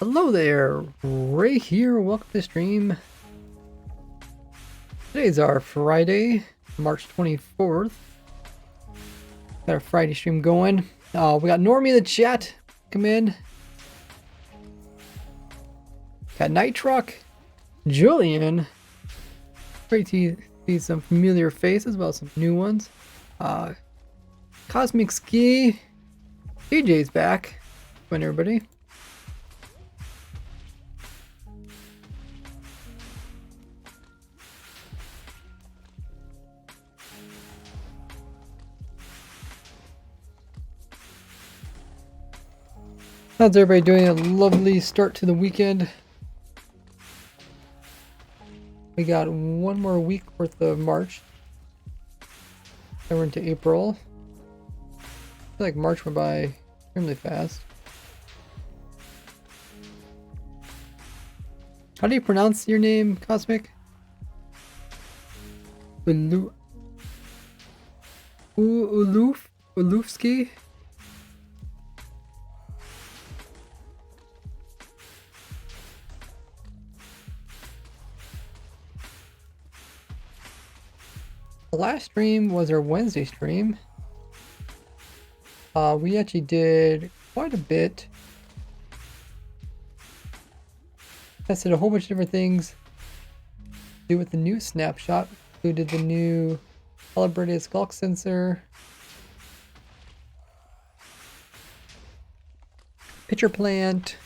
Hello there, Ray here. Welcome to the stream. Today's our Friday, March 24th. Got our Friday stream going. We got Normie in the chat. Come in. Got Night Truck, Julian. Great to see some familiar faces, as well as some new ones. Cosmic Ski. DJ's back. Come on, everybody. How's everybody doing? A lovely start to the weekend. We got one more week worth of March. Then we're into April. I feel like March went by extremely fast. How do you pronounce your name, Cosmic? Ulufsky? The last stream was our Wednesday stream. We actually did quite a bit. Tested a whole bunch of different things. Do with the new snapshot. Included the new calibrated skulk sensor. Pitcher plant.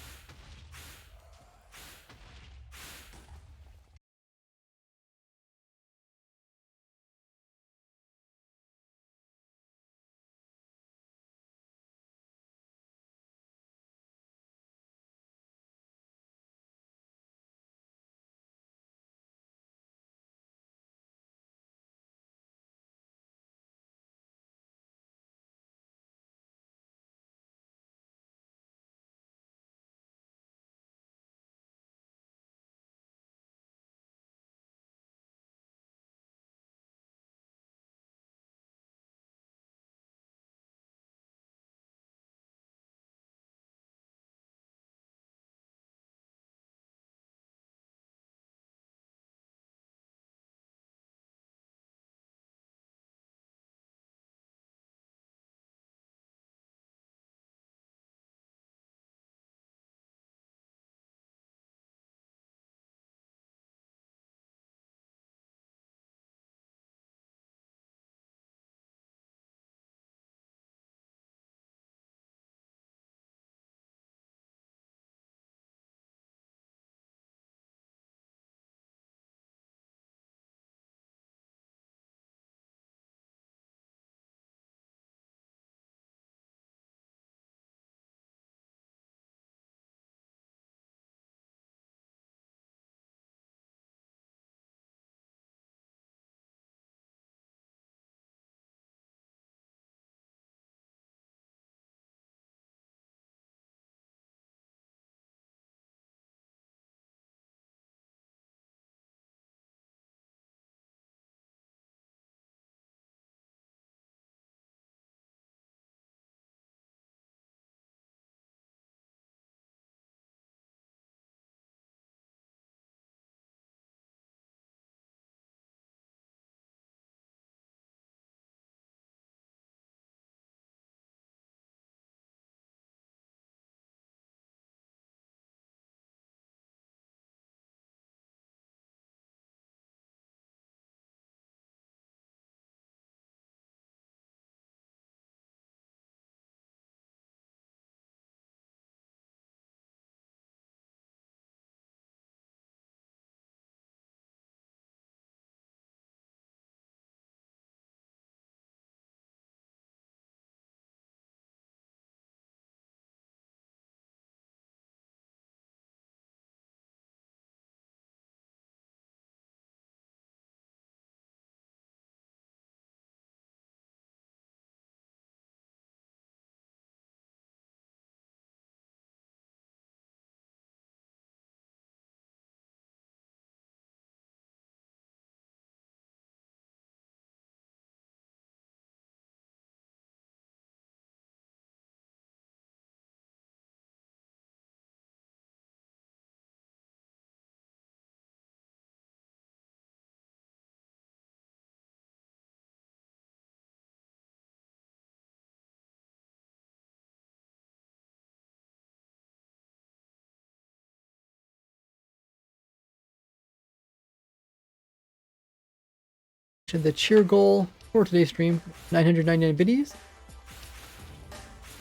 the cheer goal for today's stream, 999 biddies.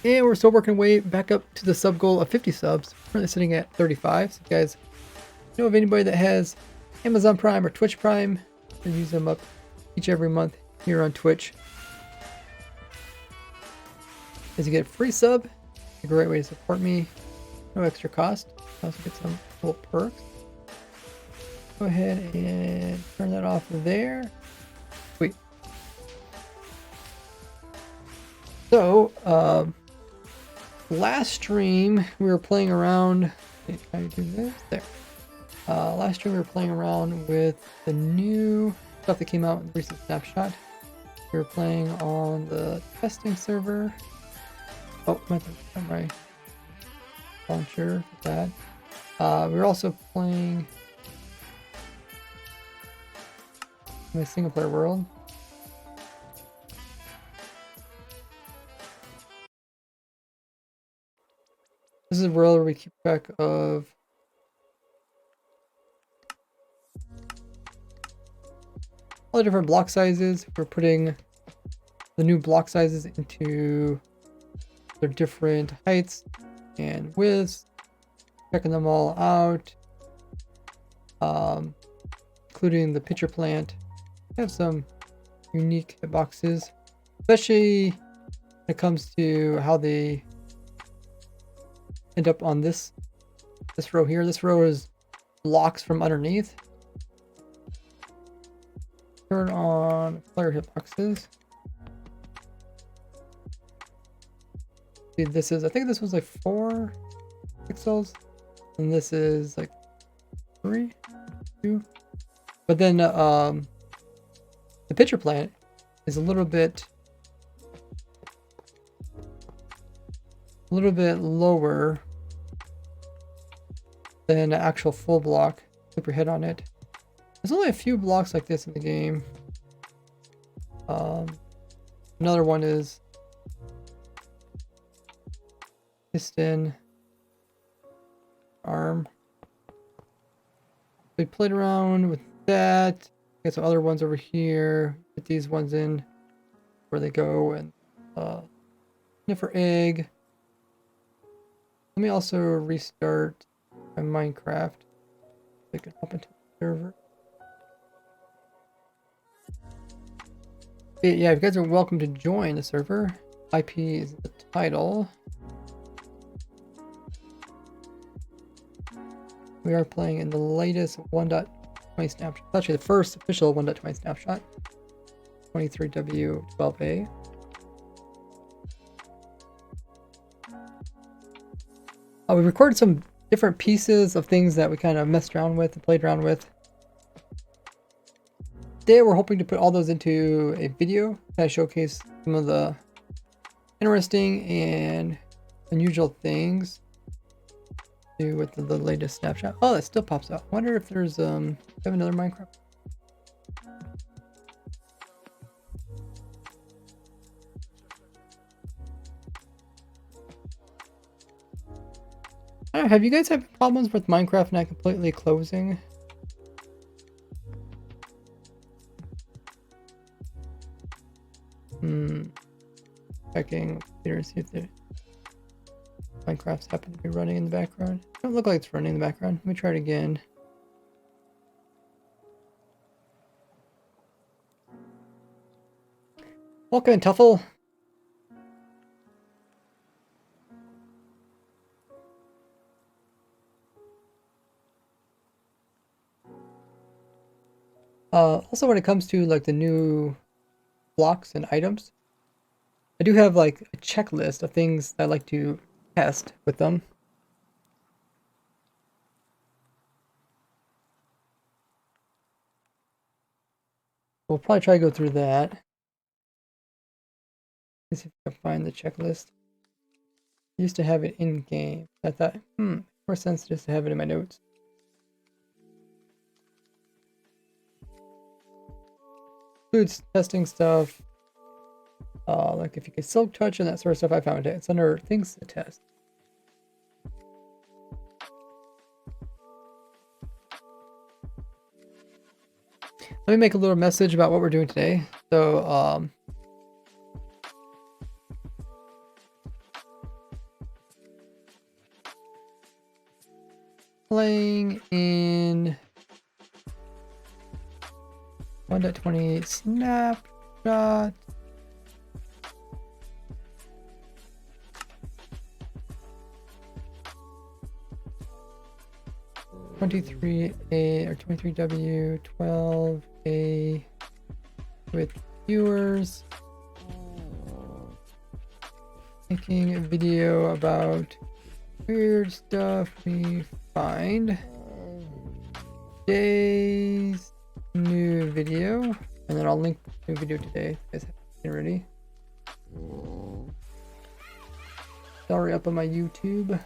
And we're still working way back up to the sub goal of 50 subs. Currently sitting at 35. So if you guys know of anybody that has Amazon Prime or Twitch Prime, I use them up every month here on Twitch. As you get a free sub, a great way to support me. No extra cost. I also get some cool perks. Go ahead and turn that off there. Sweet. So, last stream we were playing around. Can I do this? There. Last stream we were playing around with the new stuff that came out in the recent snapshot. We were playing on the testing server. Oh, my launcher for that. We were also playing in a single player world. This is a world where we keep track of all the different block sizes. We're putting the new block sizes into their different heights and widths, checking them all out, including the pitcher plant. We have some unique boxes, especially when it comes to how they end up on this row here. This row is blocks from underneath. Turn on player hitboxes. See, this is, I think this was like 4 pixels, and this is like 3, 2. But then the pitcher plant is a little bit lower than an actual full block. Keep your head on it. There's only a few blocks like this in the game. Another one is piston arm. We played around with that. Got some other ones over here. Put these ones in where they go, and sniffer egg. Let me also restart my Minecraft. I can open to the server. Yeah, you guys are welcome to join the server. IP is the title. We are playing in the latest 1.20 snapshot. It's actually the first official 1.20 snapshot. 23W12A. We recorded some different pieces of things that we kind of messed around with and played around with. Today we're hoping to put all those into a video that showcase some of the interesting and unusual things to do with the latest snapshot. Oh, that still pops out. I wonder if there's have another Minecraft. I don't know, have you guys had problems with Minecraft not completely closing? Checking here to see if the Minecraft's happen to be running in the background. Don't look like it's running in the background. Let me try it again. Welcome, Tuffle. Also, when it comes to like the new blocks and items, I do have like a checklist of things that I like to test with them. We'll probably try to go through that. Let's see if I can find the checklist. I used to have it in game. I thought, more sense just to have it in my notes. Includes testing stuff. Like if you can silk touch and that sort of stuff, I found it. It's under things to test. Let me make a little message about what we're doing today. So, playing in 1.28 snapshot. (23A) or 23W 12A with viewers. Making a video about weird stuff we find. Today's new video, and then I'll link the new video today. You guys have it ready. It's already up on my YouTube.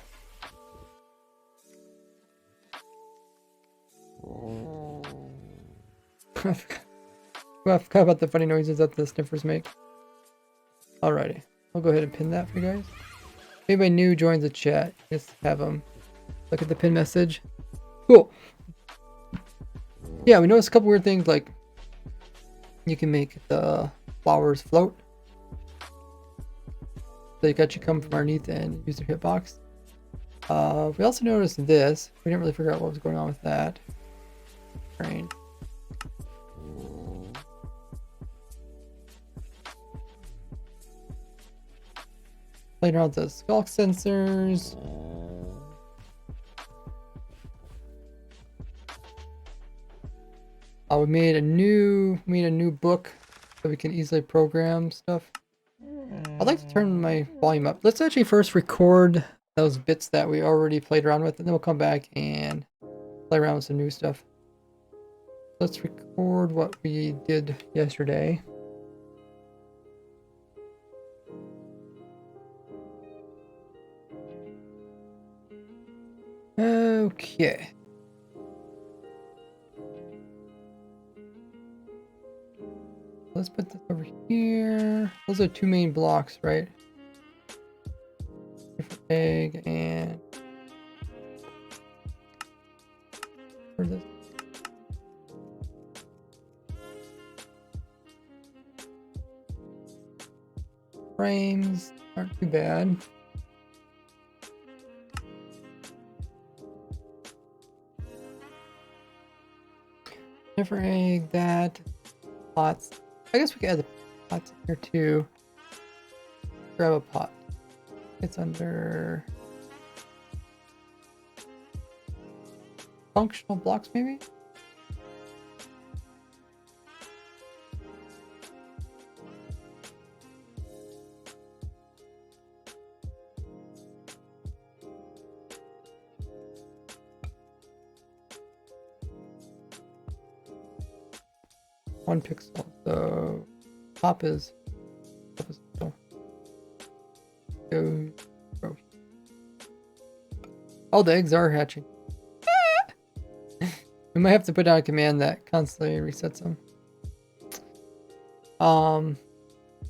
I forgot about the funny noises that the sniffers make. Alrighty, I'll go ahead and pin that for you guys. If anybody new joins the chat, just have them look at the pin message. Cool. Yeah, we noticed a couple weird things, like you can make the flowers float. So you got you come from underneath and use their hitbox. We also noticed this. We didn't really figure out what was going on with that. Strange. Playing around with the skulk sensors. We made a new book so we can easily program stuff. I'd like to turn my volume up. Let's actually first record those bits that we already played around with, and then we'll come back and play around with some new stuff. Let's record what we did yesterday. Okay. Let's put this over here. Those are two main blocks, right? Egg and where's this? Frames aren't too bad. Different egg, that pots. I guess we could add the pots here too. Grab a pot. It's under functional blocks, maybe? One pixel. So top is go. Oh, the eggs are hatching. We might have to put down a command that constantly resets them.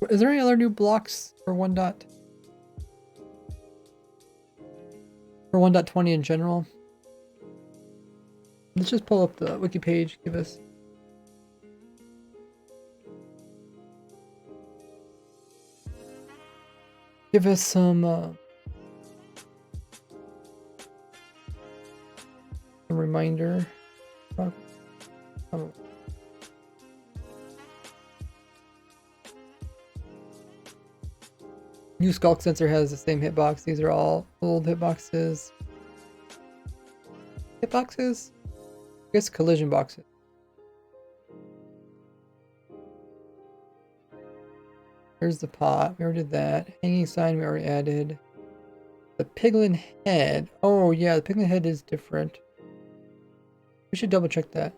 Is there any other new blocks for 1.20 in general? Let's just pull up the wiki page. Give us some a reminder. New Skulk sensor has the same hitbox. These are all old hitboxes. Hitboxes? I guess collision boxes. Here's the pot. We already did that. Hanging sign we already added. The piglin head. Oh yeah, the piglin head is different. We should double check that.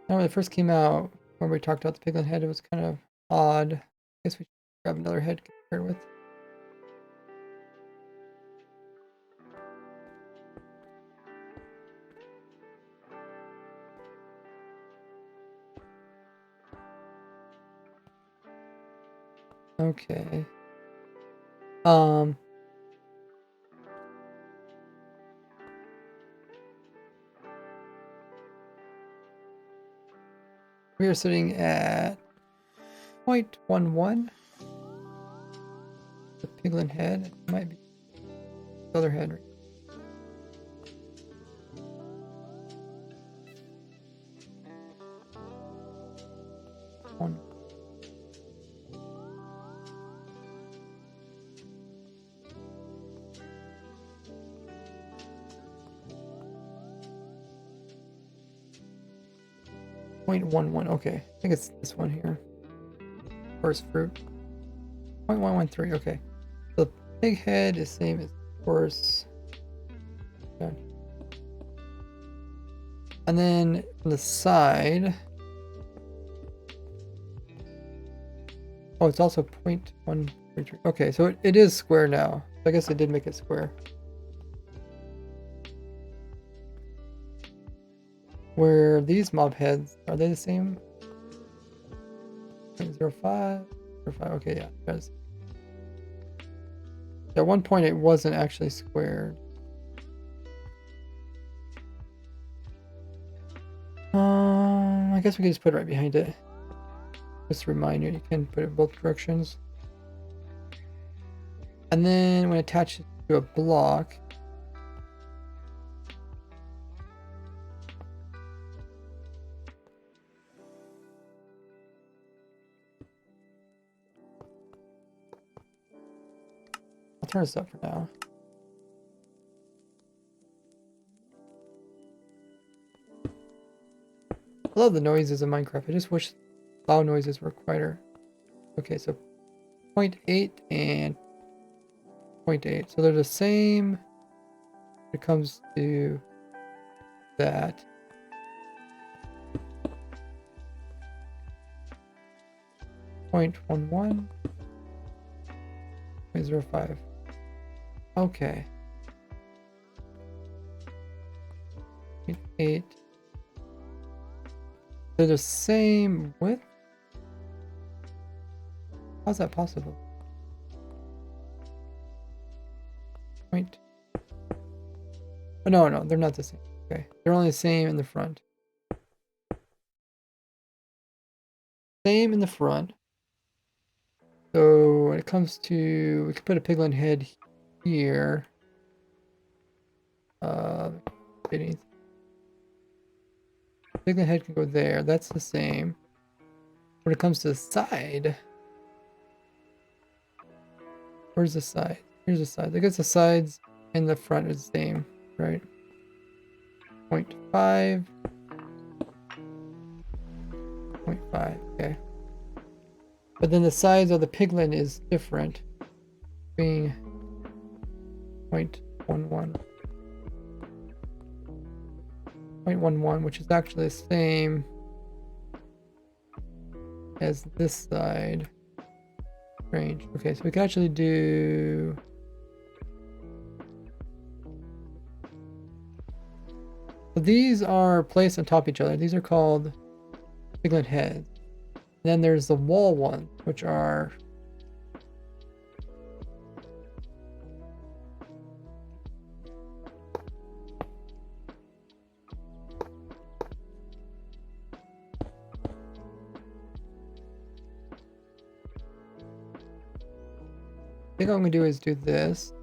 Now when it first came out, when we talked about the piglin head, it was kind of odd. I guess we should grab another head to compare it with. Okay. We are sitting at 0.11. The piglin head. It might be the other head. One. .11. Okay, I think it's this one here. First fruit. 0.113. Okay, so the pig head is same as horse. Okay. And then on the side, oh, it's also 0.133. Okay, so it is square now. I guess it did make it square. Where these mob heads, are they the same? 0.05, 0.5, okay, yeah. Because at one point it wasn't actually squared. I guess we can just put it right behind it. Just to remind you, you can put it both directions. And then when attached to a block, I'll turn this up for now. I love the noises in Minecraft. I just wish loud noises were quieter. Okay, so 0.8 and 0.8. So they're the same when it comes to that. .11, 0.05. Okay. 0.8. They're the same width? How's that possible? Point. Oh, no, they're not the same. Okay, they're only the same in the front. Same in the front. So when it comes to, we could put a piglin head here. Beneath. Piglin head can go there. That's the same. When it comes to the side, where's the side? Here's the side. I guess the sides and the front is the same, right? 0.5. 0.5, okay. But then the size of the piglin is different, being 0.11. 0.11, which is actually the same as this side. Strange. Okay, so we can actually do... So these are placed on top of each other. These are called piglin heads. Then there's the wall ones, which are I think what I'm gonna do is do this.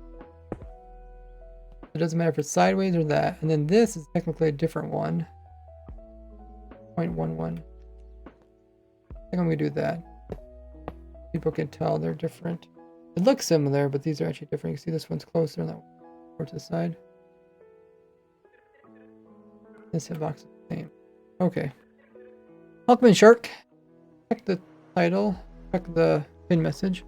It doesn't matter if it's sideways or that. And then this is technically a different one. 0.11. I think I'm gonna do that. People can tell they're different. It looks similar, but these are actually different. You can see this one's closer and that one more to the side. This hitbox is the same. Okay. Hulkman Shark. Check the title. Check the pin message.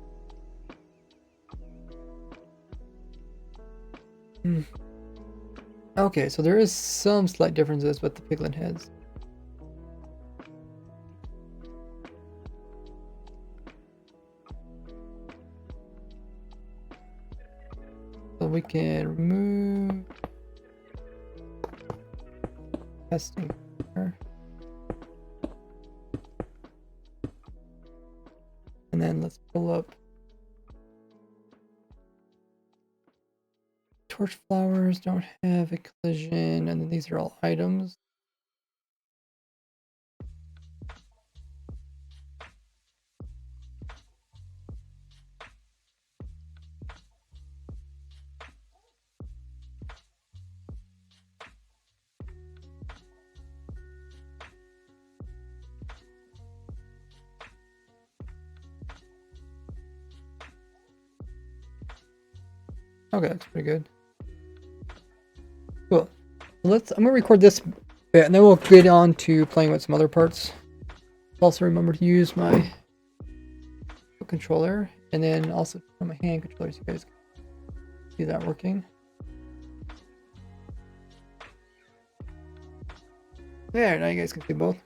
Okay, so there is some slight differences with the piglin heads. So we can remove testing here. And then let's pull up torch flowers, don't have a collision, and then these are all items. Okay, that's pretty good. Cool. I'm gonna record this bit and then we'll get on to playing with some other parts. Also remember to use my controller and then also on my hand controller so you guys can see that working. There, now you guys can see both.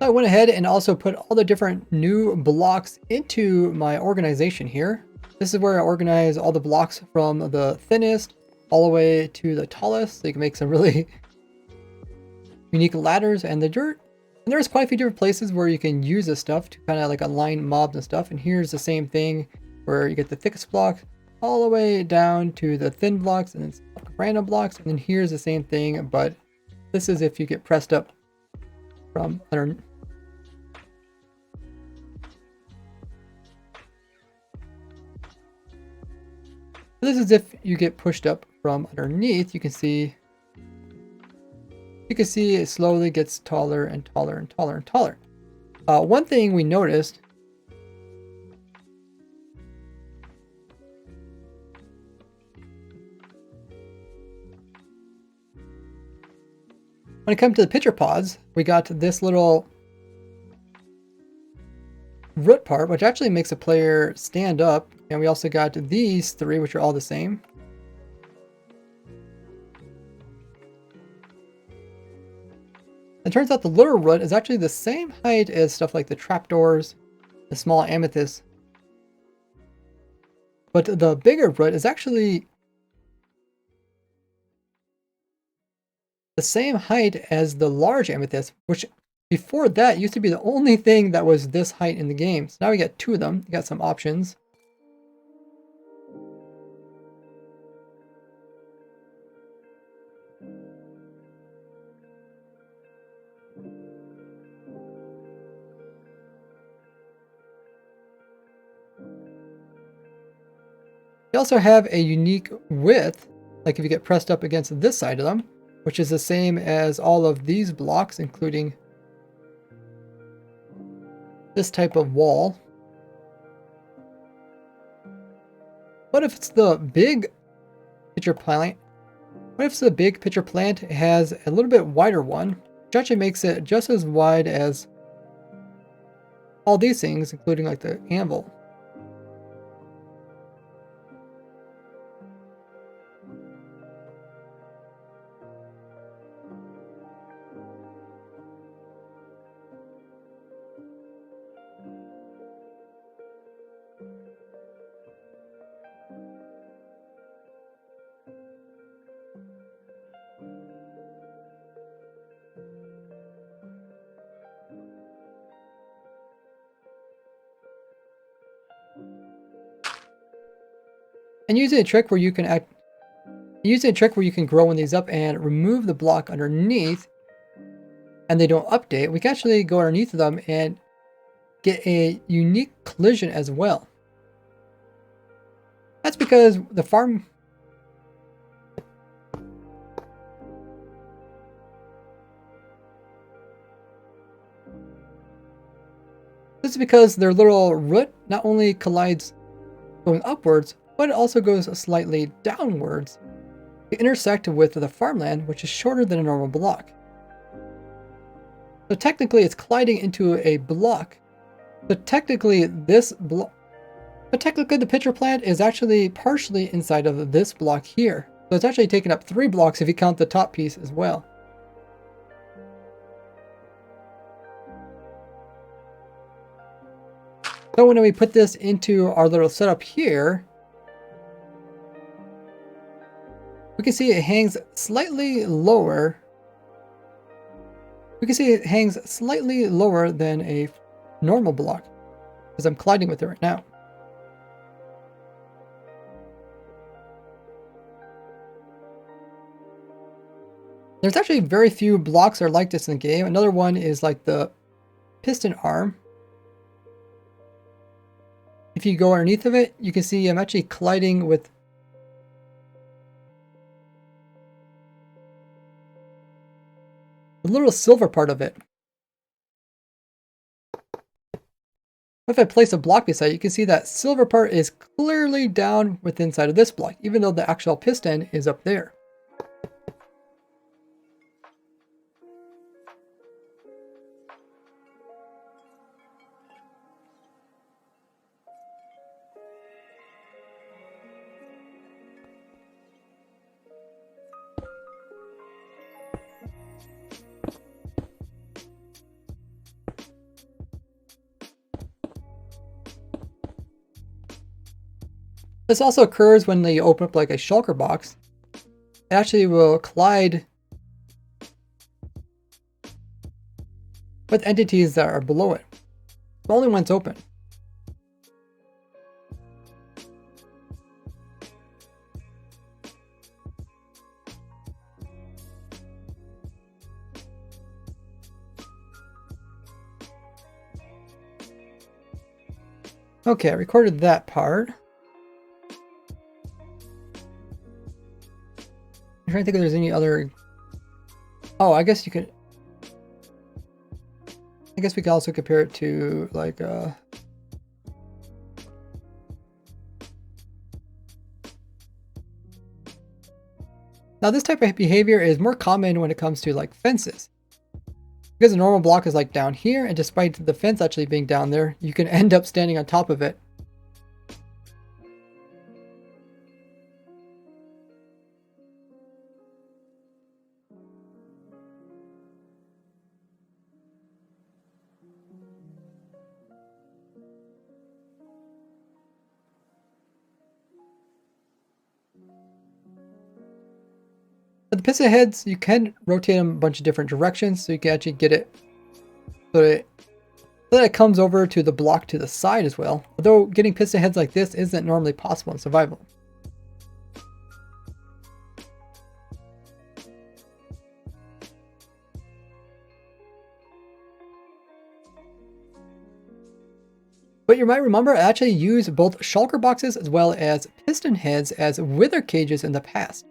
I went ahead and also put all the different new blocks into my organization here. This is where I organize all the blocks from the thinnest all the way to the tallest, so you can make some really unique ladders and the dirt. And there's quite a few different places where you can use this stuff to kind of like align mobs and stuff. And here's the same thing where you get the thickest block all the way down to the thin blocks and then random blocks. And then here's the same thing, but this is if you get pressed up from under. This is if you get pushed up from underneath. You can see it slowly gets taller and taller and taller and taller. One thing we noticed when it comes to the pitcher pods, we got this little root part, which actually makes a player stand up. And we also got these three, which are all the same. It turns out the little root is actually the same height as stuff like the trapdoors, the small amethyst. But the bigger root is actually the same height as the large amethyst, which before that used to be the only thing that was this height in the game. So now we got two of them. We got some options. They also have a unique width, like if you get pressed up against this side of them, which is the same as all of these blocks, including this type of wall. What if it's the big pitcher plant? What if the big pitcher plant has a little bit wider one, which actually makes it just as wide as all these things, including like the anvil? And using a trick where you can grow one of these up and remove the block underneath, and they don't update, we can actually go underneath them and get a unique collision as well. That's because the farm. This is because their little root not only collides going upwards, but it also goes slightly downwards to intersect with the farmland, which is shorter than a normal block. So technically it's colliding into a block. But technically the pitcher plant is actually partially inside of this block here. So it's actually taking up 3 blocks if you count the top piece as well. So when we put this into our little setup here, we can see it hangs slightly lower. We can see it hangs slightly lower than a normal block. because I'm colliding with it right now. There's actually very few blocks that are like this in the game. Another one is like the piston arm. If you go underneath of it, you can see I'm actually colliding with the little silver part of it. If I place a block beside it, you can see that silver part is clearly down within inside of this block, even though the actual piston is up there. This also occurs when you open up like a shulker box. It actually will collide with entities that are below it, only when it's open. Okay, I recorded that part. I'm trying to think if there's any other... Oh, I guess you could... I guess we could also compare it to like Now this type of behavior is more common when it comes to like fences. Because a normal block is like down here, and despite the fence actually being down there, you can end up standing on top of it. But the piston heads, you can rotate them a bunch of different directions, so you can actually get it so that it comes over to the block to the side as well. Although getting piston heads like this isn't normally possible in survival. But you might remember I actually used both shulker boxes as well as piston heads as wither cages in the past.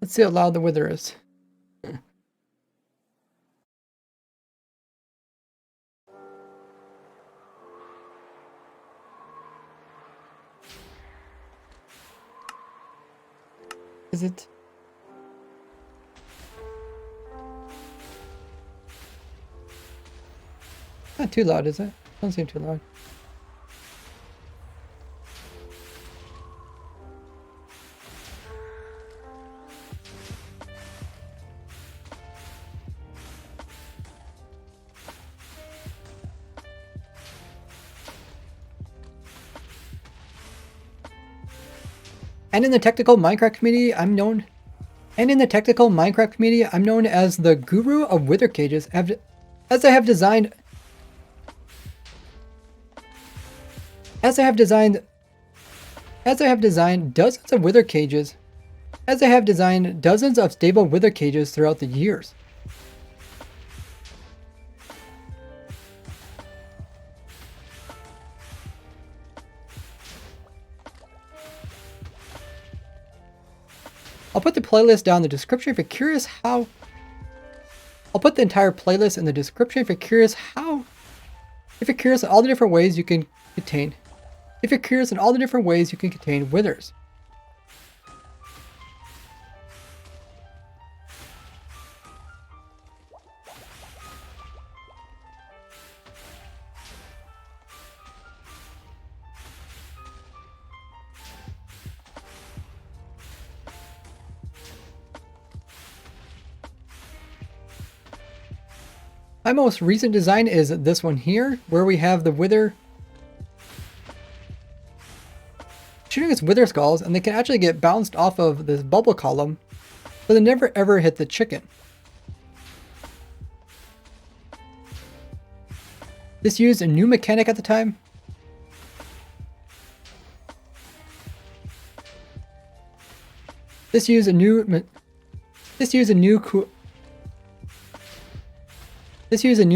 Let's see how loud the wither is. Is it? Not too loud, is it? Doesn't seem too loud. And in the technical Minecraft community, I'm known as the guru of wither cages, as I have designed dozens of wither cages, as I have designed dozens of stable wither cages throughout the years. I'll put the playlist down in the description if you're curious how... I'll put the entire playlist in the description if you're curious how... If you're curious on all the different ways you can contain... If you're curious on all the different ways you can contain withers. My most recent design is this one here, where we have the wither shooting its wither skulls, and they can actually get bounced off of this bubble column, but they never ever hit the chicken. This used a new mechanic at the time. This used a new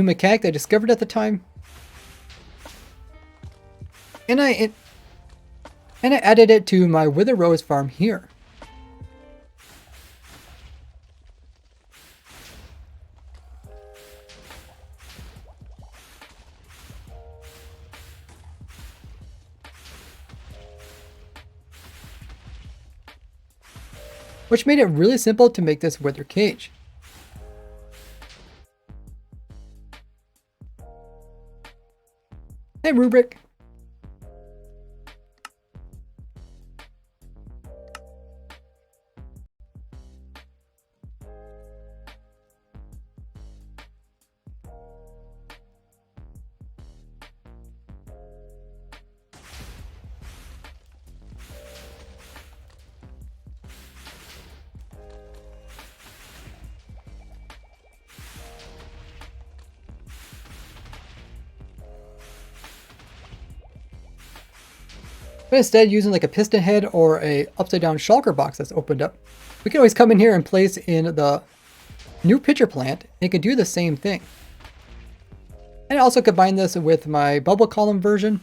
mechanic that I discovered at the time. And I added it to my Wither Rose farm here. Which made it really simple to make this wither cage. Hey, Rubric. But instead, using like a piston head or a upside down shulker box that's opened up, we can always come in here and place in the new pitcher plant, and it can do the same thing. And I also combine this with my bubble column version.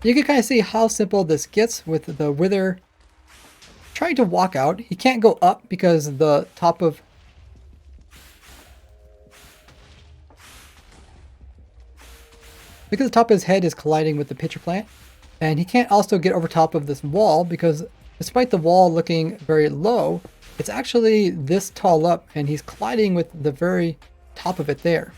You can kind of see how simple this gets with the wither trying to walk out. He can't go up because the top of his head is colliding with the pitcher plant. And he can't also get over top of this wall because despite the wall looking very low, it's actually this tall up and he's colliding with the very top of it there.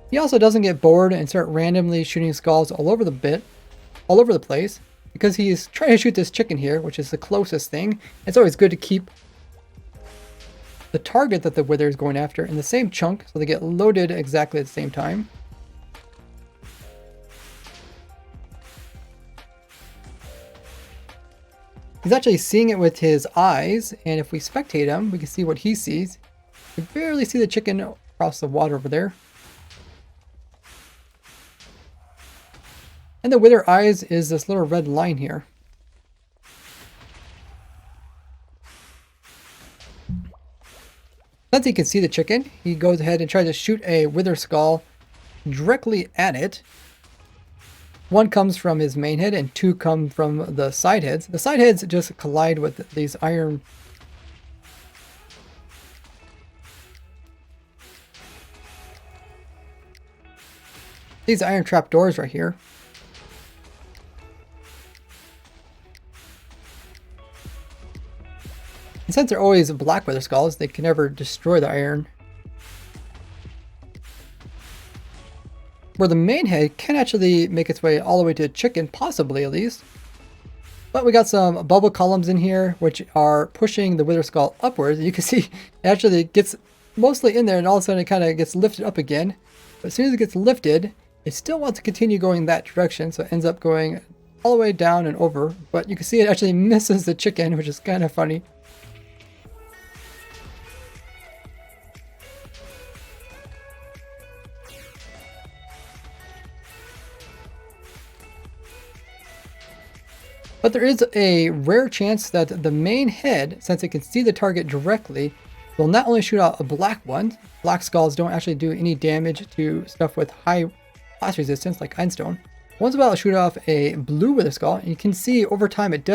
He also doesn't get bored and start randomly shooting skulls all over the place because he's trying to shoot this chicken here, which is the closest thing. It's always good to keep the target that the wither is going after in the same chunk so they get loaded exactly at the same time. He's actually seeing it with his eyes, and if we spectate him, we can see what he sees. You can barely see the chicken across the water over there. And the wither eyes is this little red line here. Since he can see the chicken, he goes ahead and tries to shoot a wither skull directly at it. One comes from his main head and two come from the side heads. The side heads just collide with these iron trapdoors right here. And since they're always black wither skulls, they can never destroy the iron. Where the main head can actually make its way all the way to chicken, possibly at least. But we got some bubble columns in here, which are pushing the wither skull upwards. You can see it actually gets mostly in there, and all of a sudden it kind of gets lifted up again. But as soon as it gets lifted, it still wants to continue going that direction, so it ends up going all the way down and over. But you can see it actually misses the chicken, which is kind of funny. But there is a rare chance that the main head, since it can see the target directly, will not only shoot out a black one. Black skulls don't actually do any damage to stuff with high blast resistance like Einstone. One's about to shoot off a blue wither skull, and you can see over time it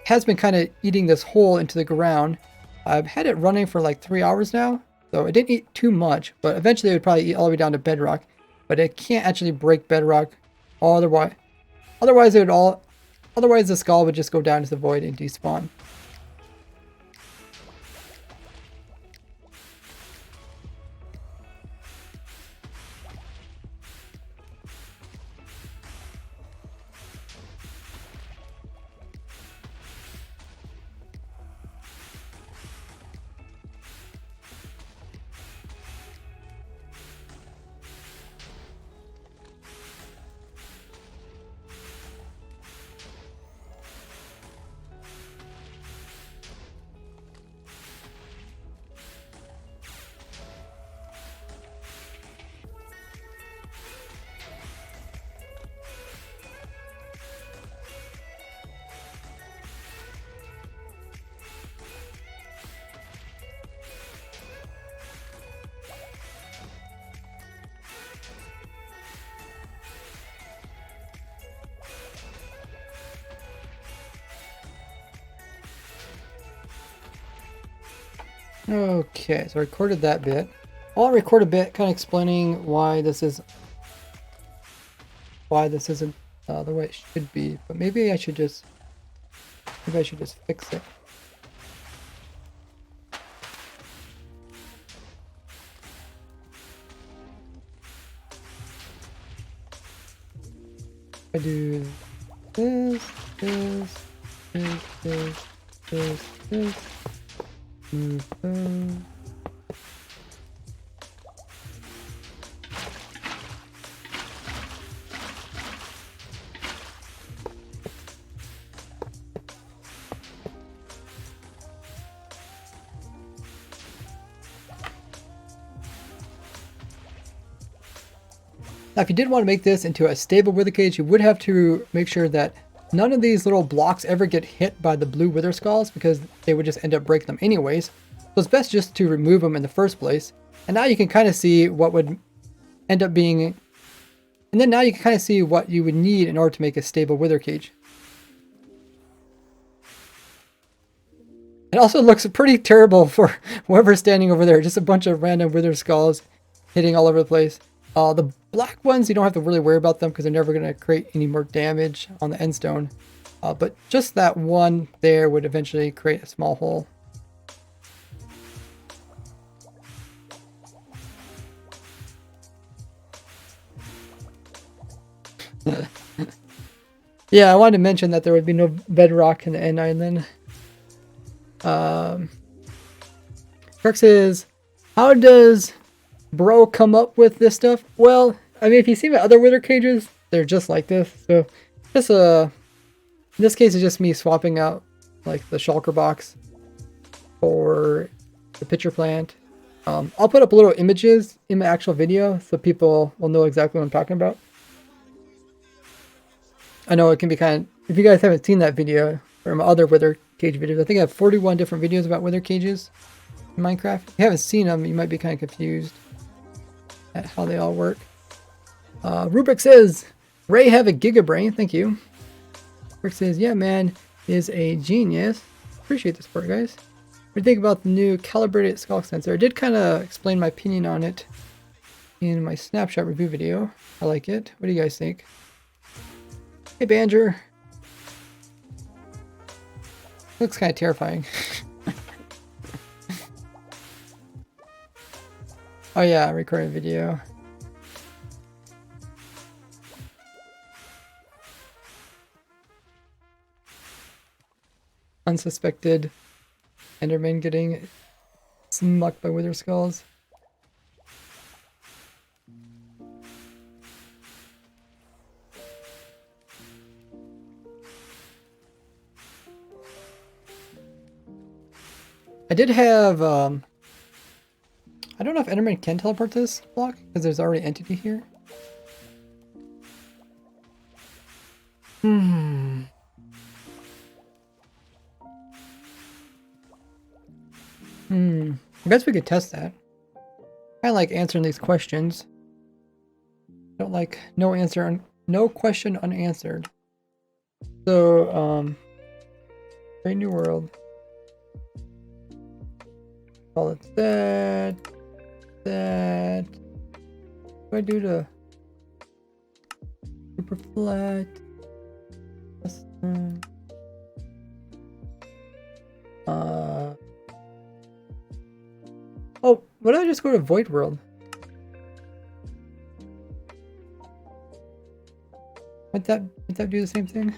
has been kind of eating this hole into the ground. I've had it running for like 3 hours now, so it didn't eat too much, but eventually it would probably eat all the way down to bedrock. But it can't actually break bedrock. Otherwise the skull would just go down to the void and despawn. Okay, so I recorded that bit. I'll record a bit kind of explaining why this isn't the way it should be, but maybe I should just fix it. I do this, this, this. Now, if you did want to make this into a stable wither cage, you would have to make sure that none of these little blocks ever get hit by the blue wither skulls, because they would just end up breaking them anyways. So it's best just to remove them in the first place. And now you can kind of see what would end up being, and then now you can kind of see what you would need in order to make a stable wither cage. It also looks pretty terrible for whoever's standing over there. Just a bunch of random wither skulls hitting all over the place. The black ones, you don't have to really worry about them because they're never going to create any more damage on the end stone. But just that one there would eventually create a small hole. Yeah, I wanted to mention that there would be no bedrock in the end island. Kirk says, how does bro come up with this stuff? Well, I mean, if you see my other wither cages, they're just like this. So just in this case, it's just me swapping out like the shulker box for the pitcher plant. I'll put up little images in my actual video so people will know exactly what I'm talking about. I know it can be kind of, if you guys haven't seen that video or my other wither cage videos, I think I have 41 different videos about wither cages in Minecraft. If you haven't seen them, you might be kind of confused at how they all work. Rubrik says, Ray have a gigabrain. Thank you. Rick says, yeah, man is a genius. Appreciate the support, guys. What do you think about the new calibrated skull sensor? I did kind of explain my opinion on it in my snapshot review video. I like it. What do you guys think? Hey, Banjer. Looks kind of terrifying. Oh yeah, recording video. Unsuspected Enderman getting smucked by wither skulls. I did have, I don't know if Enderman can teleport to this block, because there's already entity here. I guess we could test that. I like answering these questions. Don't like no question unanswered. So, create new world. Call it that. What do I do to super flat? Oh, why don't I just go to Void World? Would that do the same thing?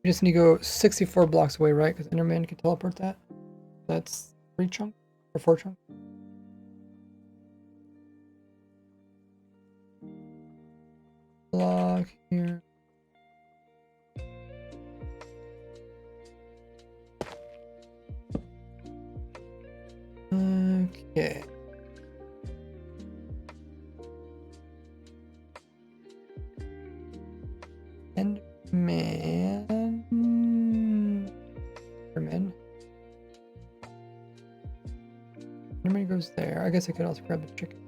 We just need to go 64 blocks away, right? Because Enderman can teleport that. That's 3 chunks or 4 chunks. Block here. Okay. Enderman goes there. I guess I could also grab the chicken.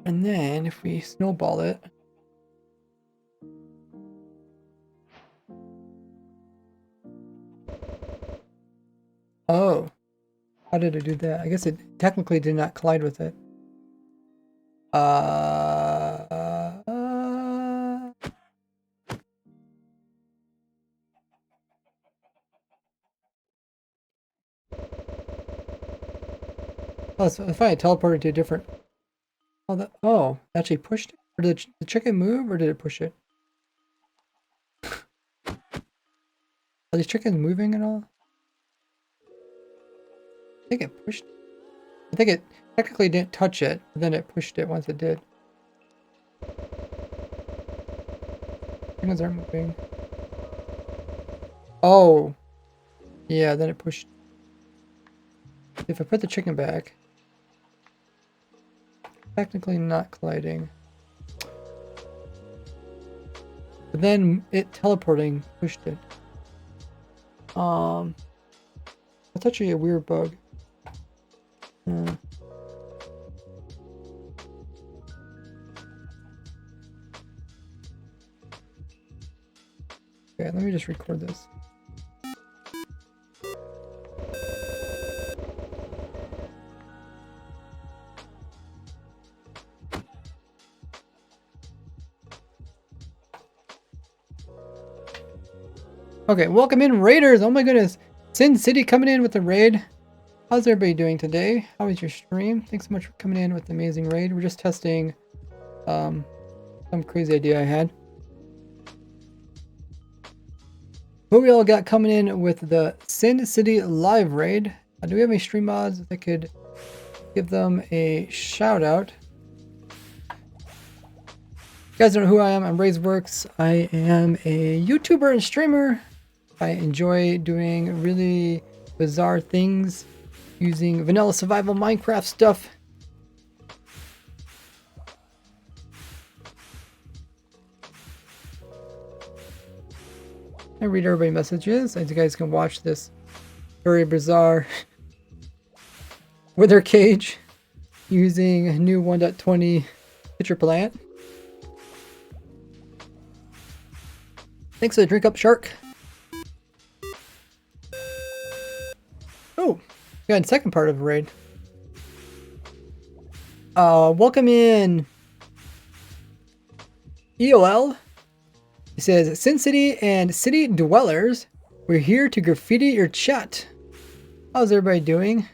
And then if we snowball it. Oh, how did it do that? I guess it technically did not collide with it. Oh, so if I had teleported to a different... Oh, actually pushed it? Or did the chicken move, or did it push it? Are these chickens moving at all? I think it pushed it. I think it technically didn't touch it, but then it pushed it once it did. Chickens aren't moving. Oh. Yeah, then it pushed. If I put the chicken back... Technically not colliding. But then it teleporting pushed it. That's actually a weird bug. Okay, let me just record this. Okay, welcome in Raiders. Oh my goodness. Sin City coming in with the raid. How's everybody doing today? How was your stream? Thanks so much for coming in with the amazing raid. We're just testing some crazy idea I had. What we all got coming in with the Sin City live raid. Do we have any stream mods that could give them a shout out? You guys don't know who I am. I'm RaiseWorks. I am a YouTuber and streamer. I enjoy doing really bizarre things using vanilla survival Minecraft stuff. I read everybody's messages, and you guys can watch this very bizarre wither cage using a new 1.20 pitcher plant. Thanks for the drink up, Shark. Oh, we got a second part of the raid. Welcome in EOL. It says, Sin City and City Dwellers, we're here to graffiti your chat. How's everybody doing?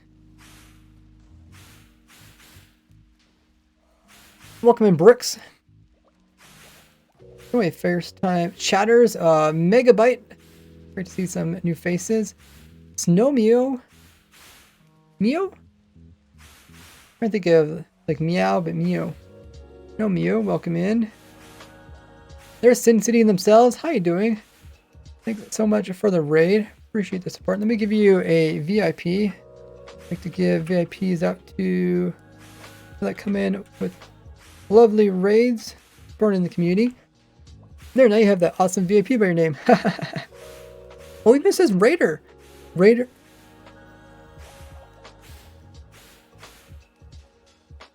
Welcome in Brooks. Anyway, first time chatters, Megabyte. Great to see some new faces. Snow Mew. Mew? I'm trying to think of like meow, but Mew. No Mew, welcome in. There's Sin City themselves. How you doing? Thanks so much for the raid. Appreciate the support. Let me give you a VIP. I like to give VIPs out to that come in with lovely raids, born in the community. There, now you have that awesome VIP by your name. Oh, even says Raider. Raider.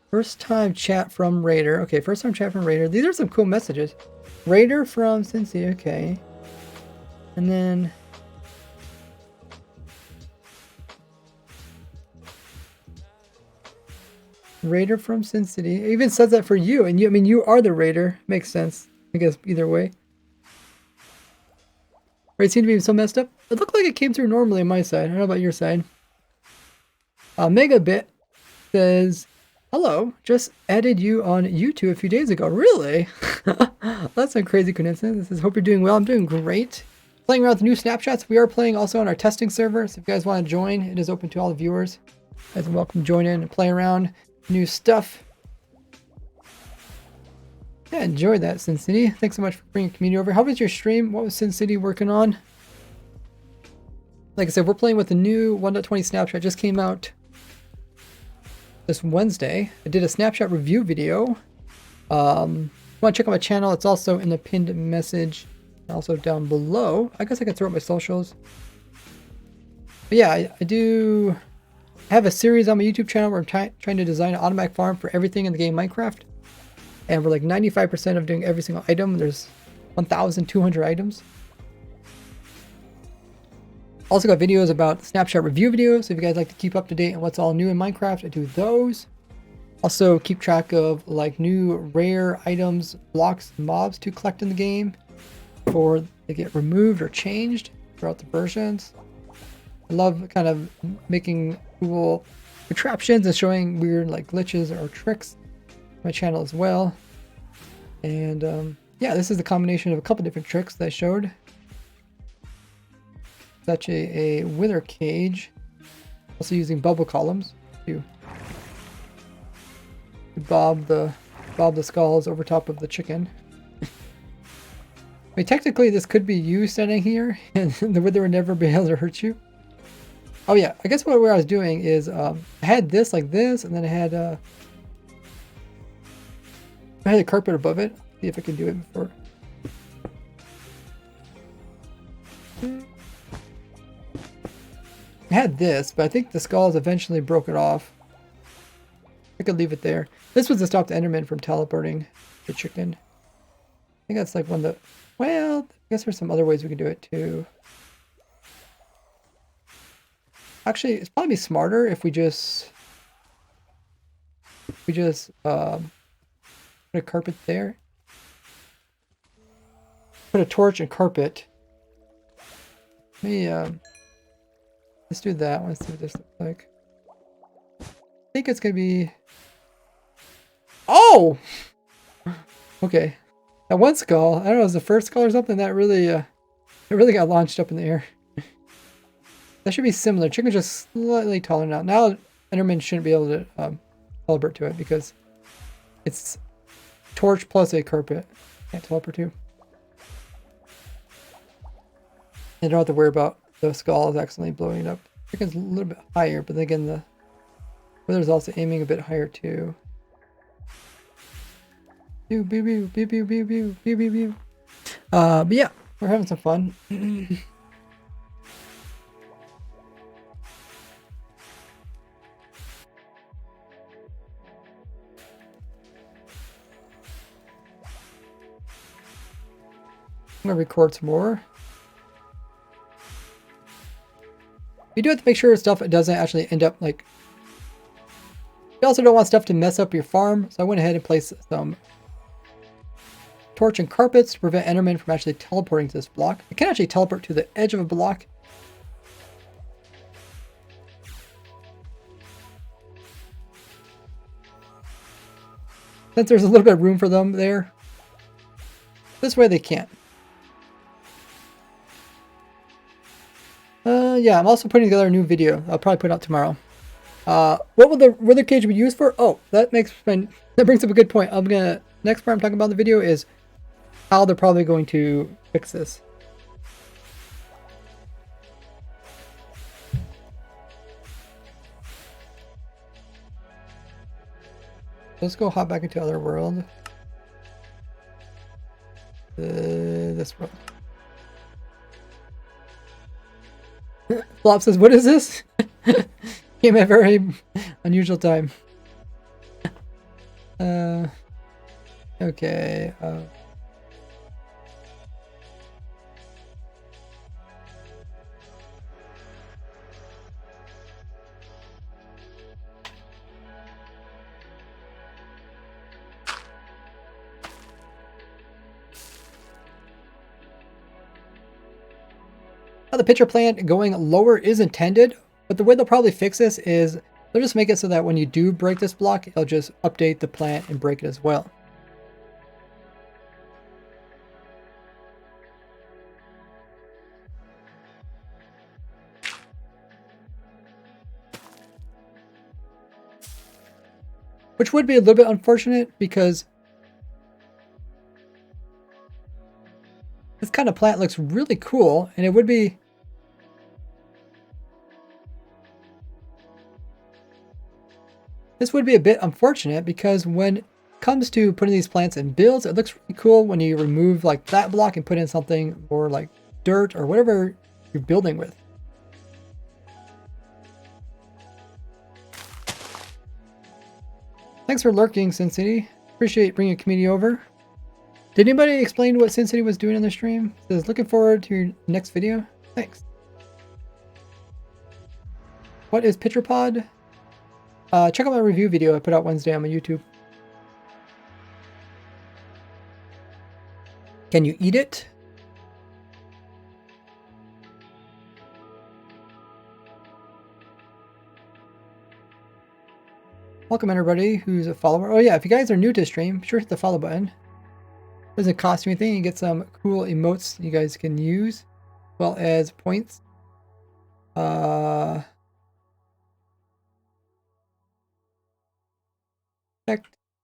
First time chat from Raider. Okay, first time chat from Raider. These are some cool messages. Raider from Sin City. Okay. And then... Raider from Sin City. It even says that for you. And you, I mean, you are the Raider. Makes sense. I guess either way. Right, seemed to be so messed up. It looked like it came through normally on my side. I don't know about your side. Megabit says, hello, just added you on YouTube a few days ago. Really? That's a crazy coincidence. It says, hope you're doing well. I'm doing great. Playing around with new snapshots. We are playing also on our testing server. So if you guys want to join, it is open to all the viewers. You guys are welcome to join in and play around. New stuff. Yeah, enjoy that, Sin City. Thanks so much for bringing community over. How was your stream? What was Sin City working on? Like I said, we're playing with the new 1.20 snapshot. Just came out this Wednesday. I did a snapshot review video. If you want to check out my channel, it's also in the pinned message. Also down below. I guess I could throw up my socials. But yeah, I have a series on my YouTube channel where I'm trying to design an automatic farm for everything in the game Minecraft. And we're like 95% of doing every single item. There's 1,200 items. Also got videos about snapshot review videos. So if you guys like to keep up to date on what's all new in Minecraft, I do those. Also keep track of like new rare items, blocks, and mobs to collect in the game before they get removed or changed throughout the versions. I love kind of making cool contraptions and showing weird like glitches or tricks on my channel as well. And yeah, this is the combination of a couple different tricks that I showed. Such a wither cage. Also using bubble columns to bob the skulls over top of the chicken. I mean, technically this could be you standing here and the wither would never be able to hurt you. Oh yeah, I guess what I was doing is I had this like this, and then I had a carpet above it. See if I can do it before. I had this, but I think the skulls eventually broke it off. I could leave it there. This was to stop the Enderman from teleporting the chicken. I think that's like one of the... Well, I guess there's some other ways we can do it too. Actually, it's probably smarter if we just put a carpet there. Put a torch and carpet. Let me let's do that. Let's see what this looks like. I think it's gonna be... Oh! Okay. That one skull, I don't know, it was the first skull or something that really it really got launched up in the air. That should be similar. Chicken's just slightly taller now. Now Enderman shouldn't be able to teleport to it because it's torch plus a carpet. Can't teleport to. You don't have to worry about the skulls accidentally blowing it up. Chicken's a little bit higher, but then again the wither's also aiming a bit higher too. Pew pew pew pew pew pew pew pew pew pew. But yeah, we're having some fun. I'm gonna record some more. You do have to make sure stuff doesn't actually end up like... You also don't want stuff to mess up your farm, so I went ahead and placed some torch and carpets to prevent Enderman from actually teleporting to this block. It can actually teleport to the edge of a block. Since there's a little bit of room for them there, this way they can't. Yeah, I'm also putting together a new video. I'll probably put it out tomorrow. What will the wither cage be used for? Oh, that brings up a good point. Next part I'm talking about in the video is how they're probably going to fix this. Let's go hop back into other world. This world. Flop says, what is this? Came at a very unusual time. Okay. The pitcher plant going lower is intended, but the way they'll probably fix this is they'll just make it so that when you do break this block, it'll just update the plant and break it as well. Which would be a little bit unfortunate because this kind of plant looks really cool, and it would be... This would be a bit unfortunate because when it comes to putting these plants in builds, it looks really cool when you remove like that block and put in something more like dirt or whatever you're building with. Thanks for lurking, Sin City. Appreciate bringing a community over. Did anybody explain what Sin City was doing on the stream? It says, looking forward to your next video. Thanks. What is PitcherPod? Check out my review video I put out Wednesday on my YouTube. Can you eat it? Welcome everybody who's a follower. Oh yeah, if you guys are new to the stream, be sure to hit the follow button. Doesn't cost you anything. You get some cool emotes you guys can use, as well as points. Protect,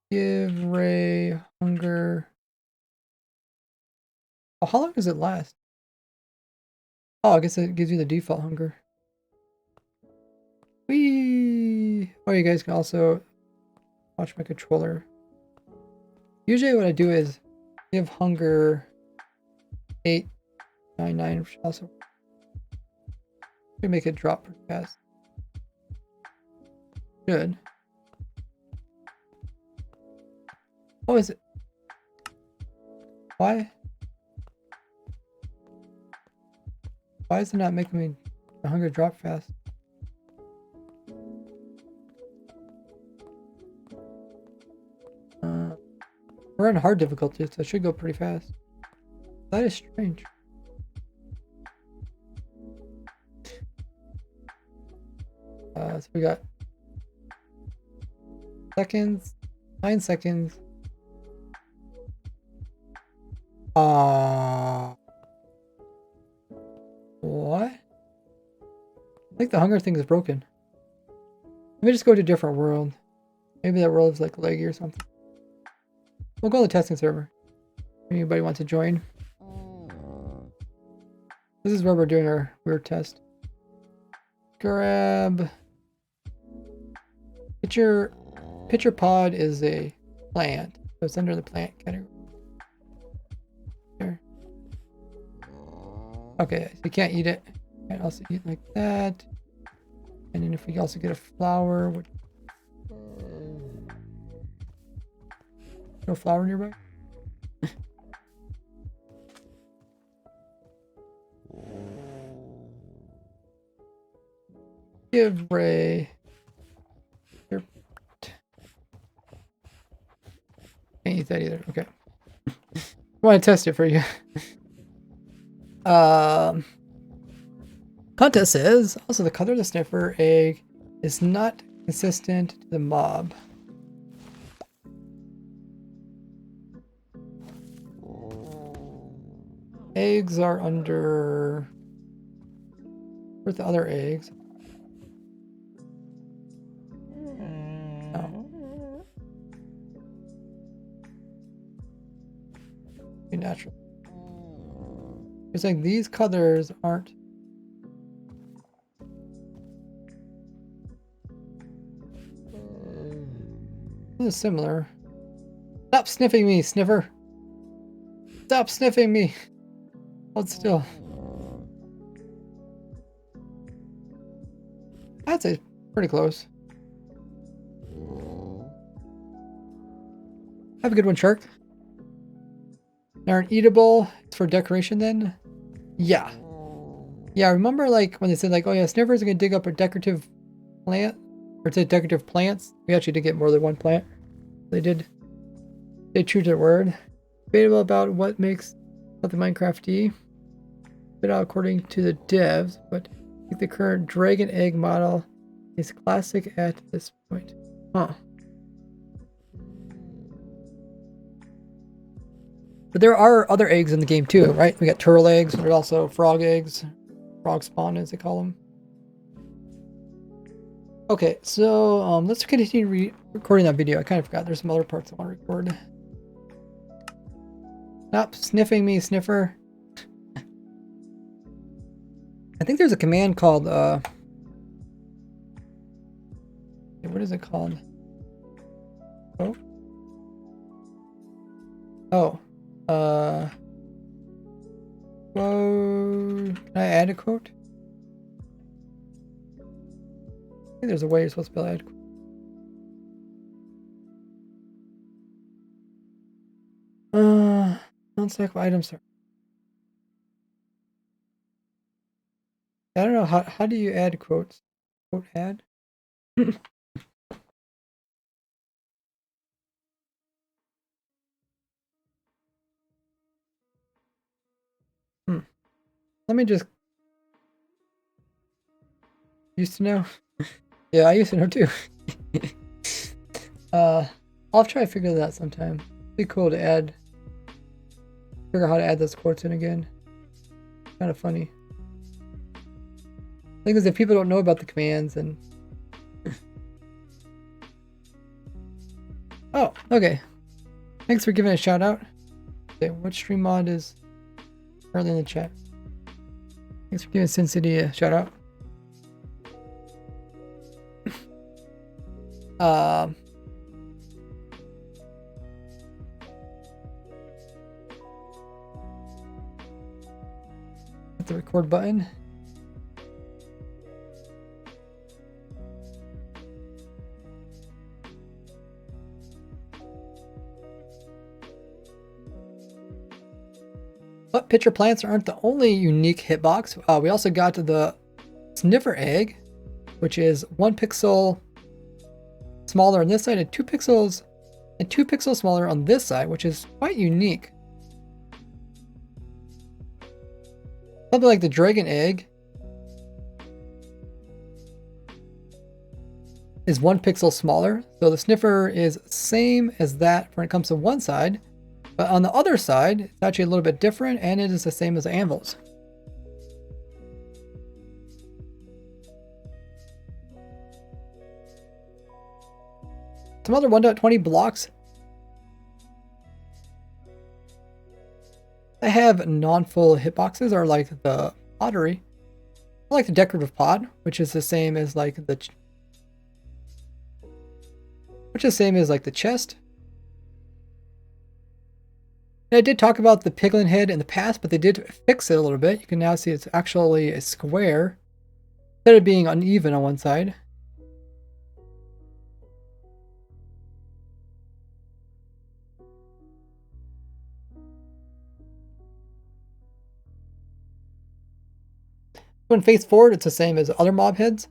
give, ray, hunger. Oh, how long does it last? Oh, I guess it gives you the default hunger. Whee! Oh, you guys can also watch my controller. Usually what I do is give hunger 899, which also should make it drop pretty fast. Good. What is it? Why? Why is it not making me the hunger drop fast? We're on hard difficulty, so it should go pretty fast. That is strange. So we got seconds, 9 seconds. What? I think the hunger thing is broken. Let me just go to a different world. Maybe that world is like laggy or something. We'll go to the testing server. Anybody wants to join? This is where we're doing our weird test. Grab. PitcherPod is a plant, so it's under the plant category. Here. Okay, so you can't eat it. You can also eat like that. And then if we also get a flower, which no flower nearby. Give Ray. Here. Can't eat that either. Okay. I want to test it for you. Contest says also the color of the sniffer egg is not consistent to the mob. Eggs are under. Where's the other eggs? No. Be natural. It's like these colors aren't. This is similar. Stop sniffing me, sniffer. Stop sniffing me. Hold still. I'd say pretty close. Have a good one, Shark. They aren't eatable. It's for decoration then? Yeah. Yeah, remember like when they said like, oh yeah, sniffers are gonna dig up a decorative plant? Or it's a decorative plants? We actually did get more than one plant. They did true to their word. Debatable about what makes something Minecraft-y. But according to the devs, but I think the current dragon egg model is classic at this point. Huh. But there are other eggs in the game too, right? We got turtle eggs, there's also frog eggs. Frog spawn as they call them. Okay, so let's continue recording that video. I kind of forgot there's some other parts I want to record. Stop sniffing me, sniffer. I think there's a command called what is it called? Oh. Oh. Quote. Can I add a quote? I think there's a way you're supposed to spell add quote. stack of items. I don't know, how do you add quotes? Quote add? Let me just... Used to know? Yeah, I used to know too. I'll try to figure that out sometime. It'd be cool to add... Figure out how to add those quotes in again. Kind of funny. The thing is, if people don't know about the commands and... Oh, okay. Thanks for giving a shout out. Okay, what stream mod is currently in the chat? Thanks for giving Sin City a shout out. Hit the record button. But pitcher plants aren't the only unique hitbox. We also got the sniffer egg, which is 1 pixel smaller on this side and 2 pixels smaller on this side, which is quite unique. Something like the dragon egg is 1 pixel smaller. So the sniffer is same as that when it comes to one side. But on the other side, it's actually a little bit different, and it is the same as the anvils. Some other 1.20 blocks that have non-full hitboxes are like the pottery. I like the decorative pot, which is the same as like the chest. And I did talk about the piglin head in the past, but they did fix it a little bit. You can now see it's actually a square instead of being uneven on one side. When face forward, it's the same as other mob heads.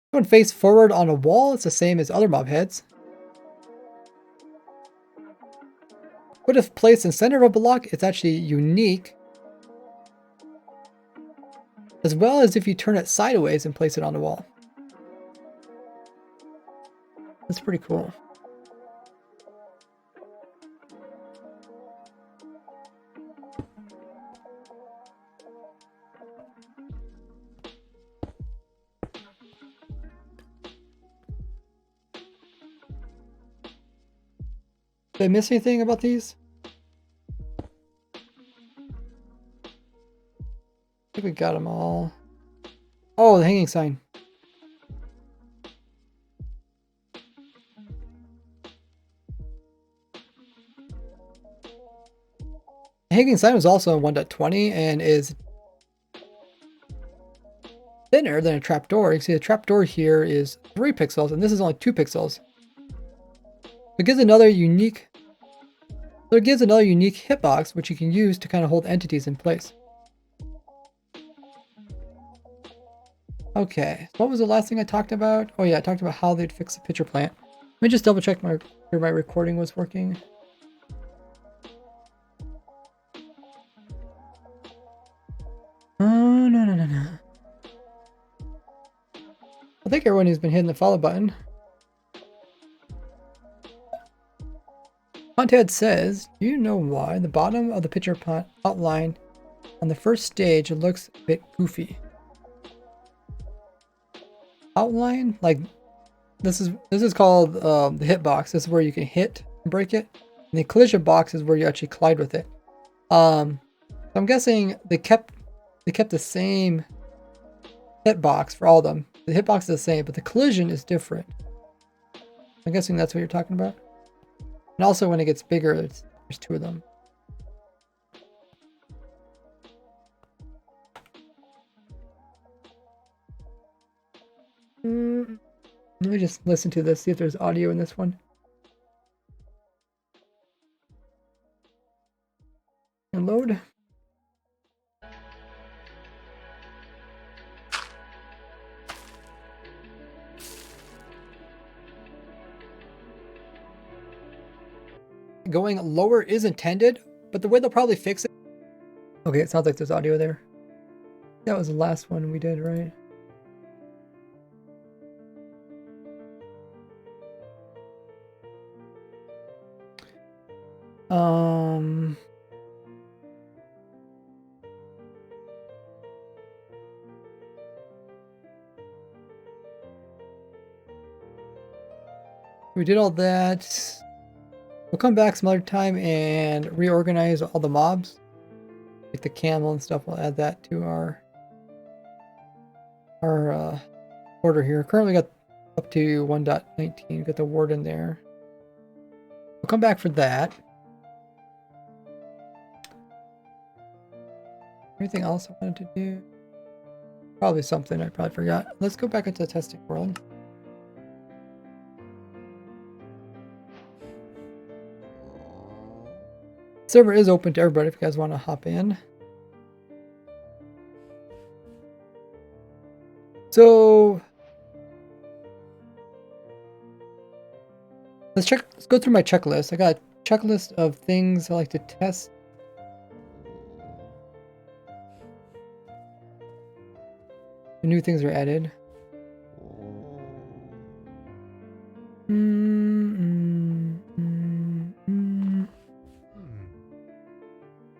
When face forward on a wall, it's the same as other mob heads. But if placed in center of a block, it's actually unique. As well as if you turn it sideways and place it on the wall. That's pretty cool. Did I miss anything about these? I think we got them all. Oh, the hanging sign. The hanging sign was also 1.20 and is thinner than a trapdoor. You can see the trapdoor here is 3 pixels and this is only 2 pixels. It gives another unique hitbox which you can use to kind of hold entities in place. Okay, what was the last thing I talked about? Oh yeah, I talked about how they'd fix the pitcher plant. Let me just double check my recording was working. Oh, no. I think everyone who's been hitting the follow button. Contad says, do you know why the bottom of the pitcher plant outline on the first stage looks a bit goofy? Outline? Like, this is called the hitbox. This is where you can hit and break it. And the collision box is where you actually collide with it. So I'm guessing they kept the same hitbox for all of them. The hitbox is the same, but the collision is different. I'm guessing that's what you're talking about. And also when it gets bigger, there's 2 of them. Let me just listen to this, see if there's audio in this one. And load. Going lower is intended, but the way they'll probably fix it. Okay, it sounds like there's audio there. That was the last one we did, right? We did all that. We'll come back some other time and reorganize all the mobs. Like the camel and stuff, we'll add that to our order here. Currently got up to 1.19, got the warden there. We'll come back for that. Anything else I wanted to do? Probably something I probably forgot. Let's go back into the testing world. Server is open to everybody if you guys want to hop in. So let's go through my checklist. I got a checklist of things I like to test. The new things are added.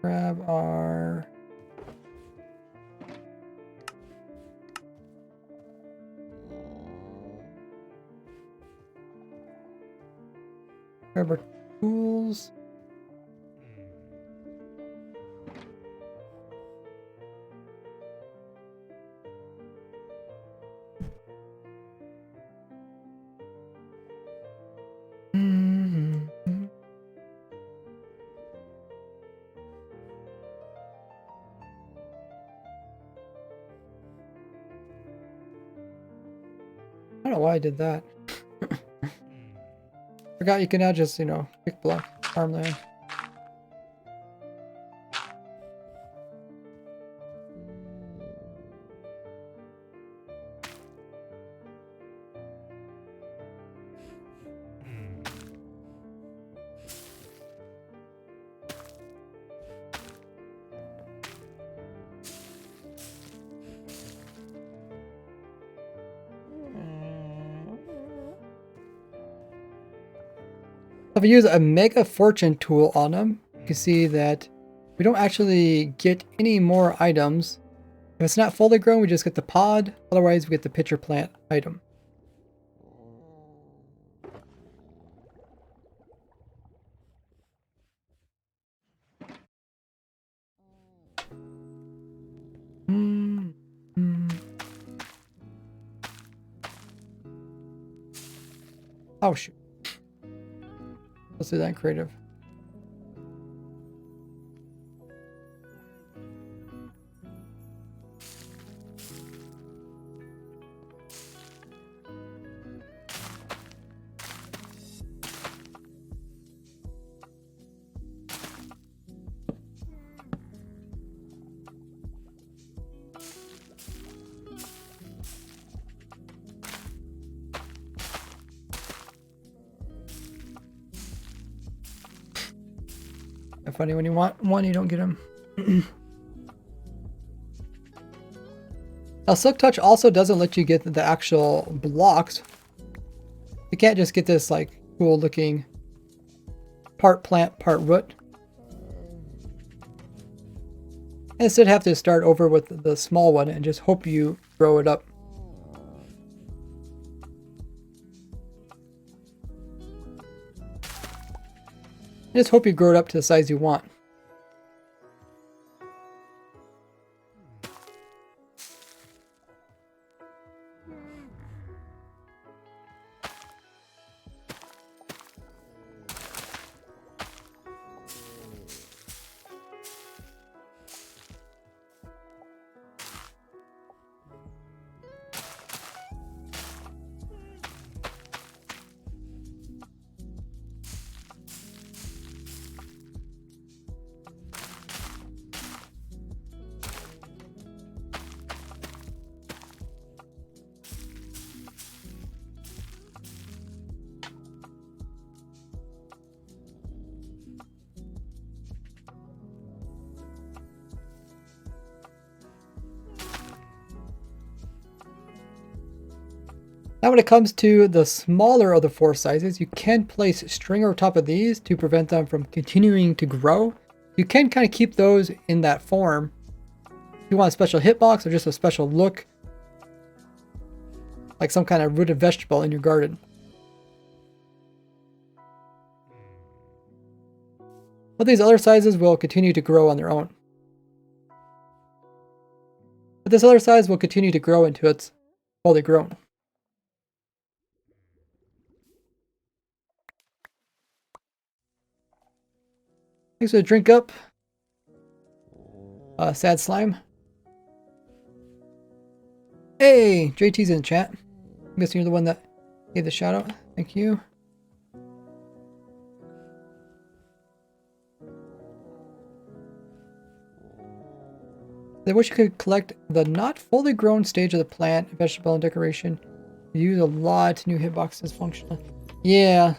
Grab our tools. I don't know why I did that. Forgot you can now just, pick block farmland. If I use a Mega Fortune tool on them, you can see that we don't actually get any more items. If it's not fully grown, we just get the pod. Otherwise, we get the pitcher plant item. Oh, shoot. Let's do that in creative. Funny, when you want one, you don't get them. Now, Silk Touch also doesn't let you get the actual blocks. You can't just get this like cool looking part plant, part root. And instead have to start over with the small one and just hope you grow it up. Just hope you grow it up to the size you want. Now when it comes to the smaller of the 4 sizes, you can place string over top of these to prevent them from continuing to grow. You can kind of keep those in that form. If you want a special hitbox or just a special look, like some kind of rooted vegetable in your garden. But these other sizes will continue to grow on their own. But this other size will continue to grow into its fully grown. Thanks for the drink up. Sad slime. Hey, JT's in the chat. I'm guessing you're the one that gave the shout out. Thank you. I wish you could collect the not fully grown stage of the plant, vegetable, and decoration. You use a lot new hitboxes functional. Yeah.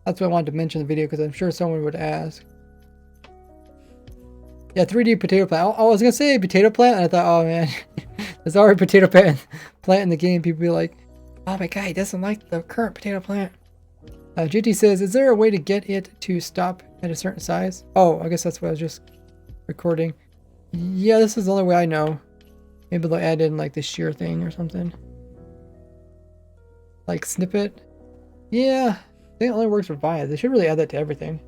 That's what I wanted to mention in the video because I'm sure someone would ask. Yeah, 3D potato plant. I was going to say potato plant, and I thought, oh man, there's already potato plant in the game. People be like, oh my god, he doesn't like the current potato plant. GT says, is there a way to get it to stop at a certain size? Oh, I guess that's what I was just recording. Yeah, this is the only way I know. Maybe they'll add in like the shear thing or something. Like snippet. Yeah, I think it only works for Via. They should really add that to everything.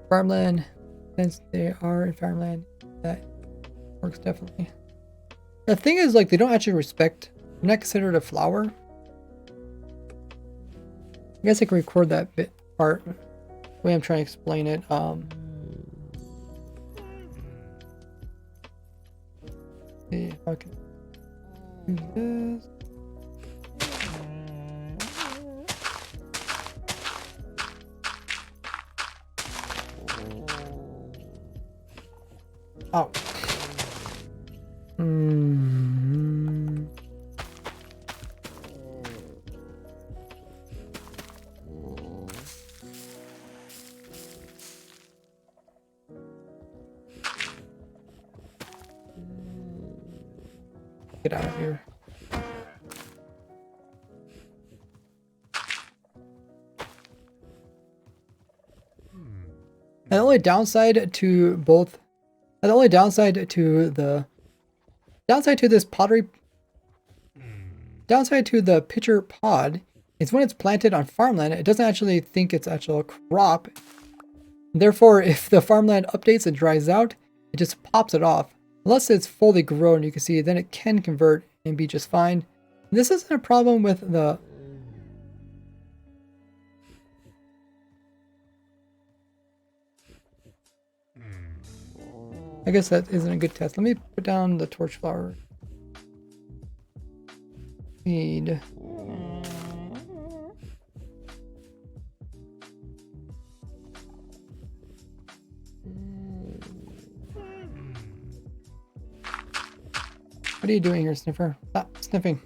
Farmland, since they are in farmland, that works definitely. The thing is, like, they don't actually respect, they're not considered a flower. I guess I can record that bit part, the way I'm trying to explain it. See if I can do this. Oh. Get out of here. And the only downside to both, and the only downside to this pottery, downside to the pitcher pod is when it's planted on farmland, it doesn't actually think it's actual crop. Therefore, if the farmland updates and dries out, it just pops it off. Unless it's fully grown, you can see, then it can convert and be just fine. This isn't a problem with the... I guess that isn't a good test. Let me put down the torch flower. Feed. What are you doing here, Sniffer? Stop sniffing.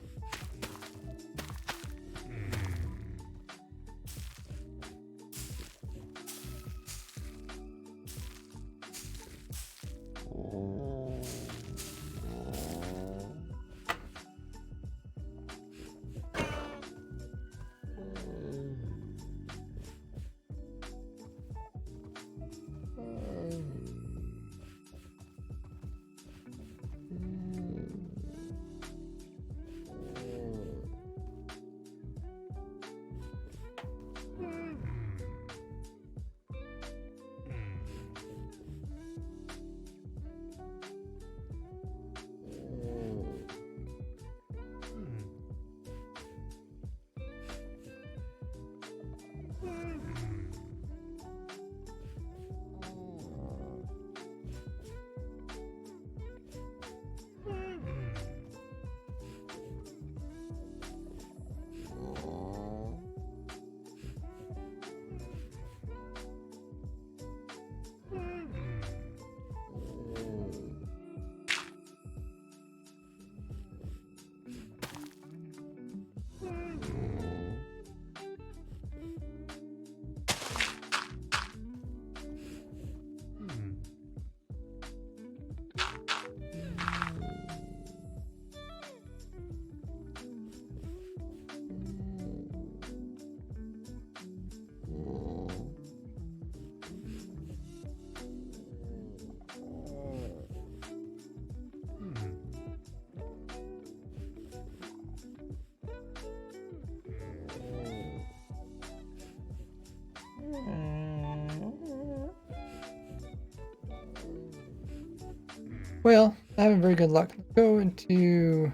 Well, I'm having very good luck. Let's go into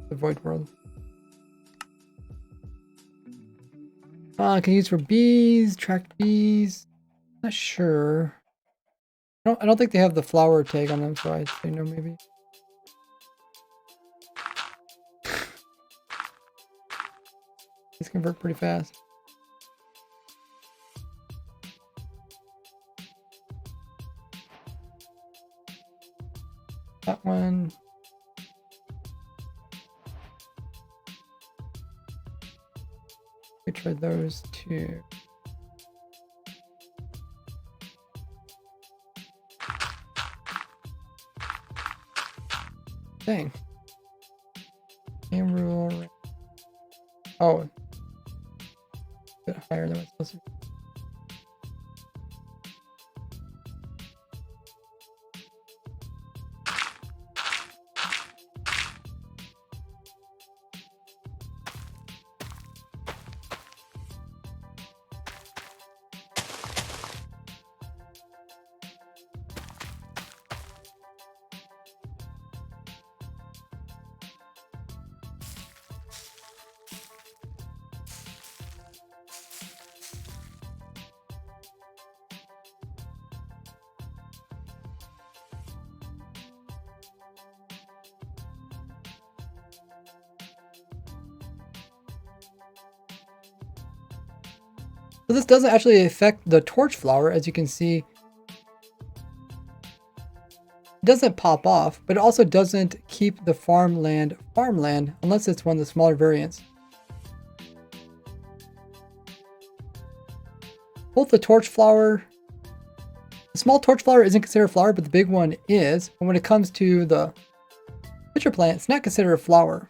the void world. Can use for bees, tracked bees. Not sure. I don't think they have the flower tag on them, so I'd say no, maybe. These convert pretty fast. That one. We try those two. Dang. Game rule. Oh. A bit higher than what's supposed to be. So this doesn't actually affect the torch flower, as you can see. It doesn't pop off, but it also doesn't keep the farmland unless it's one of the smaller variants. Both the torch flower, the small torch flower isn't considered a flower, but the big one is. And when it comes to the pitcher plant, it's not considered a flower.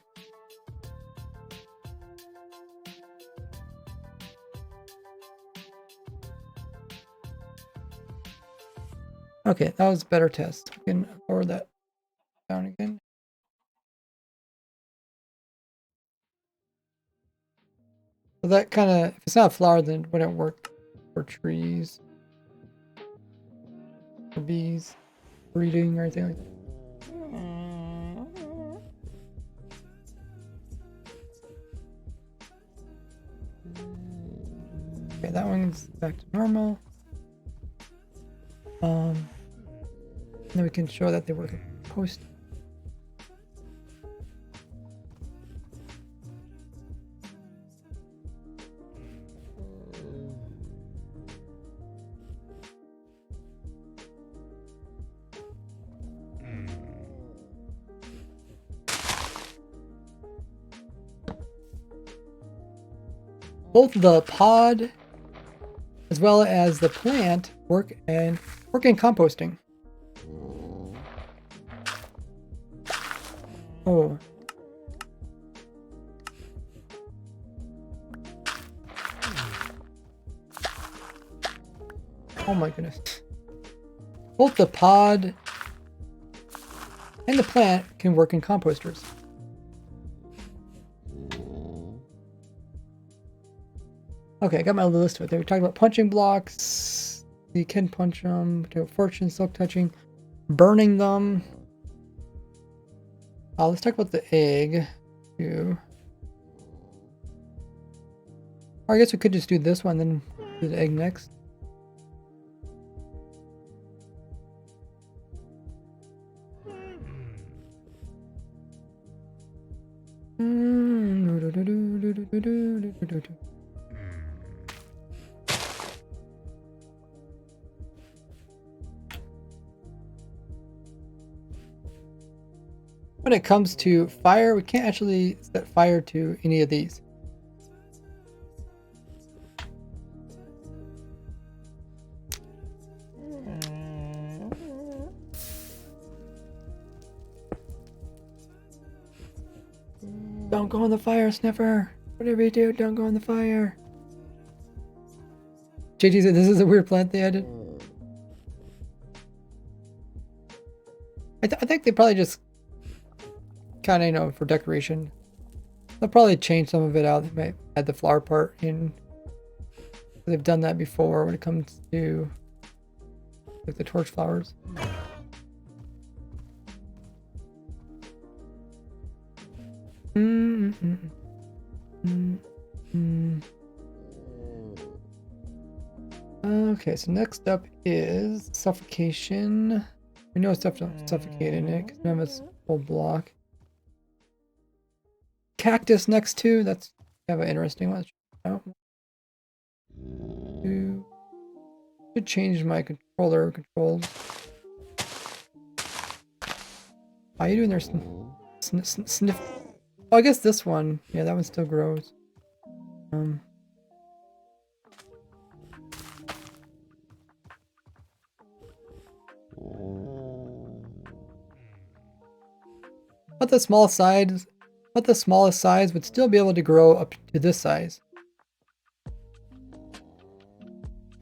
Okay, that was a better test. We can lower that down again. So that kind of, if it's not a flower, then it wouldn't work for trees, for bees, breeding, or anything like that. Okay, that one's back to normal. Then we can show that they work post. Both the pod as well as the plant work in composting. Oh. Oh my goodness. Both the pod and the plant can work in composters. Okay, I got my list right there. We talked about punching blocks. You can punch them. Fortune, silk touching, burning them. Let's talk about the egg too. Or I guess we could just do this one, then do the egg next. When it comes to fire, we can't actually set fire to any of these. Don't go in the fire, Sniffer. Whatever you do, don't go in the fire. JT said this is a weird plant they added. I think they probably just kind of, you know, for decoration. They'll probably change some of it out. They might add the flower part in. They've done that before when it comes to like the torch flowers. Mm, mm, mm, mm, Okay, so next up is suffocation. We know stuff don't suffocate in it because remember it's a whole block. Cactus next to, that's kind of an interesting one. Oh. Should change my controller controls. How you doing there? Sniff. Oh, I guess this one. Yeah, that one still grows. But the smallest size would still be able to grow up to this size.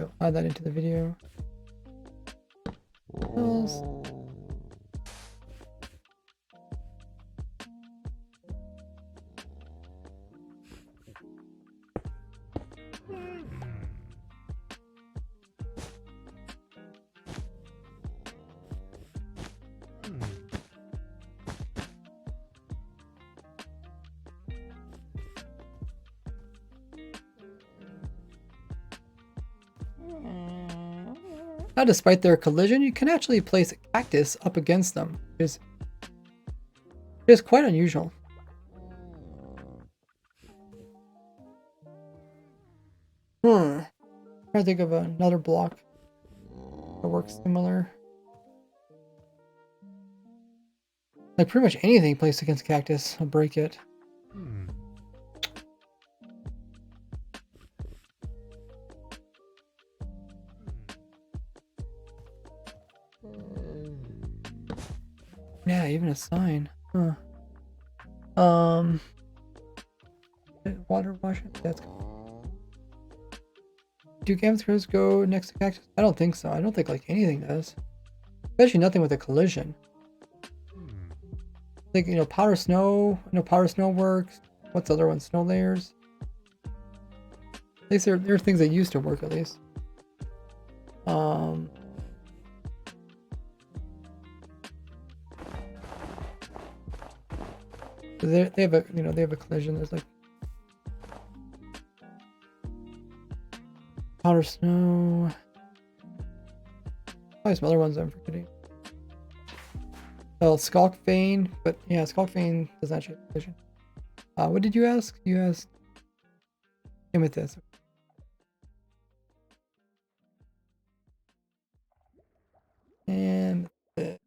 I'll add that into the video. Now, despite their collision, you can actually place a cactus up against them. It is quite unusual. Trying to think of another block that works similar. Like pretty much anything placed against cactus will break it. Yeah, even a sign. Huh. Water wash. That's cool. Do gamma go next to cactus? I don't think so. I don't think like anything does. Especially nothing with a collision. I think, you know, powder snow. You know, powder snow works. What's the other one? Snow layers. At least there are things that used to work at least. They have a, you know, they have a collision. There's like powder snow. Probably some other ones I'm forgetting. Well, Skulk Vein, but yeah, Skulk Vein doesn't actually have a collision. What did you ask? You asked Amethyst. And this.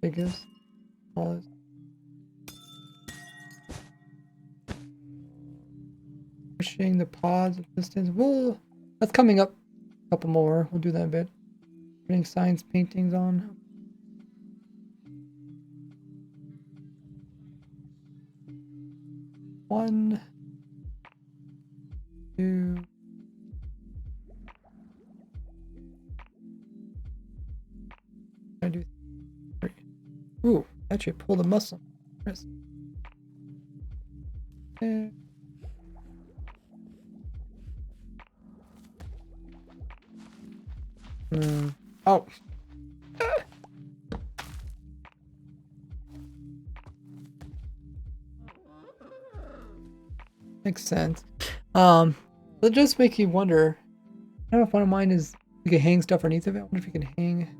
Biggest, smallest. Pushing the pods at distance. Whoa, that's coming up. A couple more. We'll do that a bit. Putting science paintings on. One, two. I do three. Ooh, actually pull the muscle. Yes. Oh. Makes sense. That just make you wonder. I don't know if one of mine is you can hang stuff underneath of it. I wonder if you can hang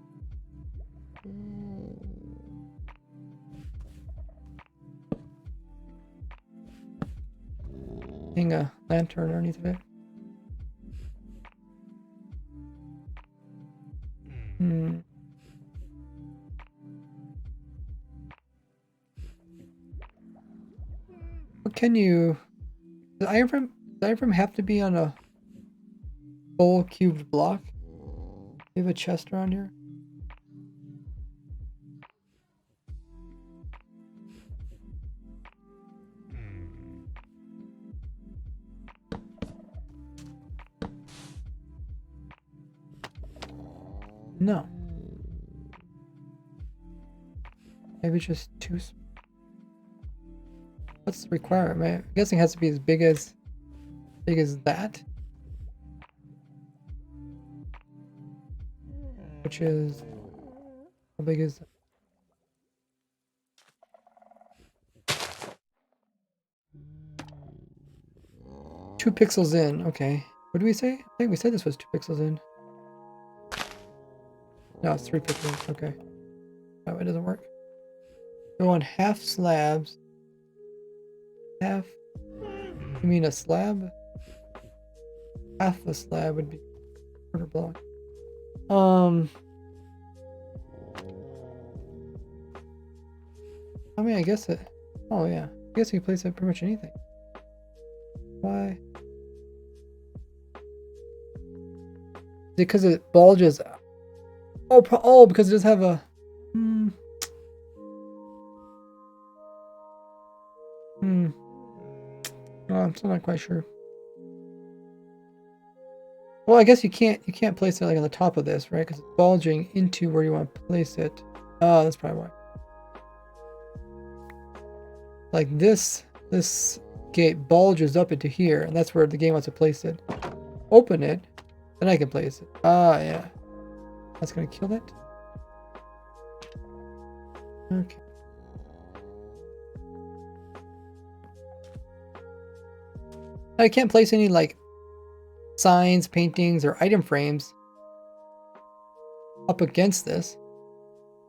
a lantern underneath of it. What can you? Does iron frame have to be on a full cubed block? Do you have a chest around here? No. Maybe just two. What's the requirement? I'm guessing it has to be as big as that. which is, how big is that? 2 pixels in. Okay. What did we say? I think we said this was 2 pixels in. No, it's 3 pixels. Okay. No, it doesn't work. Go on half slabs. Half. You mean a slab? Half a slab would be quarter block. I mean, I guess it. Oh yeah. I guess you can place it pretty much anything. Why? Is it because it bulges? Oh, because it does have a. Oh, I'm still not quite sure. Well, I guess you can't place it like on the top of this, right? Because it's bulging into where you want to place it. Oh, that's probably why. Like this gate bulges up into here, and that's where the game wants to place it. Open it, then I can place it. Ah, yeah. That's gonna kill it. Okay. I can't place any like signs, paintings, or item frames up against this.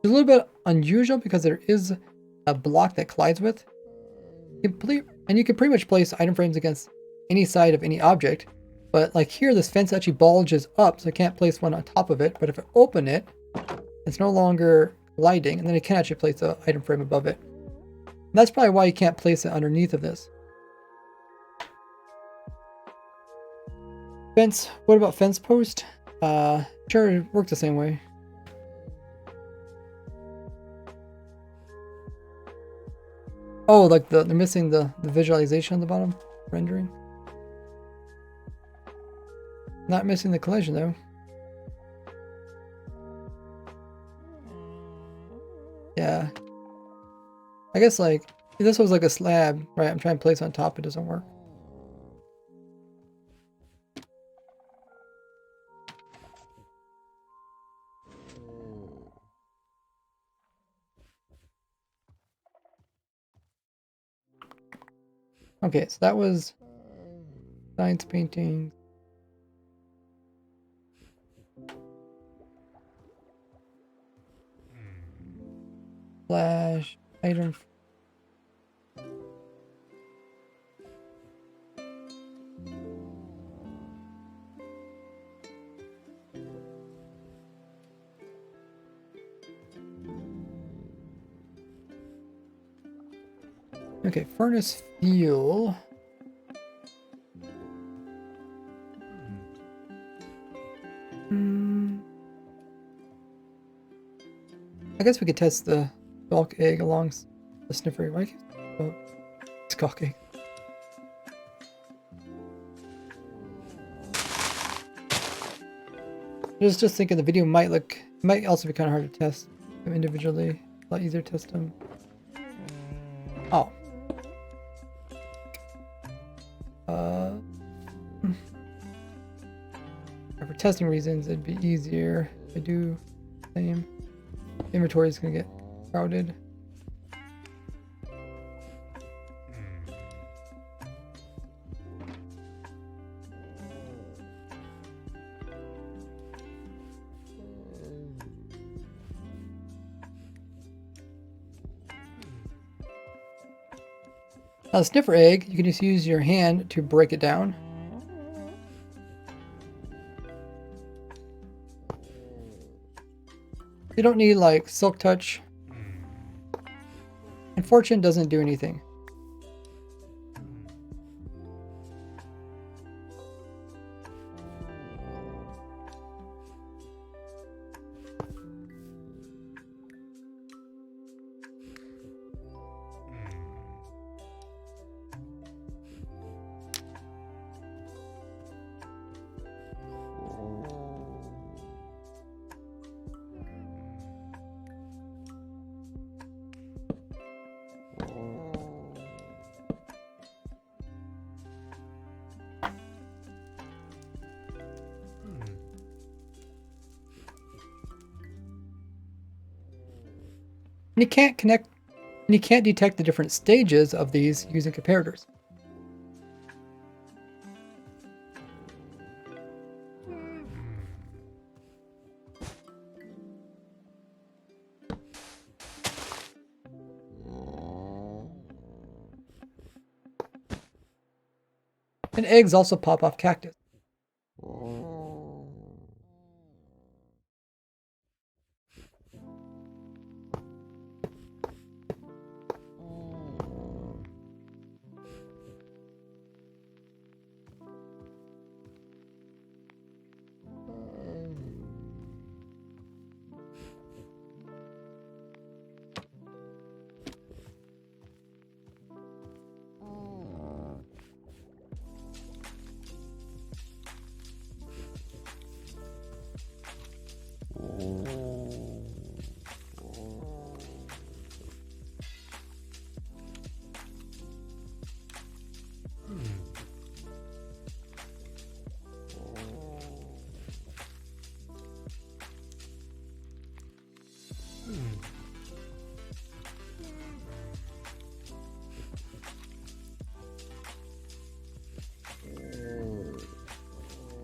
It's a little bit unusual because there is a block that collides with. And you can pretty much place item frames against any side of any object. But like here, this fence actually bulges up, so I can't place one on top of it. But if I open it, it's no longer colliding, and then I can actually place the item frame above it. And that's probably why you can't place it underneath of this. Fence, what about fence post? Sure, it works the same way. Oh, like they're missing the visualization on the bottom, rendering. Not missing the collision though. Yeah. I guess like, if this was like a slab, right? I'm trying to place on top, it doesn't work. Okay, so that was science painting. Flash, item. Okay, furnace fuel. I guess we could test the bulk egg along the sniffer egg. Oh, it's cock egg. Just thinking the video might also be kind of hard to test them individually. A lot easier to test them. Oh. For testing reasons, it'd be easier if I do the same. Inventory is gonna get crowded. Now the sniffer egg, you can just use your hand to break it down. You don't need like silk touch. And fortune doesn't do anything. And you can't detect the different stages of these using comparators. And eggs also pop off cactus.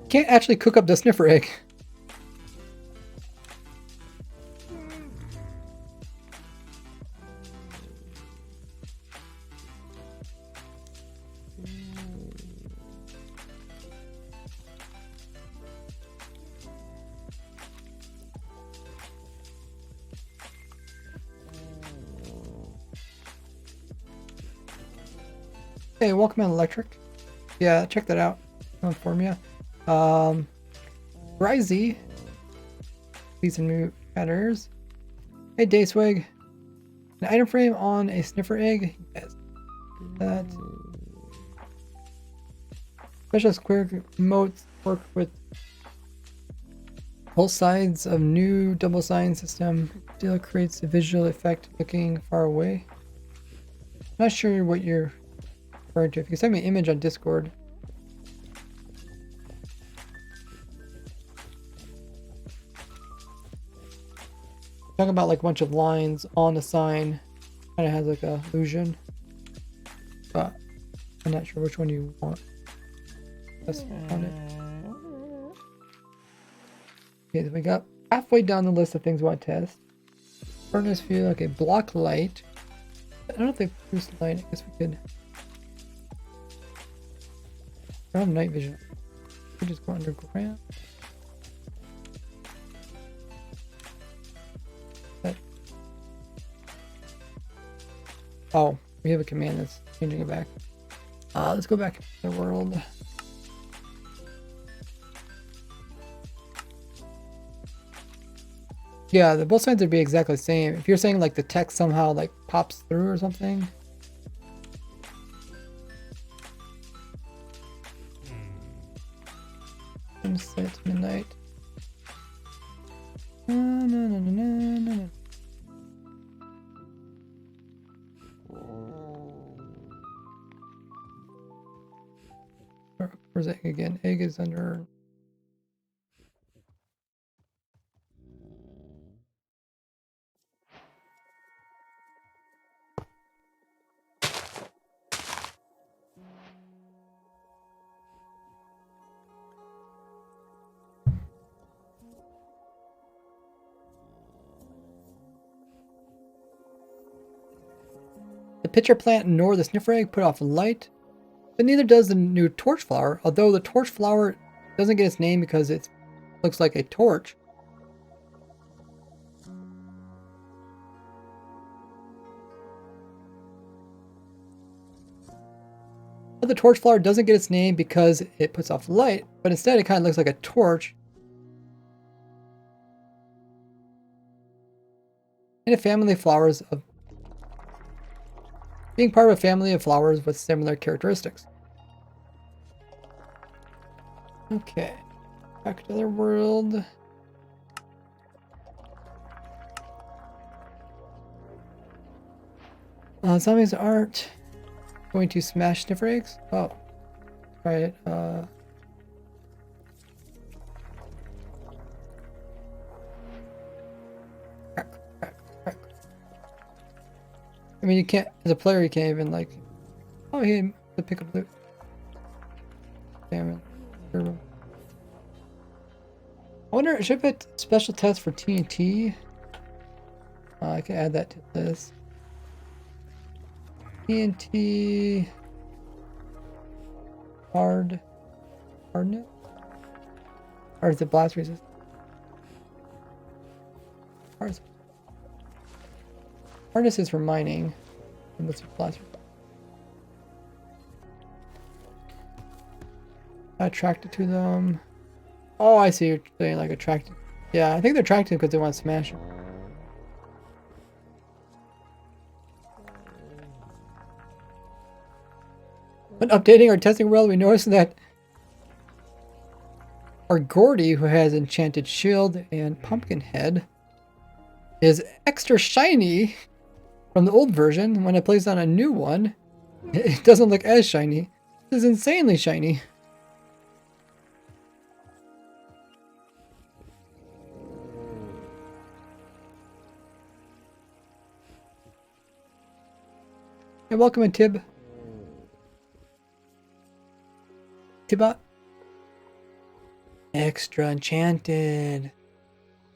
Can't actually cook up the sniffer egg. Hey, welcome on Electric. Yeah, check that out. I'll inform you. Bryzy. These are new headers. Hey, Dayswig. An item frame on a sniffer egg? Yes. That. Special square modes work with both sides of new double sign system. Still creates a visual effect looking far away. Not sure what you're referring to. If you can send me an image on Discord. Talking about like a bunch of lines on a sign. Kind of has like a illusion. But I'm not sure which one you want. That's on it. Okay, so we got halfway down the list of things we want to test. Furnace fuel, okay, block light. I don't know if they produce light, I guess we could. I don't have night vision. We just go underground. But, oh, we have a command that's changing it back. Let's go back to the world. Yeah, the both sides would be exactly the same. If you're saying like the text somehow like pops through or something. And say it's midnight. No. Where's egg again? Egg is under. The pitcher plant nor the sniffer egg put off light, but neither does the new torch flower, although the torch flower doesn't get its name because it looks like a torch. But the torch flower doesn't get its name because it puts off light, but instead it kind of looks like a torch. In a family of flowers of being part of a family of flowers with similar characteristics. Okay, back to the world. Zombies aren't going to smash sniffer eggs. Oh, try it. Crack. mean, you can't, as a player, you can't even like, oh, he to pick up loot. Damn it. I wonder, should I put special test for TNT? I can add that to this. TNT. Hardness? Or is it blast resist? Hardness is for mining. And this is blast resist. Attracted to them. Oh, I see you're saying, like, attracted. Yeah, I think they're attracted because they want to smash them. When updating our testing world, we noticed that our Gordy, who has enchanted shield and pumpkin head, is extra shiny from the old version. When I place on a new one, it doesn't look as shiny. This is insanely shiny. Hey, welcome in, Tib. Tibot. Extra enchanted.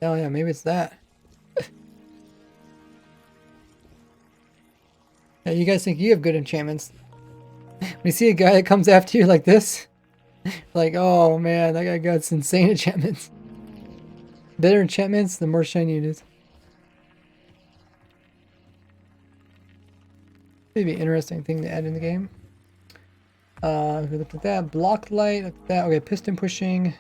Oh yeah, maybe it's that. Yeah, you guys think you have good enchantments. When you see a guy that comes after you like this, like, oh man, that guy got some insane enchantments. Better enchantments, the more shiny it is. Maybe an interesting thing to add in the game. We looked at that. Block light, look at that. Okay, piston pushing.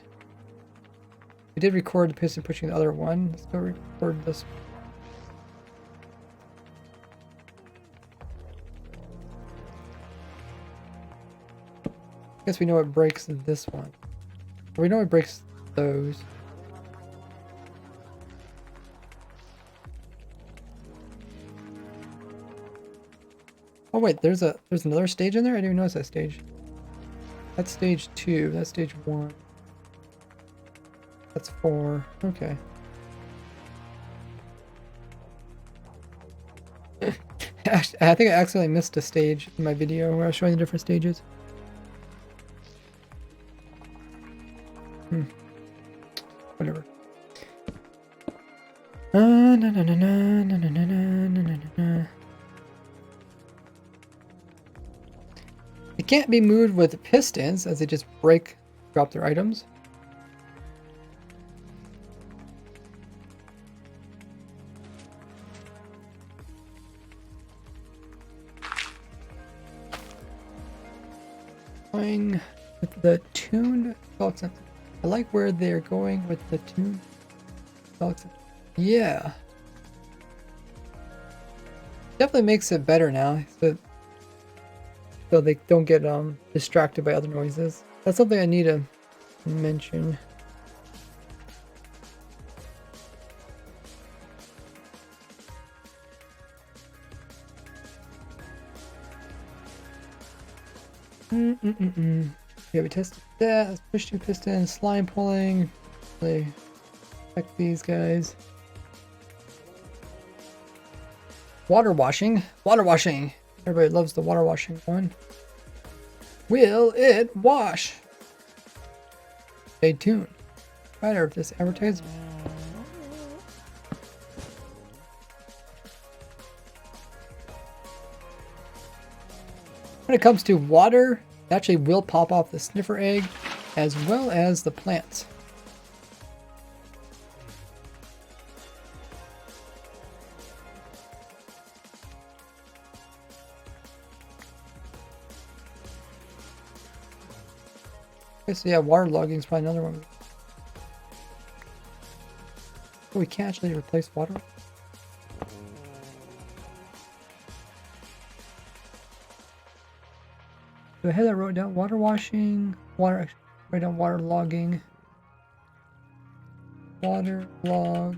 We did record the piston pushing the other one. Let's go record this. I guess we know what breaks this one. We know what breaks those. Oh wait, there's another stage in there? I didn't even notice that stage. That's stage 2, that's stage 1. That's 4. Okay. I think I accidentally missed a stage in my video where I was showing the different stages. Whatever. Na na na na na na na na na. It can't be moved with pistons as they just drop their items. Going with the tuned thoughts. I like where they're going with the tuned thoughts. Yeah. Definitely makes it better now. So they don't get distracted by other noises. That's something I need to mention. Yeah, we tested that. Let's push 2 pistons, slime pulling. Really check these guys. Water washing. Water washing. Everybody loves the water washing one. Will it wash? Stay tuned. Writer of this advertisement. When it comes to water, it actually will pop off the sniffer egg as well as the plants. Okay, so yeah, water logging is probably another one. Oh, we can't actually replace water. Do I have that wrote down? Water washing, write down water logging. Water log.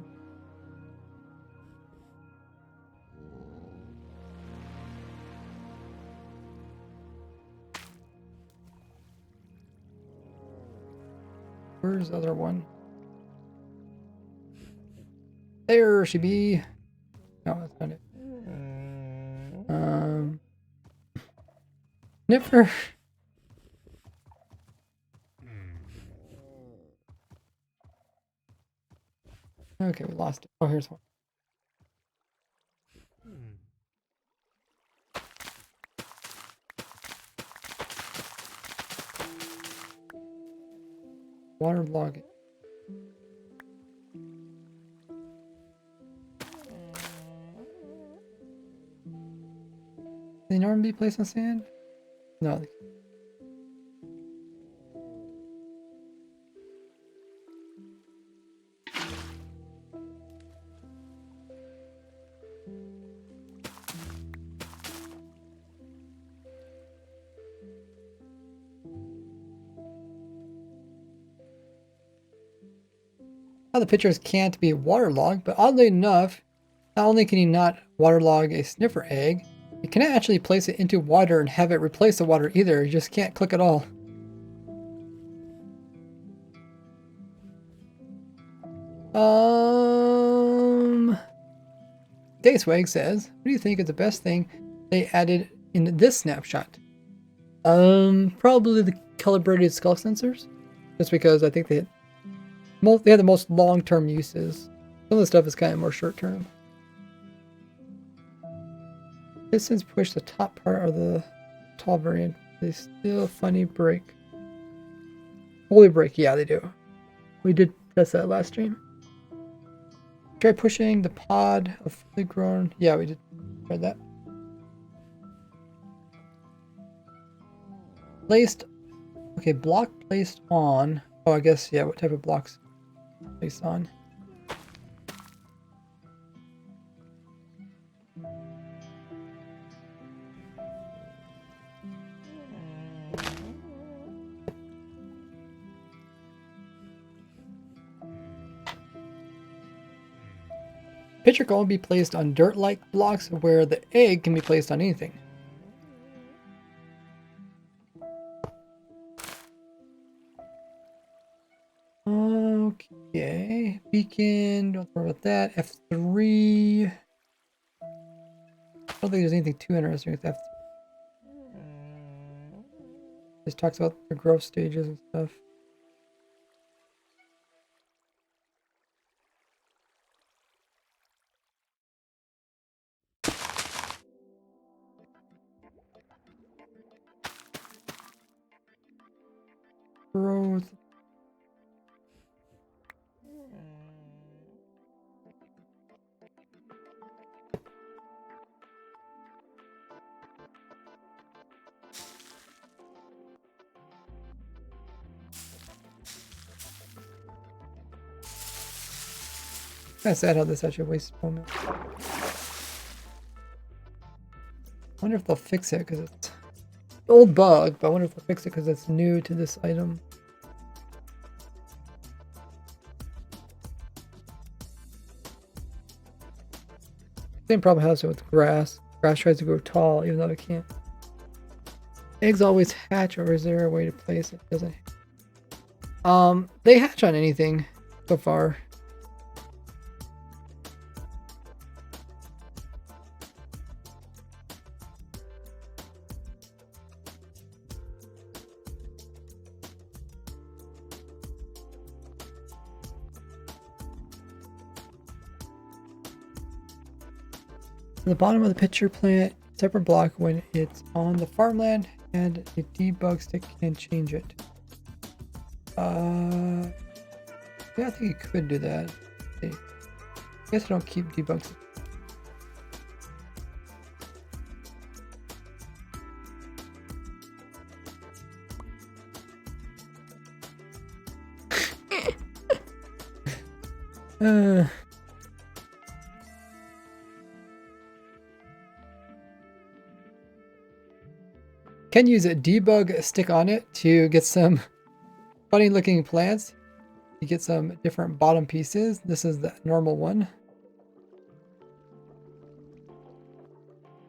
Where's the other one? There she be. No, that's not it. Sniffer. Okay, we lost it. Oh, here's one. Waterlog it. They normally be placed on sand? No. How the pictures can't be waterlogged, but oddly enough, not only can you not waterlog a sniffer egg, you cannot actually place it into water and have it replace the water either. You just can't click at all. Dayswag says, what do you think is the best thing they added in this snapshot? Probably the calibrated skull sensors. Just because I think they have the most long-term uses. Some of the stuff is kind of more short-term. Pistons push the top part of the tall variant. They still funny break. Holy break, yeah, they do. We did test that last stream. Try pushing the pod of fully grown. Yeah, we did try that. Placed. Okay, block placed on. Oh, I guess, yeah, what type of blocks placed on? Pitcher can only be placed on dirt-like blocks where the egg can be placed on anything. Okay, beacon, don't worry about that. F3. I don't think there's anything too interesting with F3. Just talks about the growth stages and stuff. Growth. Kind of sad how this actually wastes moment. I wonder if they'll fix it because it's an old bug, but I wonder if they'll fix it because it's new to this item. Same problem has it with grass. Grass tries to grow tall even though it can't. Eggs always hatch, or is there a way to place it? Doesn't. They hatch on anything so far. At the bottom of the pitcher plant, separate block when it's on the farmland, and a debug stick can change it. Yeah, I think you could do that. I guess I don't keep debug sticks. Can use a debug stick on it to get some funny looking plants. You get some different bottom pieces. This is the normal one. You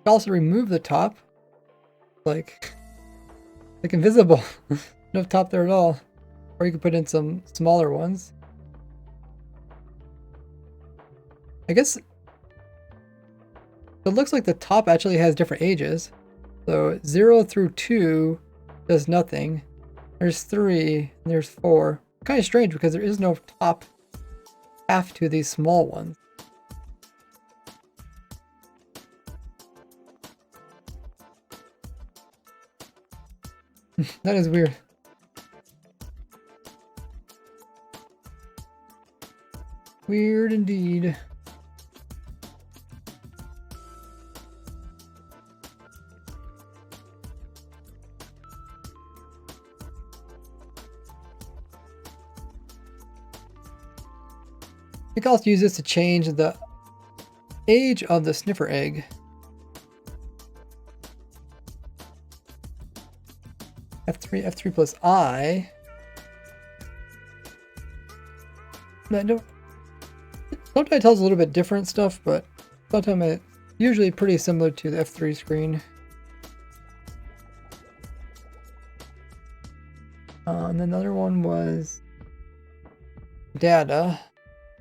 can also remove the top, like invisible. No top there at all. Or you can put in some smaller ones. I guess It looks like the top actually has different ages. So 0 through 2 does nothing. There's 3, and there's 4. Kind of strange because there is no top half to these small ones. That is weird. Weird indeed. I can also use this to change the age of the sniffer egg. F3 plus I. No, sometimes it tells a little bit different stuff, but sometimes it's usually pretty similar to the F3 screen. And another one was data.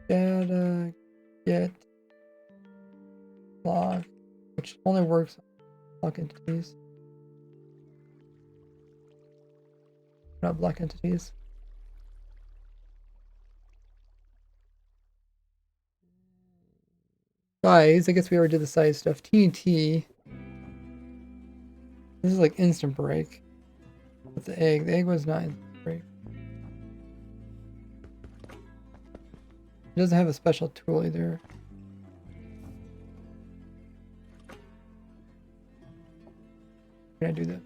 Data get log, which only works on block entities. Not block entities. Size, I guess we already did the size stuff. TNT. This is like instant break. With the egg. The egg was not instant break. It doesn't have a special tool either. Can I do that?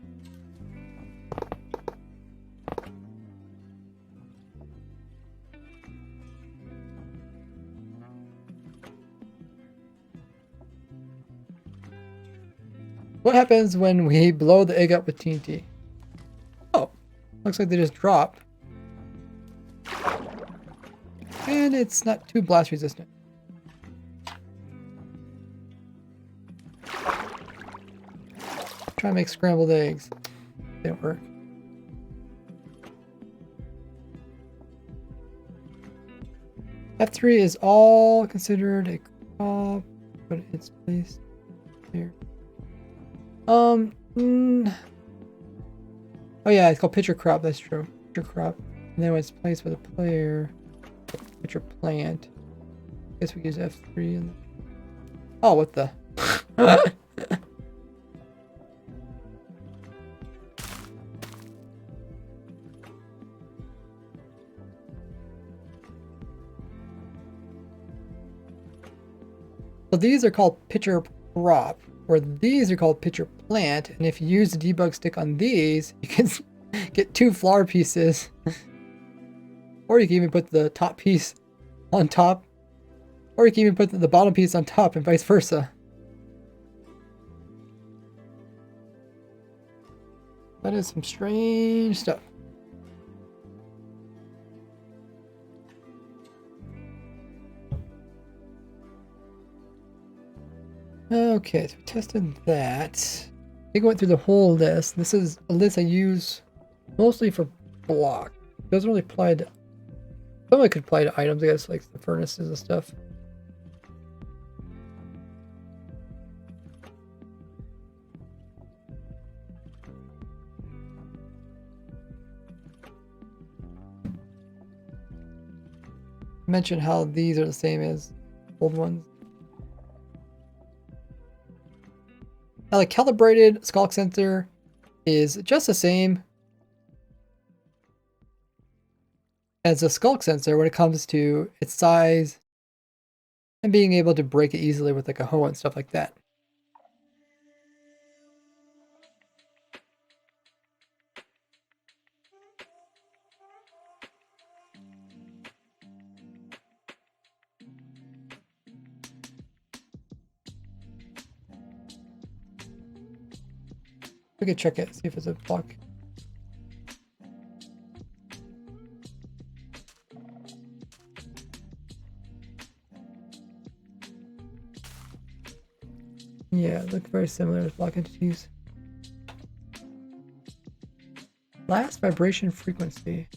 What happens when we blow the egg up with TNT? Oh, looks like they just drop. And it's not too blast resistant. Try to make scrambled eggs. Didn't work. F3 is all considered a crop, but it's placed here. Oh yeah, it's called pitcher crop, that's true. Pitcher crop. And then when it's placed with a player, pitcher plant. I guess we use F3 and oh, what the So these are called pitcher crop, or these are called pitcher plant, and if you use the debug stick on these, you can get 2 flower pieces. Or you can even put the top piece on top, or you can even put the bottom piece on top and vice versa. That is some strange stuff. Okay, so we tested that. I think I went through the whole list. This is a list I use mostly for block. It doesn't really apply to... Some of it could apply to items, I guess, like the furnaces and stuff. Mention how these are the same as old ones. Now the calibrated skulk sensor is just the same as a skulk sensor when it comes to its size and being able to break it easily with like a hoe and stuff like that. We could check it, see if it's a block. Yeah, look very similar as block entities. Last vibration frequency.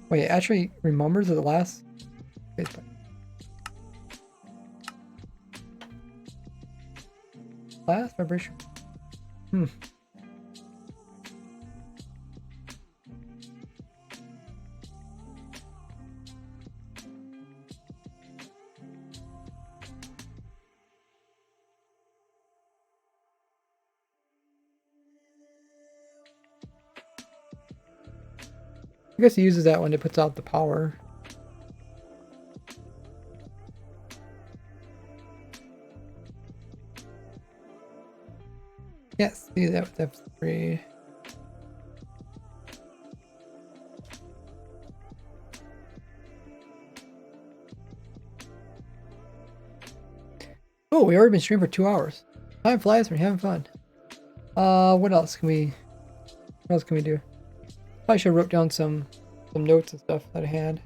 Wait, it actually remembers the last. Last vibration. Hmm. I guess he uses that when it puts out the power. Can't see that with F3. Oh, we already been streaming for 2 hours. Time flies when you're having fun. What else can we do? Probably should have wrote down some notes and stuff that I had.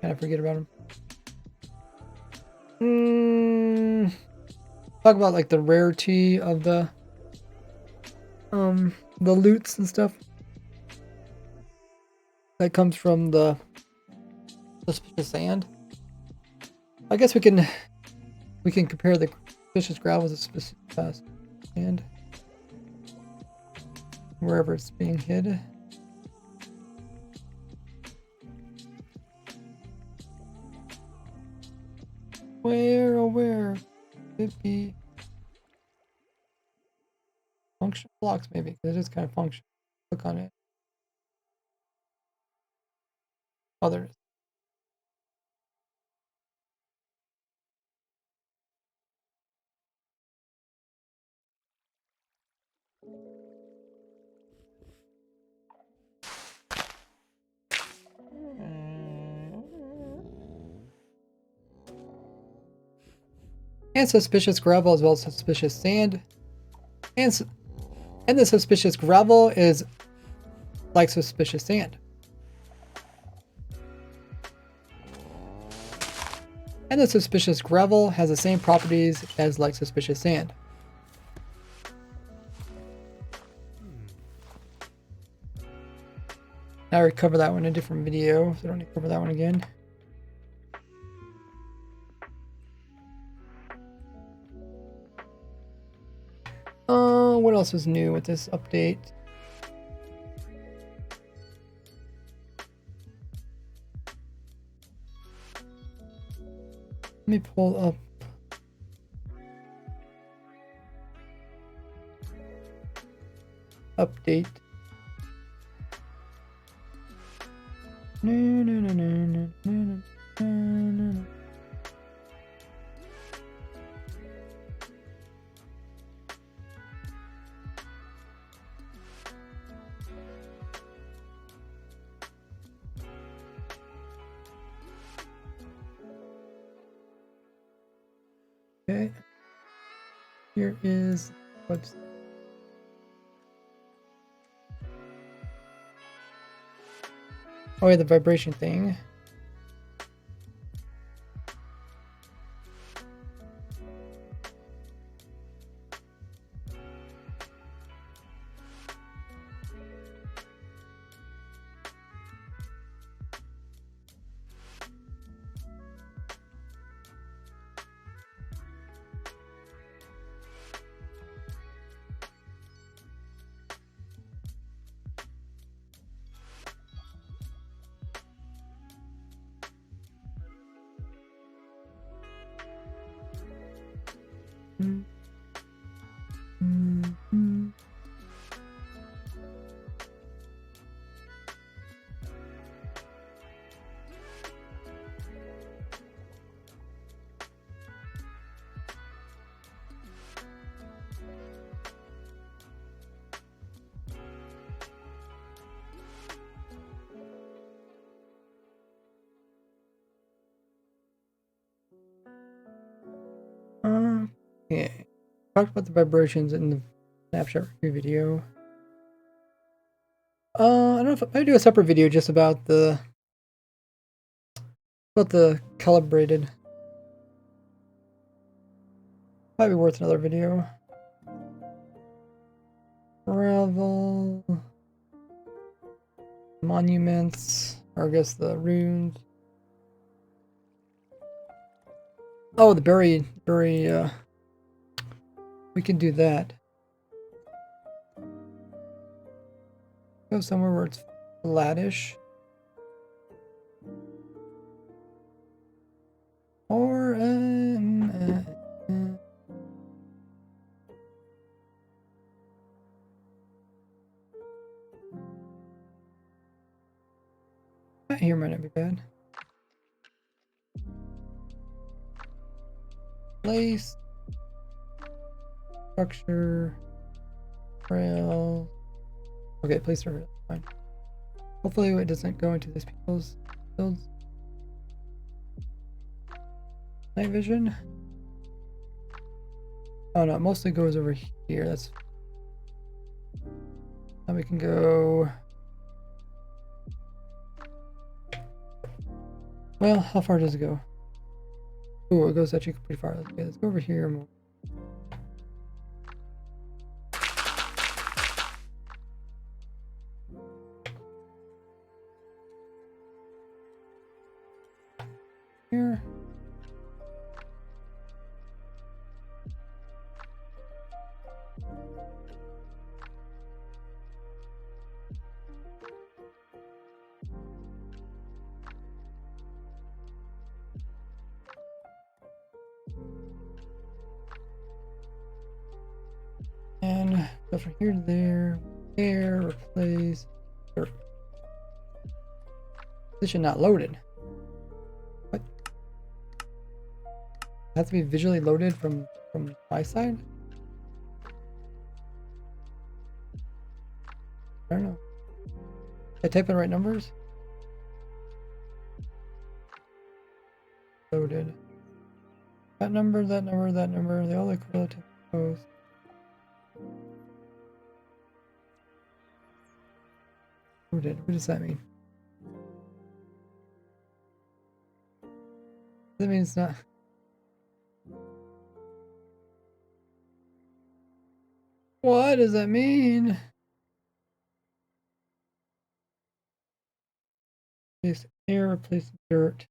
Kind of forget about them. Talk about like the rarity of the loots and stuff that comes from the suspicious sand. I guess we can compare the suspicious gravel to suspicious sand wherever it's being hid. Where could it be? Function blocks maybe, because it is kind of function. Click on it. Oh, there it is. And suspicious gravel as well as suspicious sand. And the suspicious gravel is like suspicious sand. And the suspicious gravel has the same properties as like suspicious sand. I already covered that one in a different video, so I don't need to cover that one again. What else is new with this update? Let me pull up. Update. No. Okay. Here is website. Oh, yeah, the vibration thing. Okay. Talked about the vibrations in the snapshot review video. I don't know if I do a separate video just about the calibrated. Might be worth another video. Gravel, monuments, or I guess the runes. Oh, the berry We can do that. Go somewhere where it's flattish. Or that here might not be bad. Place, structure, rail. Okay, place are fine. Hopefully it doesn't go into this people's builds. Night vision. Oh no, it mostly goes over here. That's now we can go. Well, how far does it go? Oh, it goes actually pretty far. Okay, let's go over here more. Here. And go from here to there, replace. Position not loaded. What? It has to be visually loaded from my side? I don't know. Did I type in the right numbers? Loaded. That number, that number, that number, they all look relative close. Loaded, what does that mean? That means it's not. What does that mean? Replace air, replace dirt.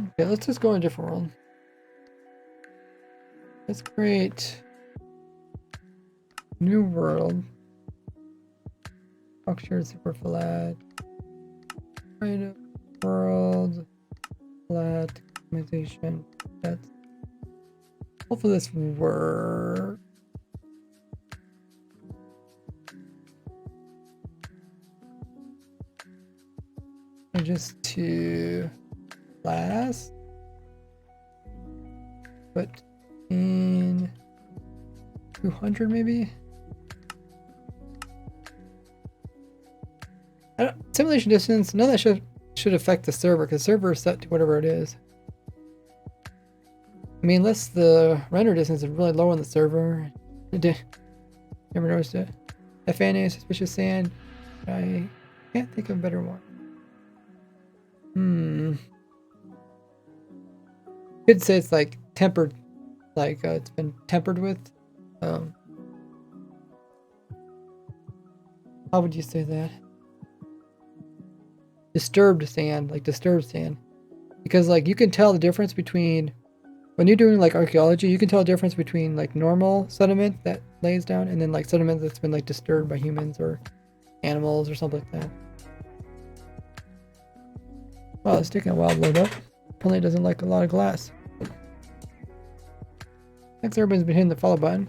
Okay, let's just go in a different world. Let's create new world. Structure super flat. Create a world. Flat. Customization. That's hopefully this works. And just to last. But in 200 maybe. Simulation distance. None of that should affect the server because the server is set to whatever it is. I mean, unless the render distance is really low on the server. Never noticed it. FNA, suspicious sand. I can't think of a better one. Could say it's like tempered, like it's been tempered with. How would you say that? Disturbed sand, like disturbed sand, because like you can tell the difference between when you're doing like archaeology, you can tell the difference between like normal sediment that lays down and then like sediment that's been like disturbed by humans or animals or something like that. Wow, it's taking a while to load up. Apparently it doesn't like a lot of glass. Thanks, everybody's been hitting the follow button.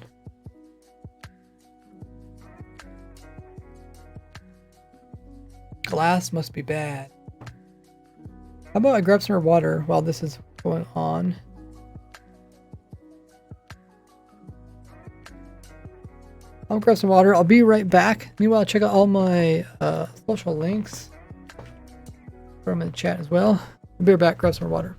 Glass must be bad. How about I grab some more water while this is going on? I'll grab some water. I'll be right back. Meanwhile, check out all my social links. Put them in the chat as well. I'll be right back. Grab some more water.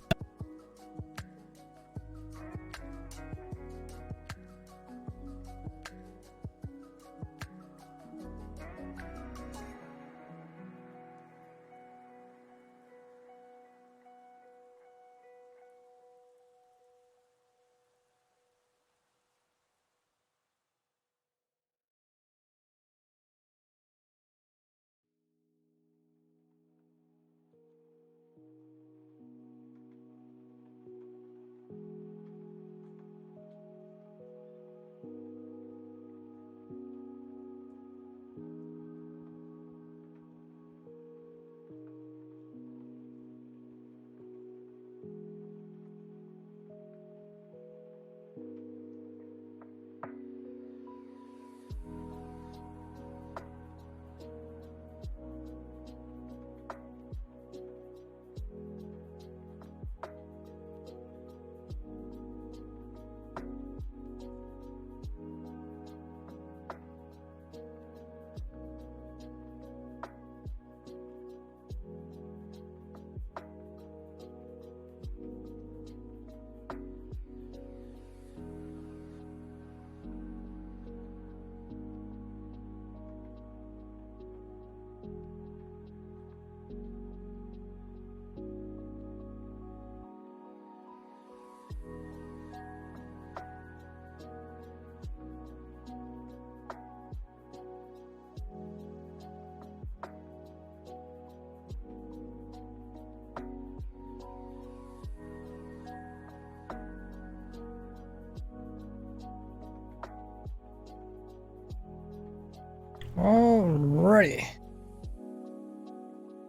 Alrighty.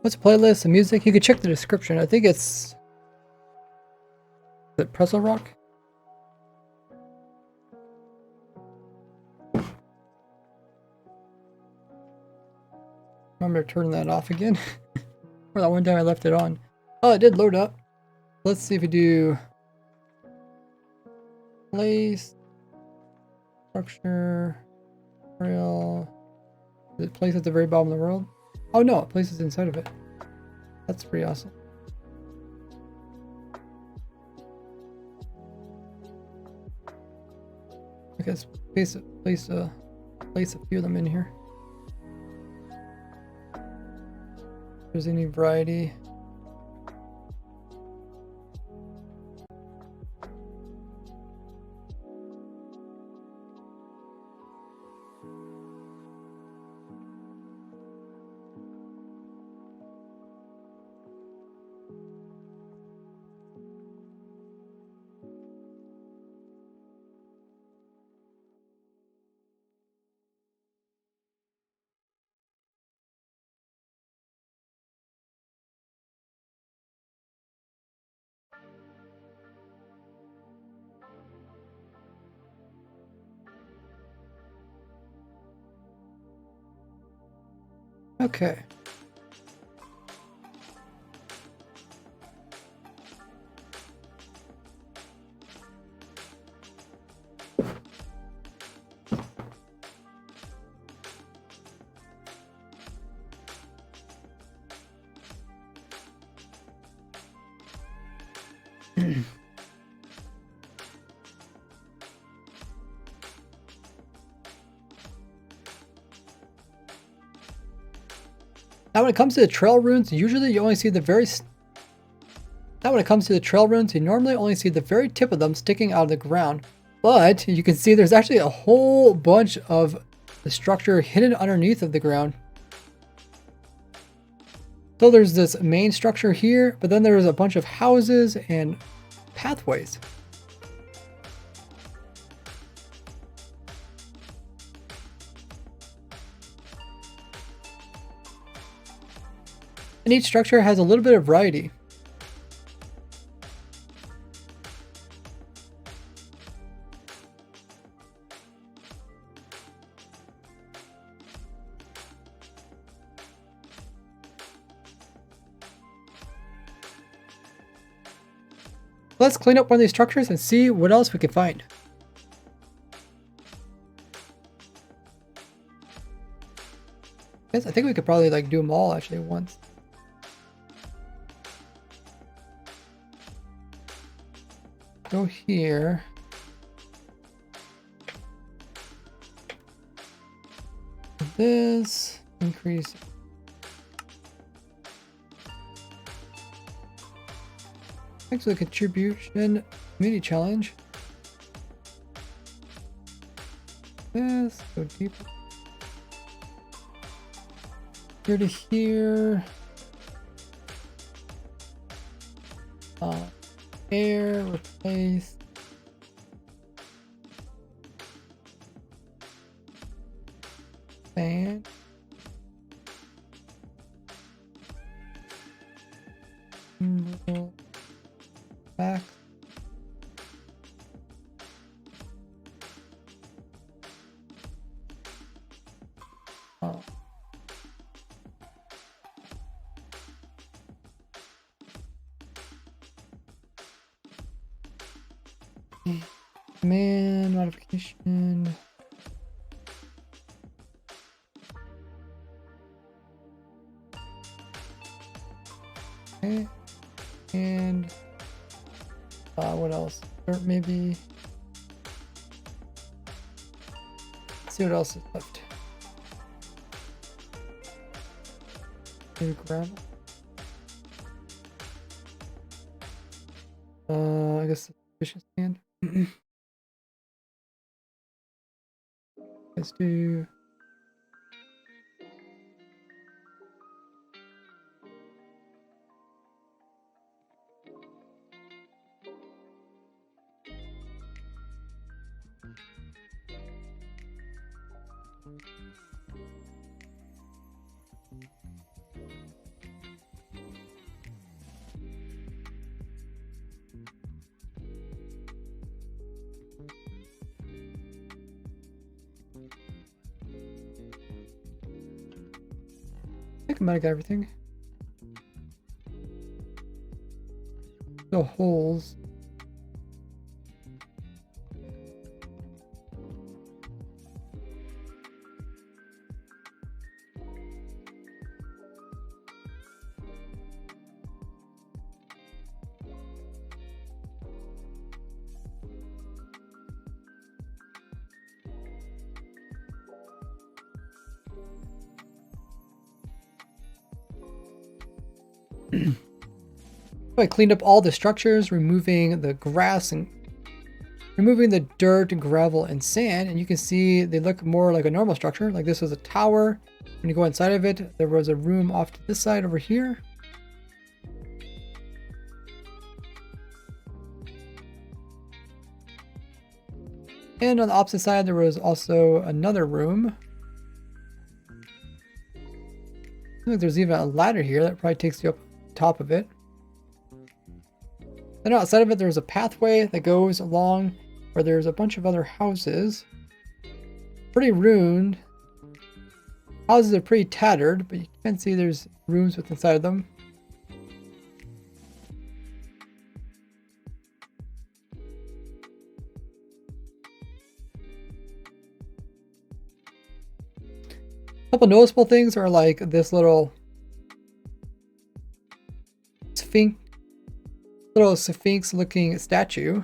What's a playlist? The music? You can check the description. I think it's... Is it Pretzel Rock? Remember turning that off again? Or that one time I left it on. Oh, it did load up. Let's see if we do... Place... Structure... Real... Is it place at the very bottom of the world? Oh no, it places inside of it. That's pretty awesome. I guess place a few of them in here. If there's any variety. Okay. Now when it comes to the trail runes, usually you only see the very... Now when it comes to the trail runes, you normally only see the very tip of them sticking out of the ground. But you can see there's actually a whole bunch of the structure hidden underneath of the ground. So there's this main structure here, but then there's a bunch of houses and pathways. And each structure has a little bit of variety. Let's clean up one of these structures and see what else we can find. Yes, I think we could probably like do them all actually at once. Go here. This increase. Thanks for the contribution. Community challenge. This go deeper. Here to here. Air replace. Sand. Back. Oh. Command modification. Okay. And what else? Or maybe let's see what else is left. Maybe gravel. I guess sufficient sand. Let's do think I might have got everything. No holes. I cleaned up all the structures, removing the grass and removing the dirt, gravel, and sand, and you can see they look more like a normal structure. Like this was a tower. When you go inside of it, there was a room off to this side over here. And on the opposite side, there was also another room. Look, there's even a ladder here that probably takes you up top of it. Then outside of it, there's a pathway that goes along where there's a bunch of other houses. Pretty ruined. Houses are pretty tattered, but you can see there's rooms with inside of them. A couple noticeable things are like this little sphinx looking statue.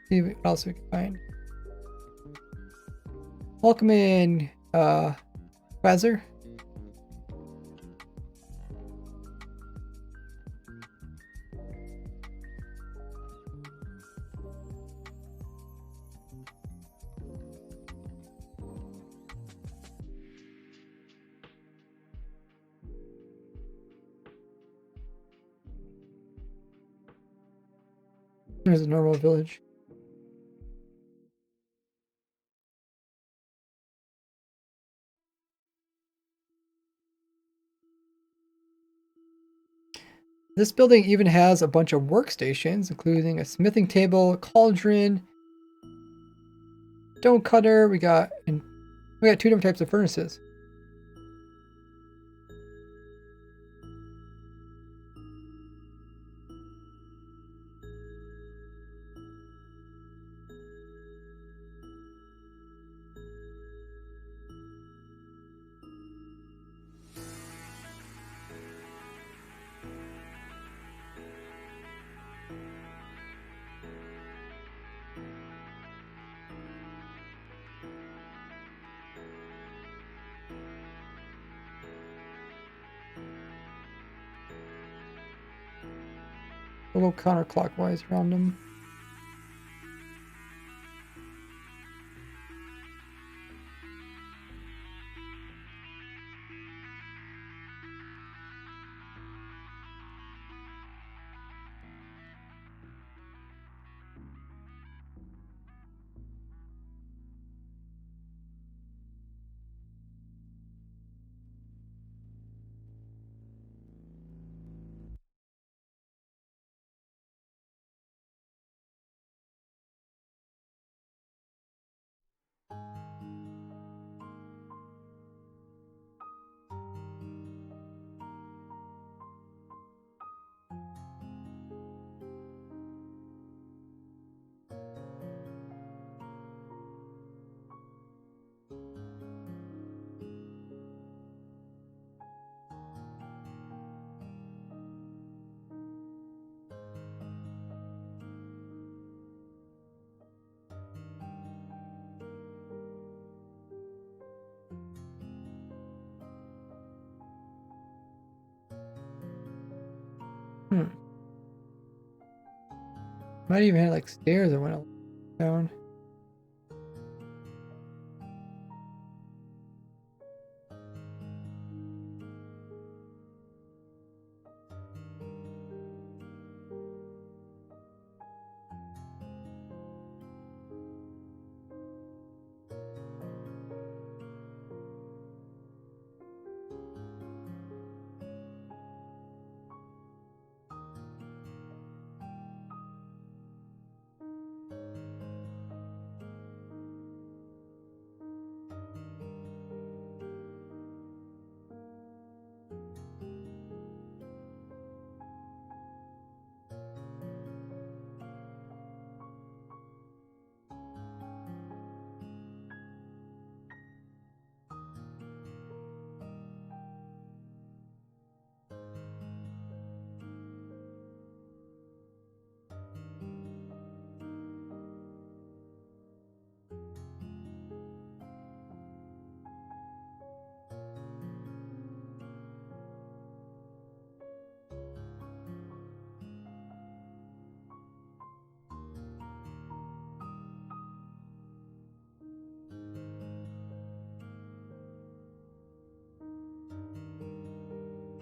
See what else we can find. Welcome in, Quasar. There's a normal village. This building even has a bunch of workstations, including a smithing table, cauldron, stone cutter. We got two different types of furnaces. A little counterclockwise around them. Might even have like stairs that went up down.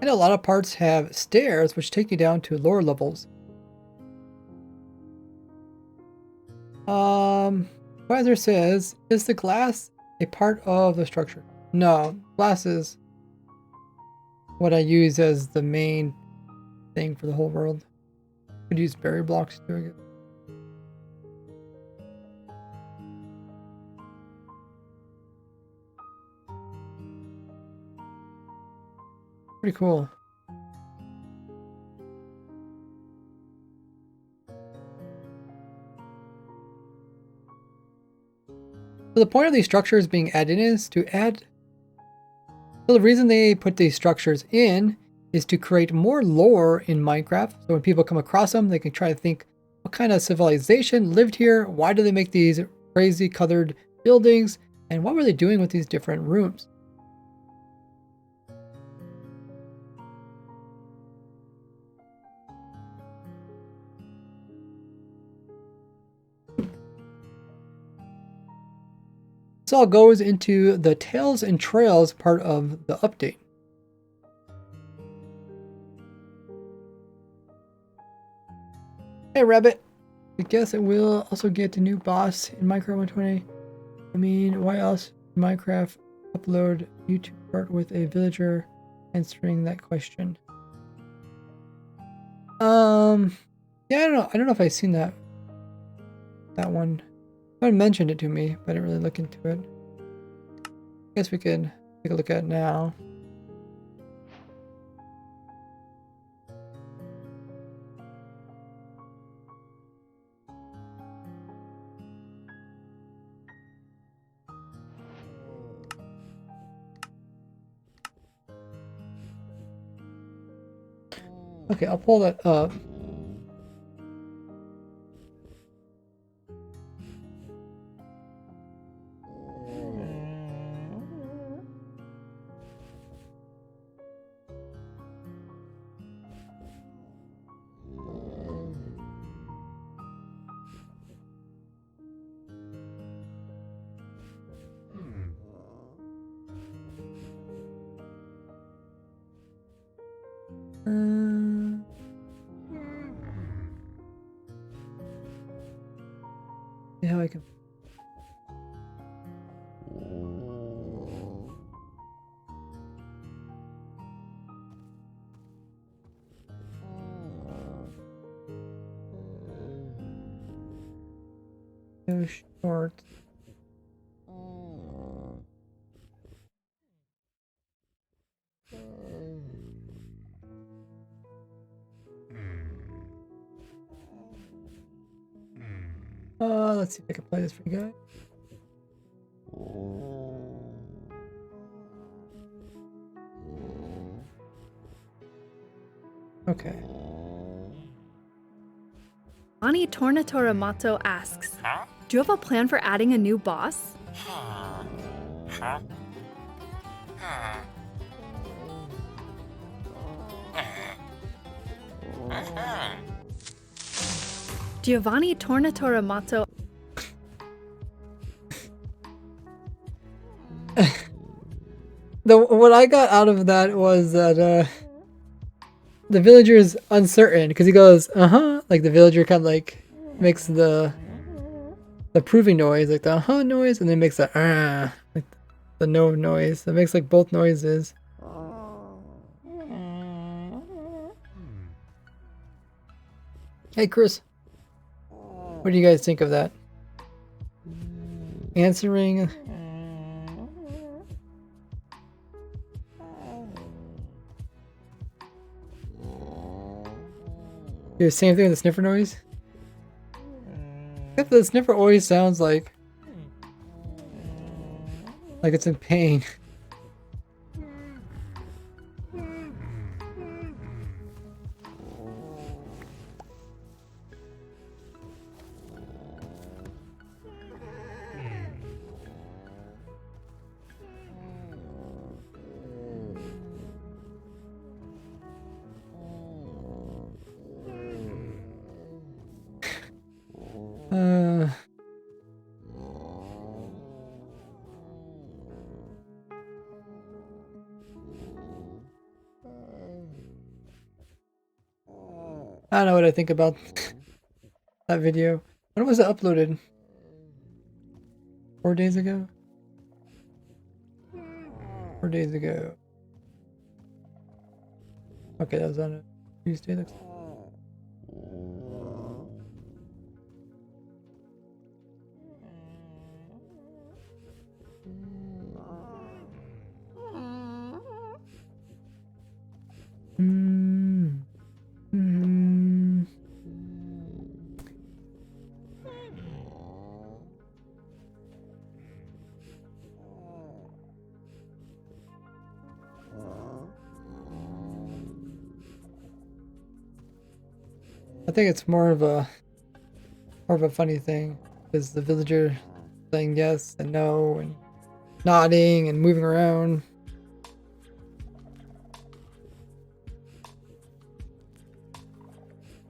And a lot of parts have stairs which take you down to lower levels. Advisor says, is the glass a part of the structure? No, glass is what I use as the main thing for the whole world. Could use berry blocks doing it. Pretty cool. So the point of these structures being added in is to add. So the reason they put these structures in is to create more lore in Minecraft. So when people come across them, they can try to think, what kind of civilization lived here? Why do they make these crazy colored buildings? And what were they doing with these different rooms? This all goes into the Tales and Trails part of the update. Hey Rabbit, I guess it will also get a new boss in Minecraft 120. I mean, why else Minecraft upload YouTube part with a villager answering that question? Yeah, I don't know if I've seen that one. Someone mentioned it to me, but I didn't really look into it. I guess we could take a look at it now. Okay, I'll pull that up. See how I can. So short. Let's see if I can play this for you guys. Okay. Ani Tornatoramato asks, do you have a plan for adding a new boss? Giovanni Tornatoramato. What I got out of that was that the villager's uncertain because he goes, like the villager kind of like makes the proving noise, like the noise, and then makes the like the no noise. It makes like both noises. Hey Chris, what do you guys think of that? Answering. Do the same thing with the sniffer noise? Except the sniffer always sounds like it's in pain. I don't know what I think about that video. When was it uploaded? 4 days ago? 4 days ago. Okay, that was on a Tuesday. Looks like. I think it's more of a funny thing, is the villager saying yes and no and nodding and moving around.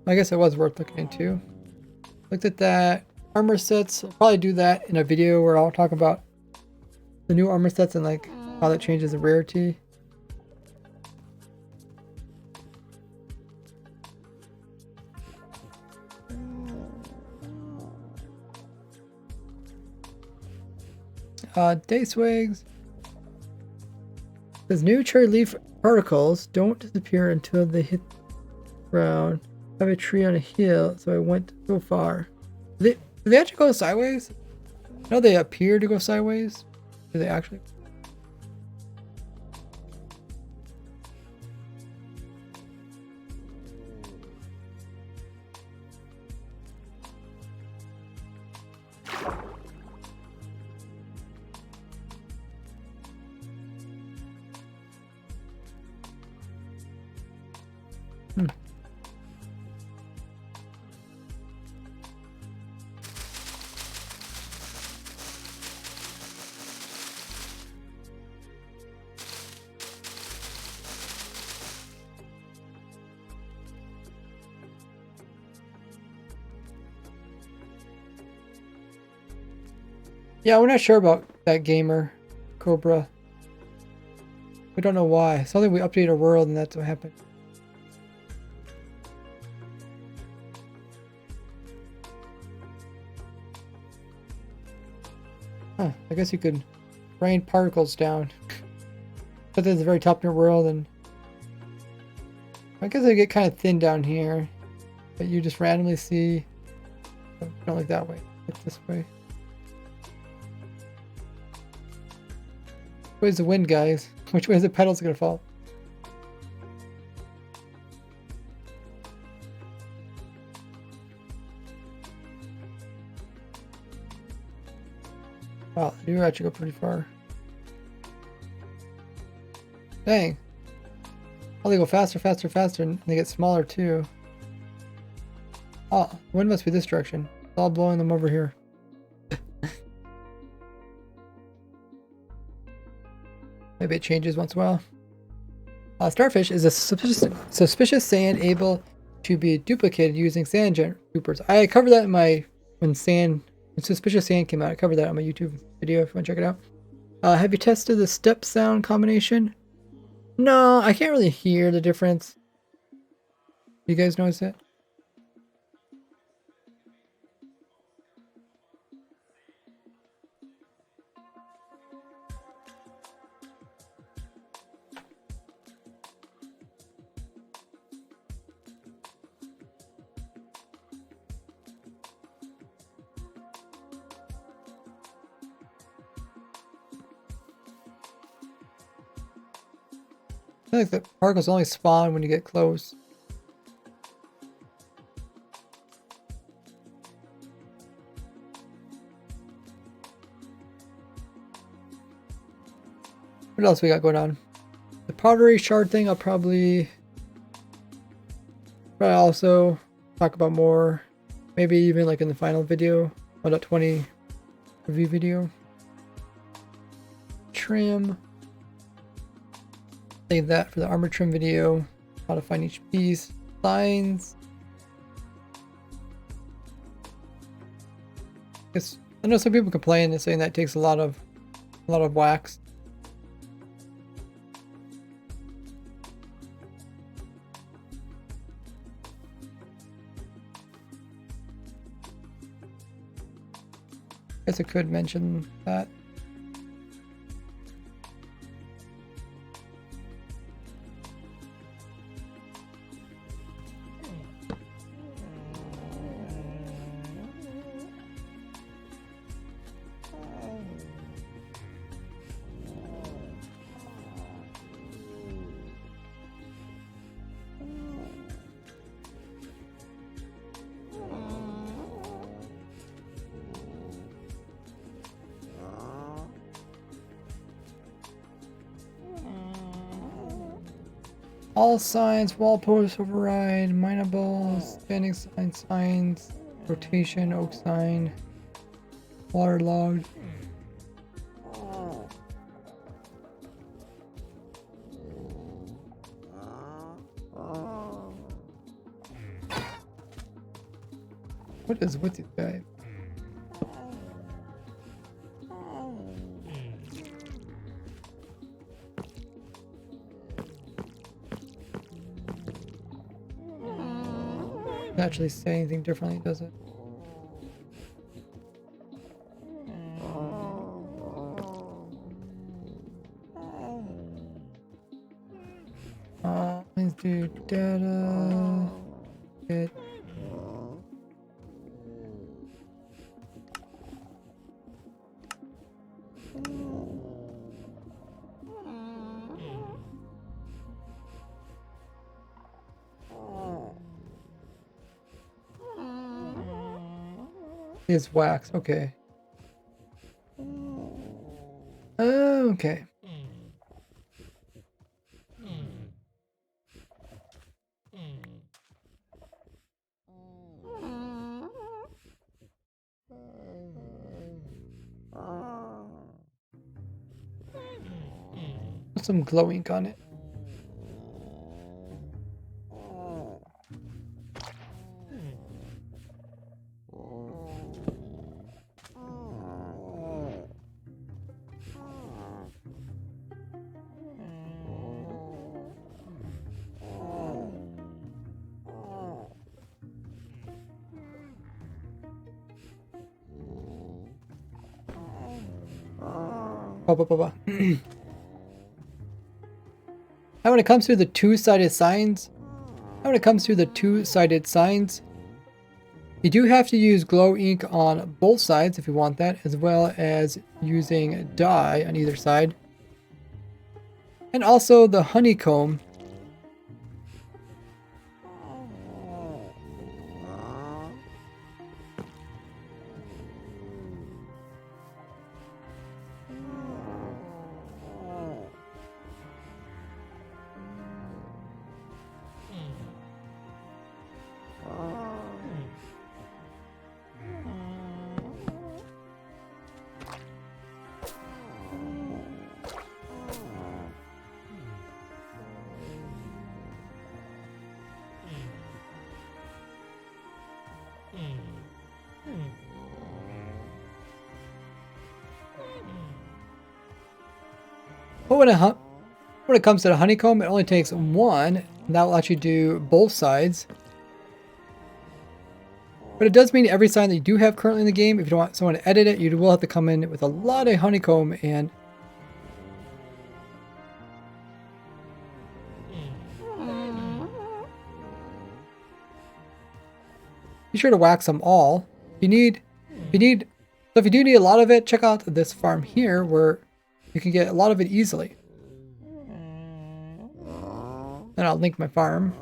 I guess it was worth looking into. Looked at that. Armor sets. I'll probably do that in a video where I'll talk about the new armor sets and like how that changes the rarity. Day swigs. Says new cherry leaf particles don't disappear until they hit the ground. I have a tree on a hill, so I went so far. Do they actually go sideways? No, they appear to go sideways. Do they actually? Yeah, we're not sure about that gamer, Cobra. We don't know why. Something we update our world and that's what happened. Huh, I guess you could rain particles down. But at the very top of your world, and I guess they get kind of thin down here. But you just randomly see. Oh, not like that way. Like this way. Which way's the wind, guys? Which way is the petals gonna fall? Wow, you actually go pretty far. Dang. Oh, they go faster, faster, faster, and they get smaller too. Oh, the wind must be this direction. It's all blowing them over here. Maybe it changes once in a while. Starfish is a suspicious sand able to be duplicated using sand dupers. I covered that in when suspicious sand came out. I covered that on my YouTube video if you want to check it out. Have you tested the step sound combination? No, I can't really hear the difference. You guys notice it? I feel like the particles only spawn when you get close. What else we got going on? The pottery shard thing I'll probably also talk about more. Maybe even like in the final video. 1.20 review video. Trim. Save that for the armor trim video. How to find each piece. Signs. I know some people complain and saying that it takes a lot of wax. Guess I could mention that. All signs, wall posts override, mineables, standing signs, rotation, oak sign, waterlogged. What is with these guys? Doesn't actually say anything differently, does it? Let's do data. Get. Is wax, okay. Okay. Put some glow ink on it. And when it comes to the two-sided signs, you do have to use glow ink on both sides if you want that, as well as using dye on either side. And also the honeycomb. But when it comes to the honeycomb, it only takes one, and that will actually do both sides. But it does mean every sign that you do have currently in the game, if you don't want someone to edit it, you will have to come in with a lot of honeycomb and be sure to wax them all. So if you do need a lot of it, check out this farm here where you can get a lot of it easily. And I'll link my farm.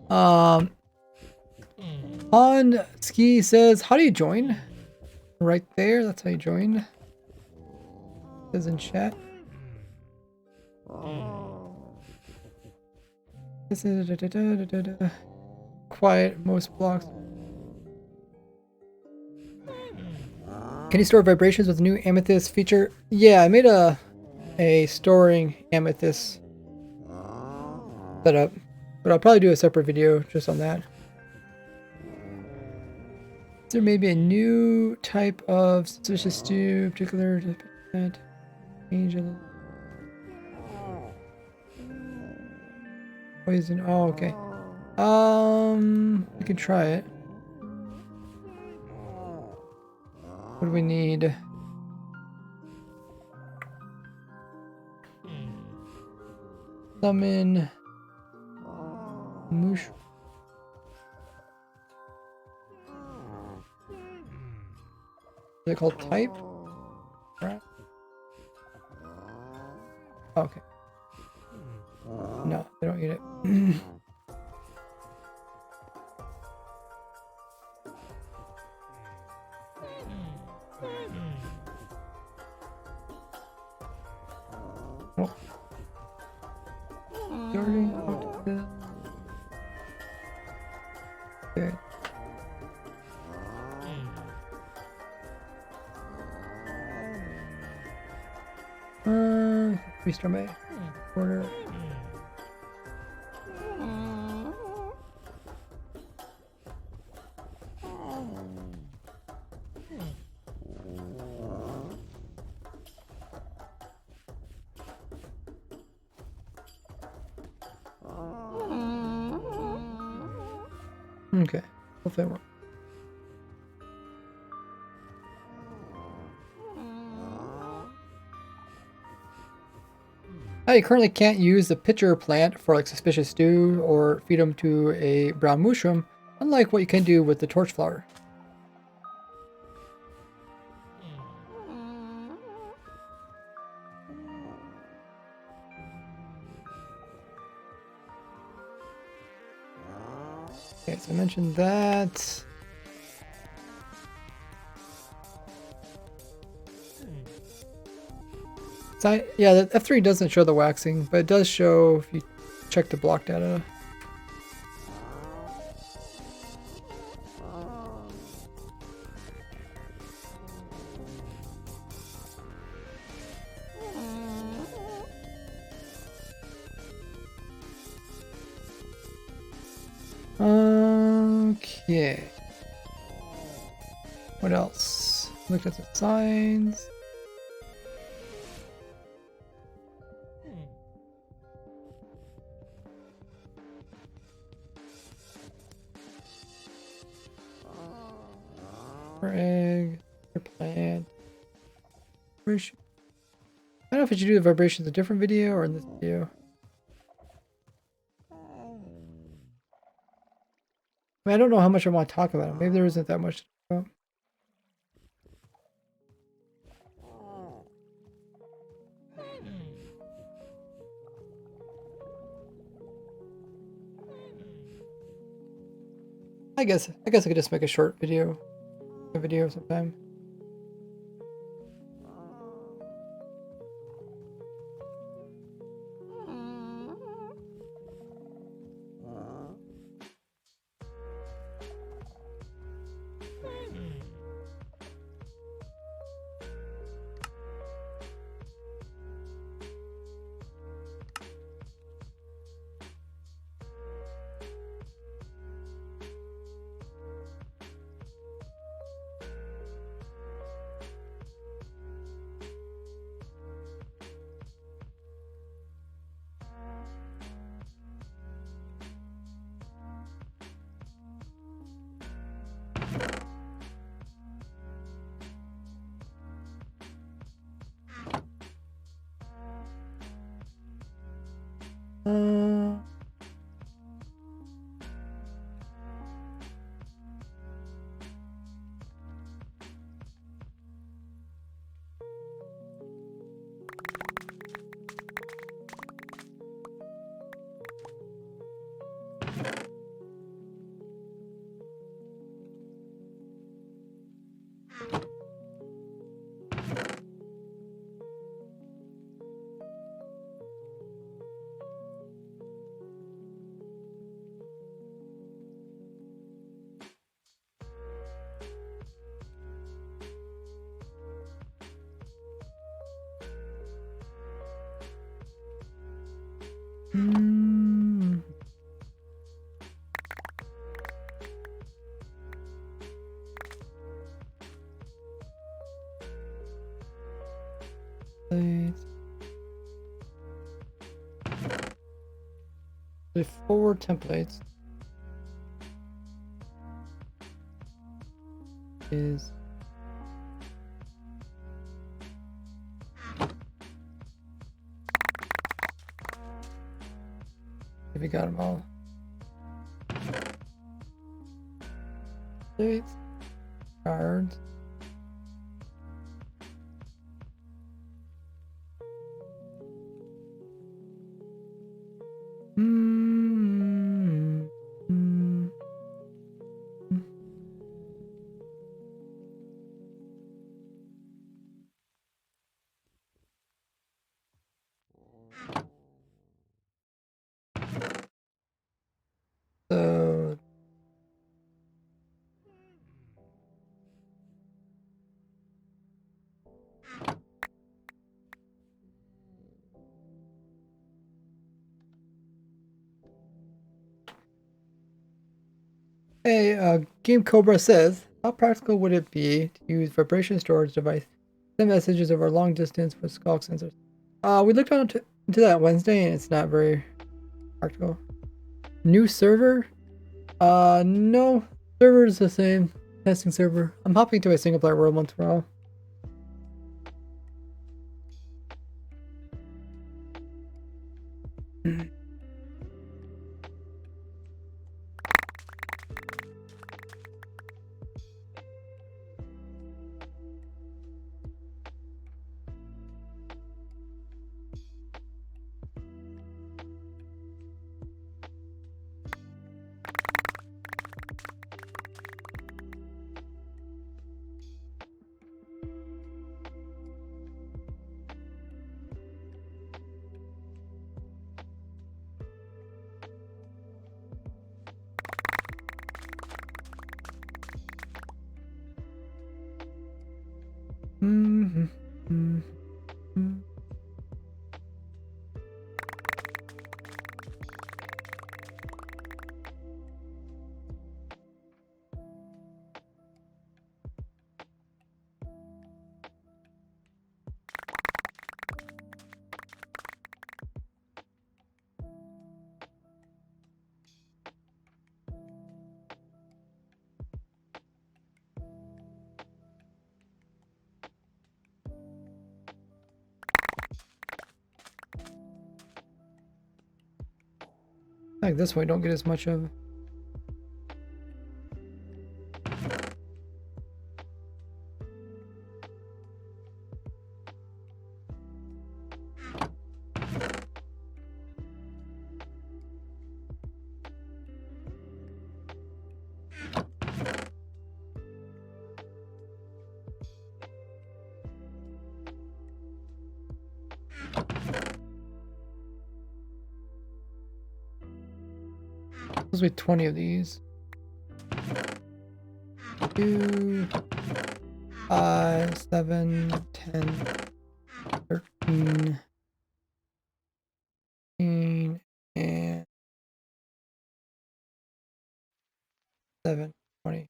On Ski says, how do you join? Right there, that's how you join. It says in chat. This is quiet most blocks. Can you store vibrations with the new amethyst feature? Yeah, I made a storing amethyst setup, but I'll probably do a separate video just on that. Is there maybe a new type of suspicious stew, particular angel poison? Oh, okay. We can try it. What do we need? Summon Moosh. Is it called type? Right. Okay. No, they don't need it. Oh. Starting out to good. Restore my order. Okay, hopefully it works. You currently can't use the pitcher plant for like suspicious stew or feed them to a brown mushroom, unlike what you can do with the torch flower. Okay, so I mentioned that. Yeah, the F3 doesn't show the waxing, but it does show if you check the block data. Okay. What else? Look at the signs. Egg, plant. Vibration. I don't know if I should do the vibrations in a different video or in this video. I mean, I don't know how much I want to talk about it. Maybe there isn't that much to talk about. I guess I could just make a short video. A video sometime. The 4 templates is we got them all. Dates, cards. So hey, Game Cobra says, how practical would it be to use vibration storage device, send messages over long distance with skulk sensors? We looked into that Wednesday and it's not very practical. New server? No. Server is the same. Testing server. I'm hopping to a single player world once in a while. Like this one, I don't get as much of. Supposed to be 20 of these. 2, 5, 7, 10, 13, 14, and 7, 20.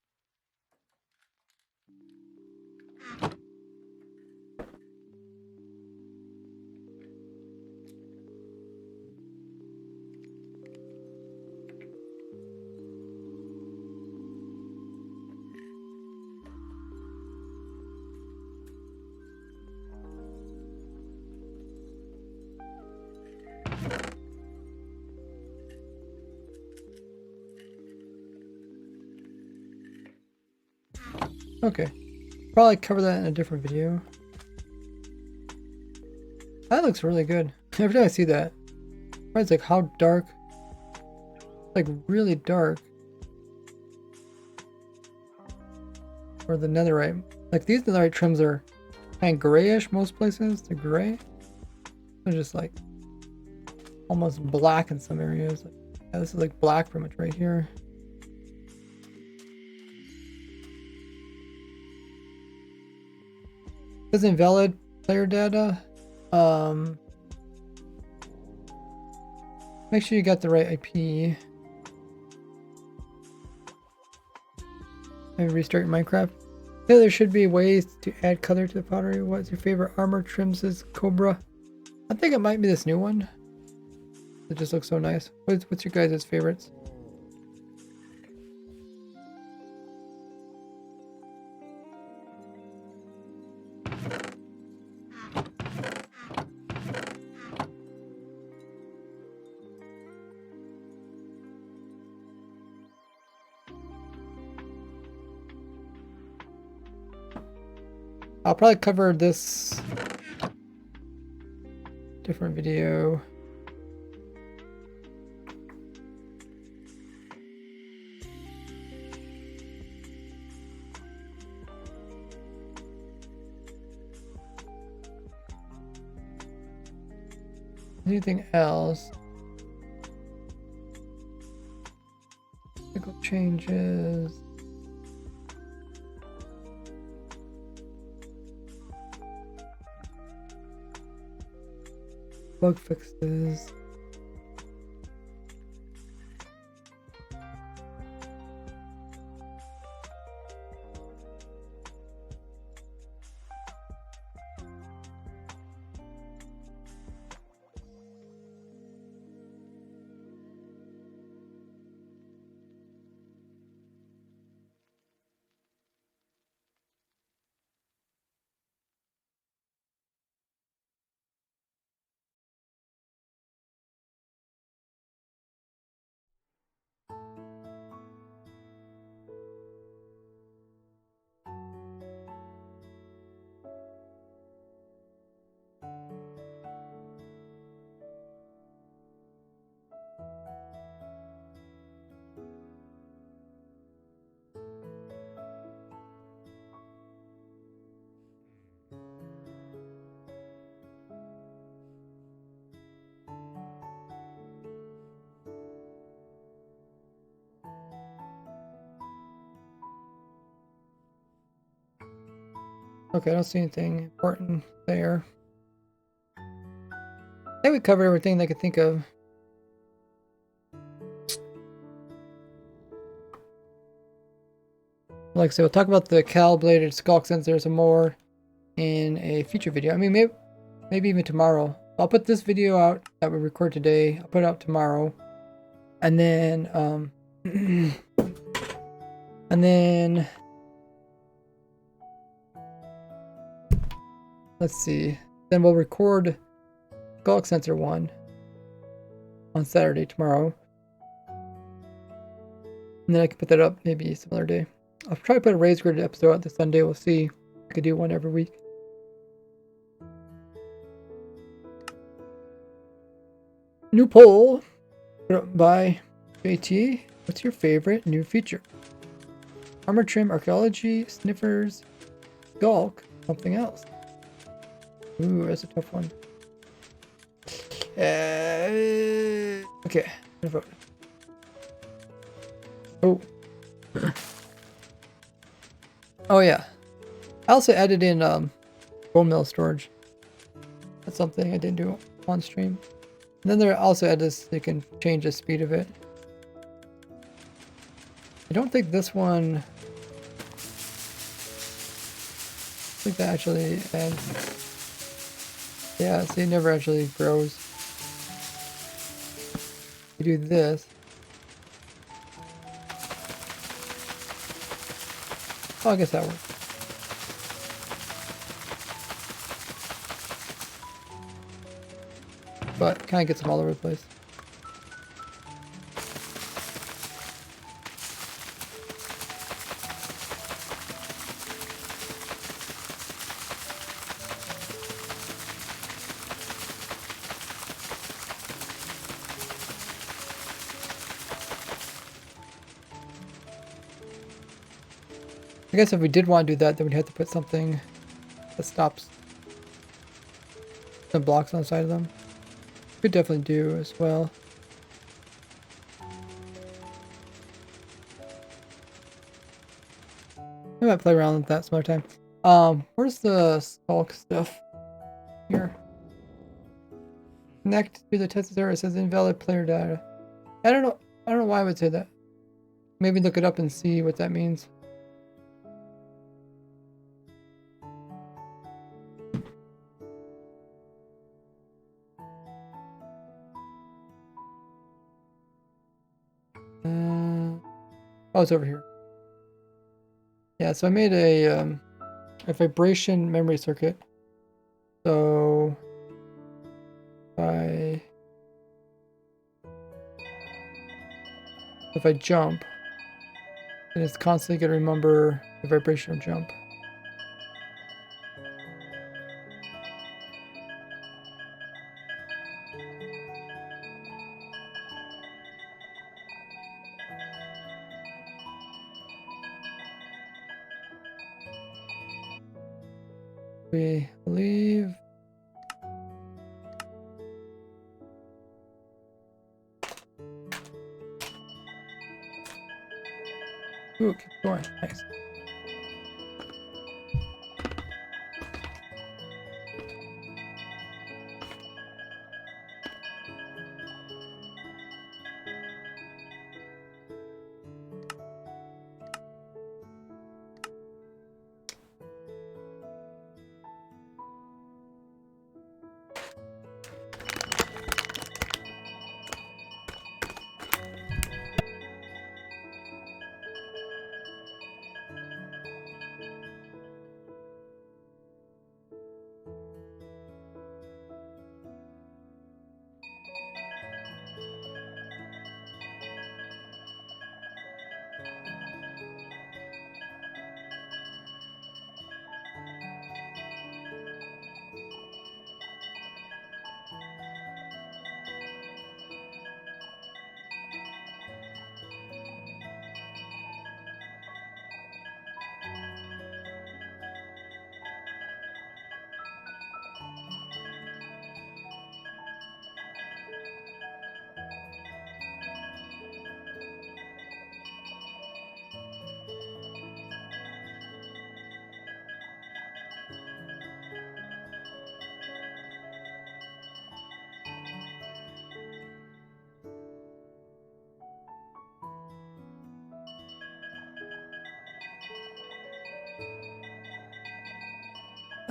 Okay, probably cover that in a different video. That looks really good. Every time I see that, it's like how dark, like really dark. Or the netherite. Like these netherite trims are kind of grayish most places. They're gray. They're just like almost black in some areas. Like, yeah, this is like black pretty much right here. Says invalid player data. Make sure you got the right IP. Maybe restart your Minecraft. Yeah, there should be ways to add color to the pottery. What's your favorite armor trim, says Cobra? I think it might be this new one. It just looks so nice. What's your guys' favorites? I'll probably cover this different video. Anything else? Technical changes. Bug fixes. Okay, I don't see anything important there. I think we covered everything that I could think of. Like I said, we'll talk about the calibrated skulk sensors and more in a future video. I mean, maybe even tomorrow. I'll put this video out that we record today. I'll put it out tomorrow. And then, and then, let's see. Then we'll record skulk sensor 1 on Saturday, tomorrow. And then I can put that up maybe some other day. I'll try to put a raised grid episode out this Sunday. We'll see. I could do one every week. New poll put up by JT. What's your favorite new feature? Armor trim, archaeology, sniffers, skulk, something else. Ooh, that's a tough one. Okay, I'm gonna vote. Oh. Oh yeah. I also added in bone meal storage. That's something I didn't do on stream. And then there also added this, you can change the speed of it. I don't think this one, I think that actually adds, yeah, see, it never actually grows. You do this. Oh, I guess that works. But kind of gets them all over the place. I guess if we did want to do that, then we'd have to put something that stops the blocks on the side of them. Could definitely do as well. I might play around with that some other time. Where's the skulk stuff? Here. Connect to the test server. It says invalid player data. I don't know why I would say that. Maybe look it up and see what that means. Oh, it's over here. Yeah, so I made a vibration memory circuit. So if I jump, then it's constantly going to remember the vibrational jump. We leave. Ooh, keep going. Nice.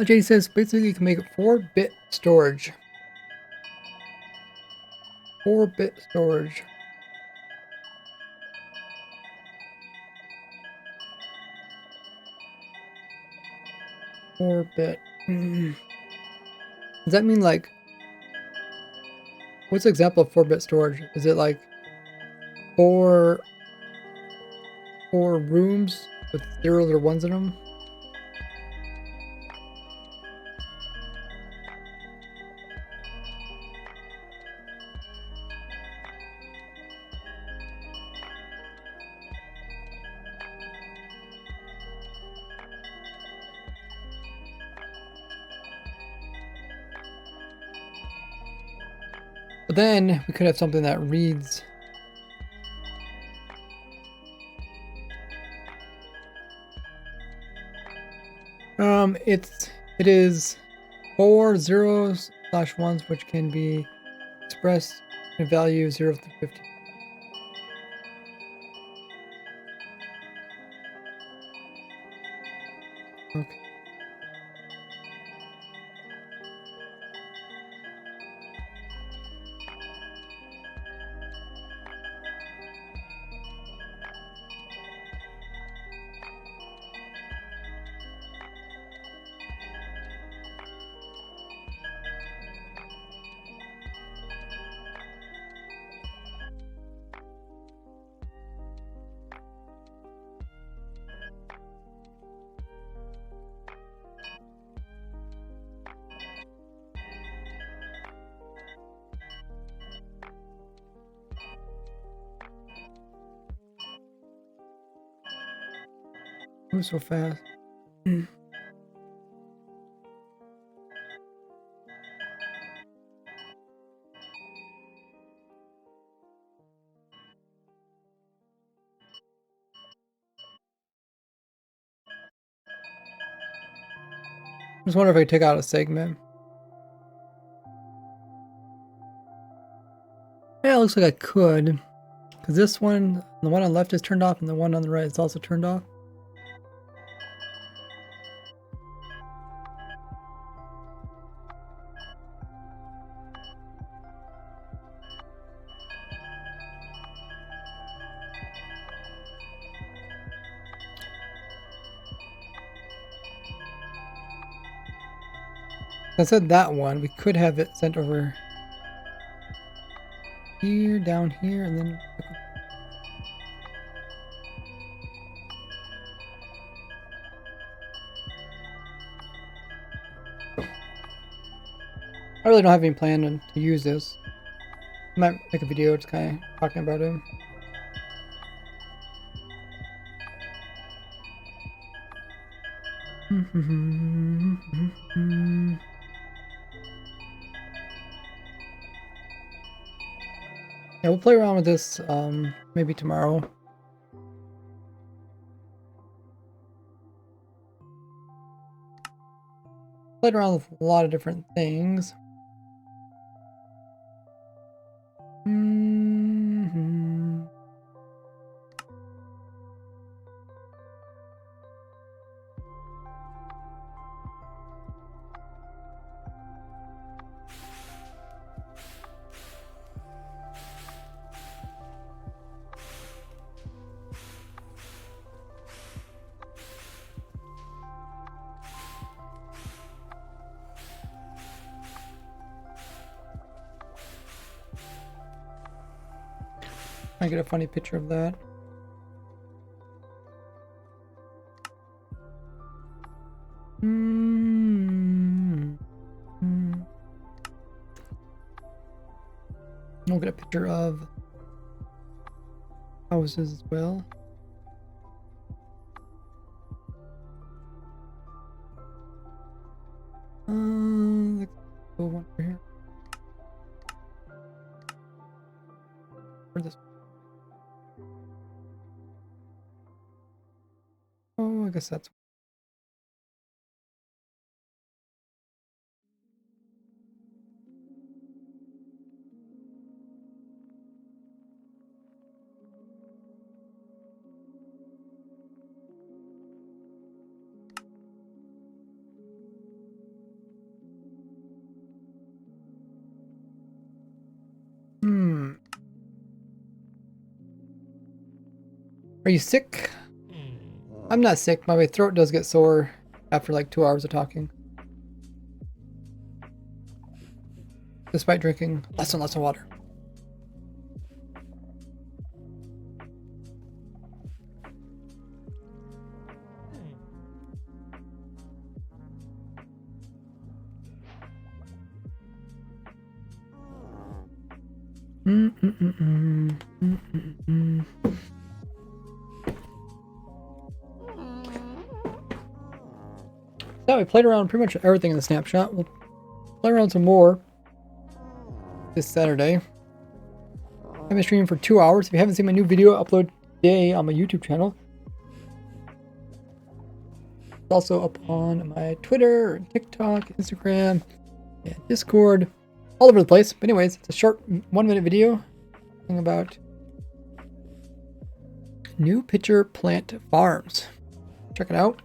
Jay says basically you can make it 4-bit storage. 4-bit storage. Four-bit. Does that mean like, what's the example of 4-bit storage? Is it like four rooms with zeros or ones in them? But then we could have something that reads. It is 4 0/1s which can be expressed in a value 0 to 50. Okay. Move so fast. I just wonder if I could take out a segment. Yeah, it looks like I could. Because this one, the one on the left is turned off, and the one on the right is also turned off. I said that one, we could have it sent over here, down here, and then... I really don't have any plan to use this. I might make a video just kind of talking about it. Yeah, we'll play around with this maybe tomorrow. Played around with a lot of different things. I get a funny picture of that. We'll get a picture of houses as well. Let's go one over here. For this. Oh, I guess that's. Are you sick? I'm not sick. My throat does get sore after like 2 hours of talking. Despite drinking less and less of water. Yeah, we played around pretty much everything in the snapshot. We'll play around some more this Saturday. I've been streaming for 2 hours. If you haven't seen my new video upload today on my YouTube channel, it's also up on my Twitter, TikTok, Instagram, and Discord, all over the place. But anyways, it's a short 1-minute video talking about new pitcher plant farms. Check it out.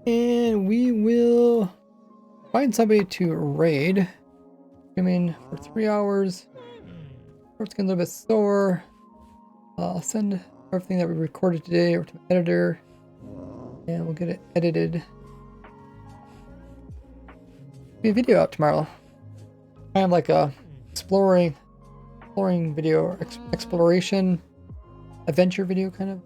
And we will find somebody to raid. Streaming for 3 hours. Throat's getting a little bit sore. I'll send everything that we recorded today over to my editor, and we'll get it edited. Be a video out tomorrow. Kind of like a exploring video, or exploration adventure video, kind of.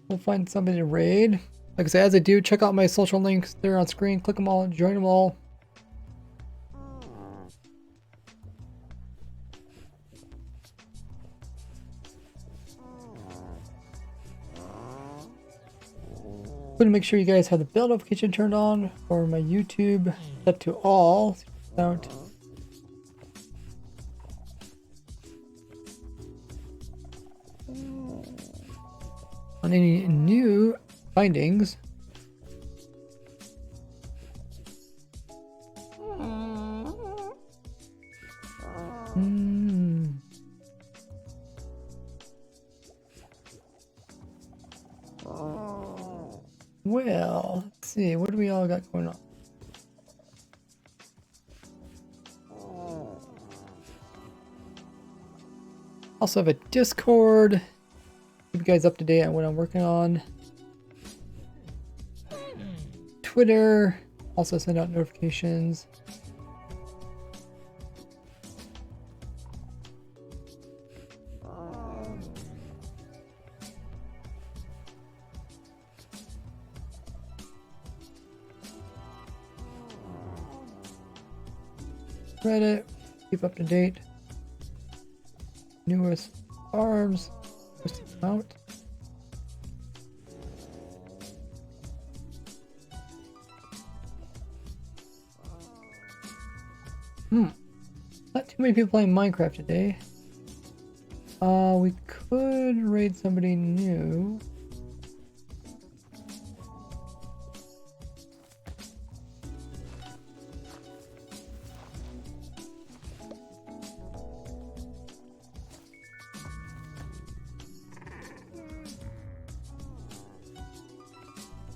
We'll find somebody to raid. Like I said, as I do, check out my social links. They're on screen. Click them all. Join them all. But make sure you guys have the bell notification turned on for my YouTube set to all. Don't. On any new findings. Well, let's see. What do we all got going on? Also have a Discord. Keep you guys up to date on what I'm working on. Twitter. Also send out notifications. Reddit, keep up to date. Newest farms, post them out. Not too many people playing Minecraft today. We could raid somebody new.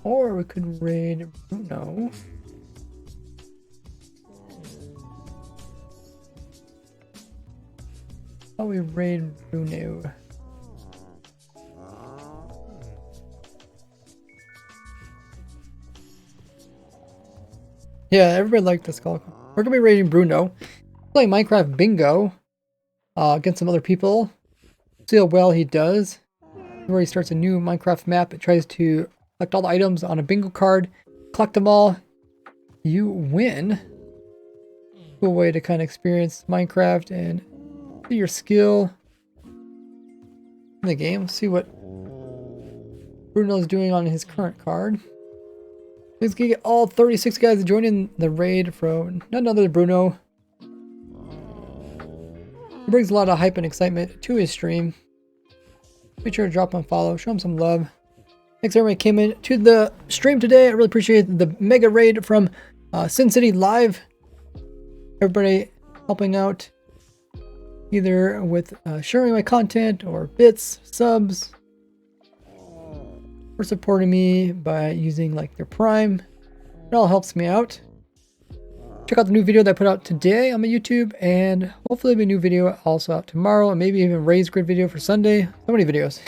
Or we could raid Bruno. How we raid Bruno? Yeah, everybody liked this call. We're gonna be raiding Bruno. Playing Minecraft Bingo against some other people. See how well he does. Where he starts a new Minecraft map. It tries to collect all the items on a bingo card. Collect them all. You win. Cool way to kind of experience Minecraft and see your skill in the game. See what Bruno's doing on his current card. He's gonna get all 36 guys to join in the raid from none other than Bruno. He brings a lot of hype and excitement to his stream. Make sure to drop him a follow, show him some love. Thanks everybody who came in to the stream today. I really appreciate the mega raid from Sin City Live. Everybody helping out either with sharing my content or bits, subs, or supporting me by using like their Prime. It all helps me out. Check out the new video that I put out today on my YouTube, and hopefully there'll be a new video also out tomorrow, and maybe even Ray's grid video for Sunday. So many videos.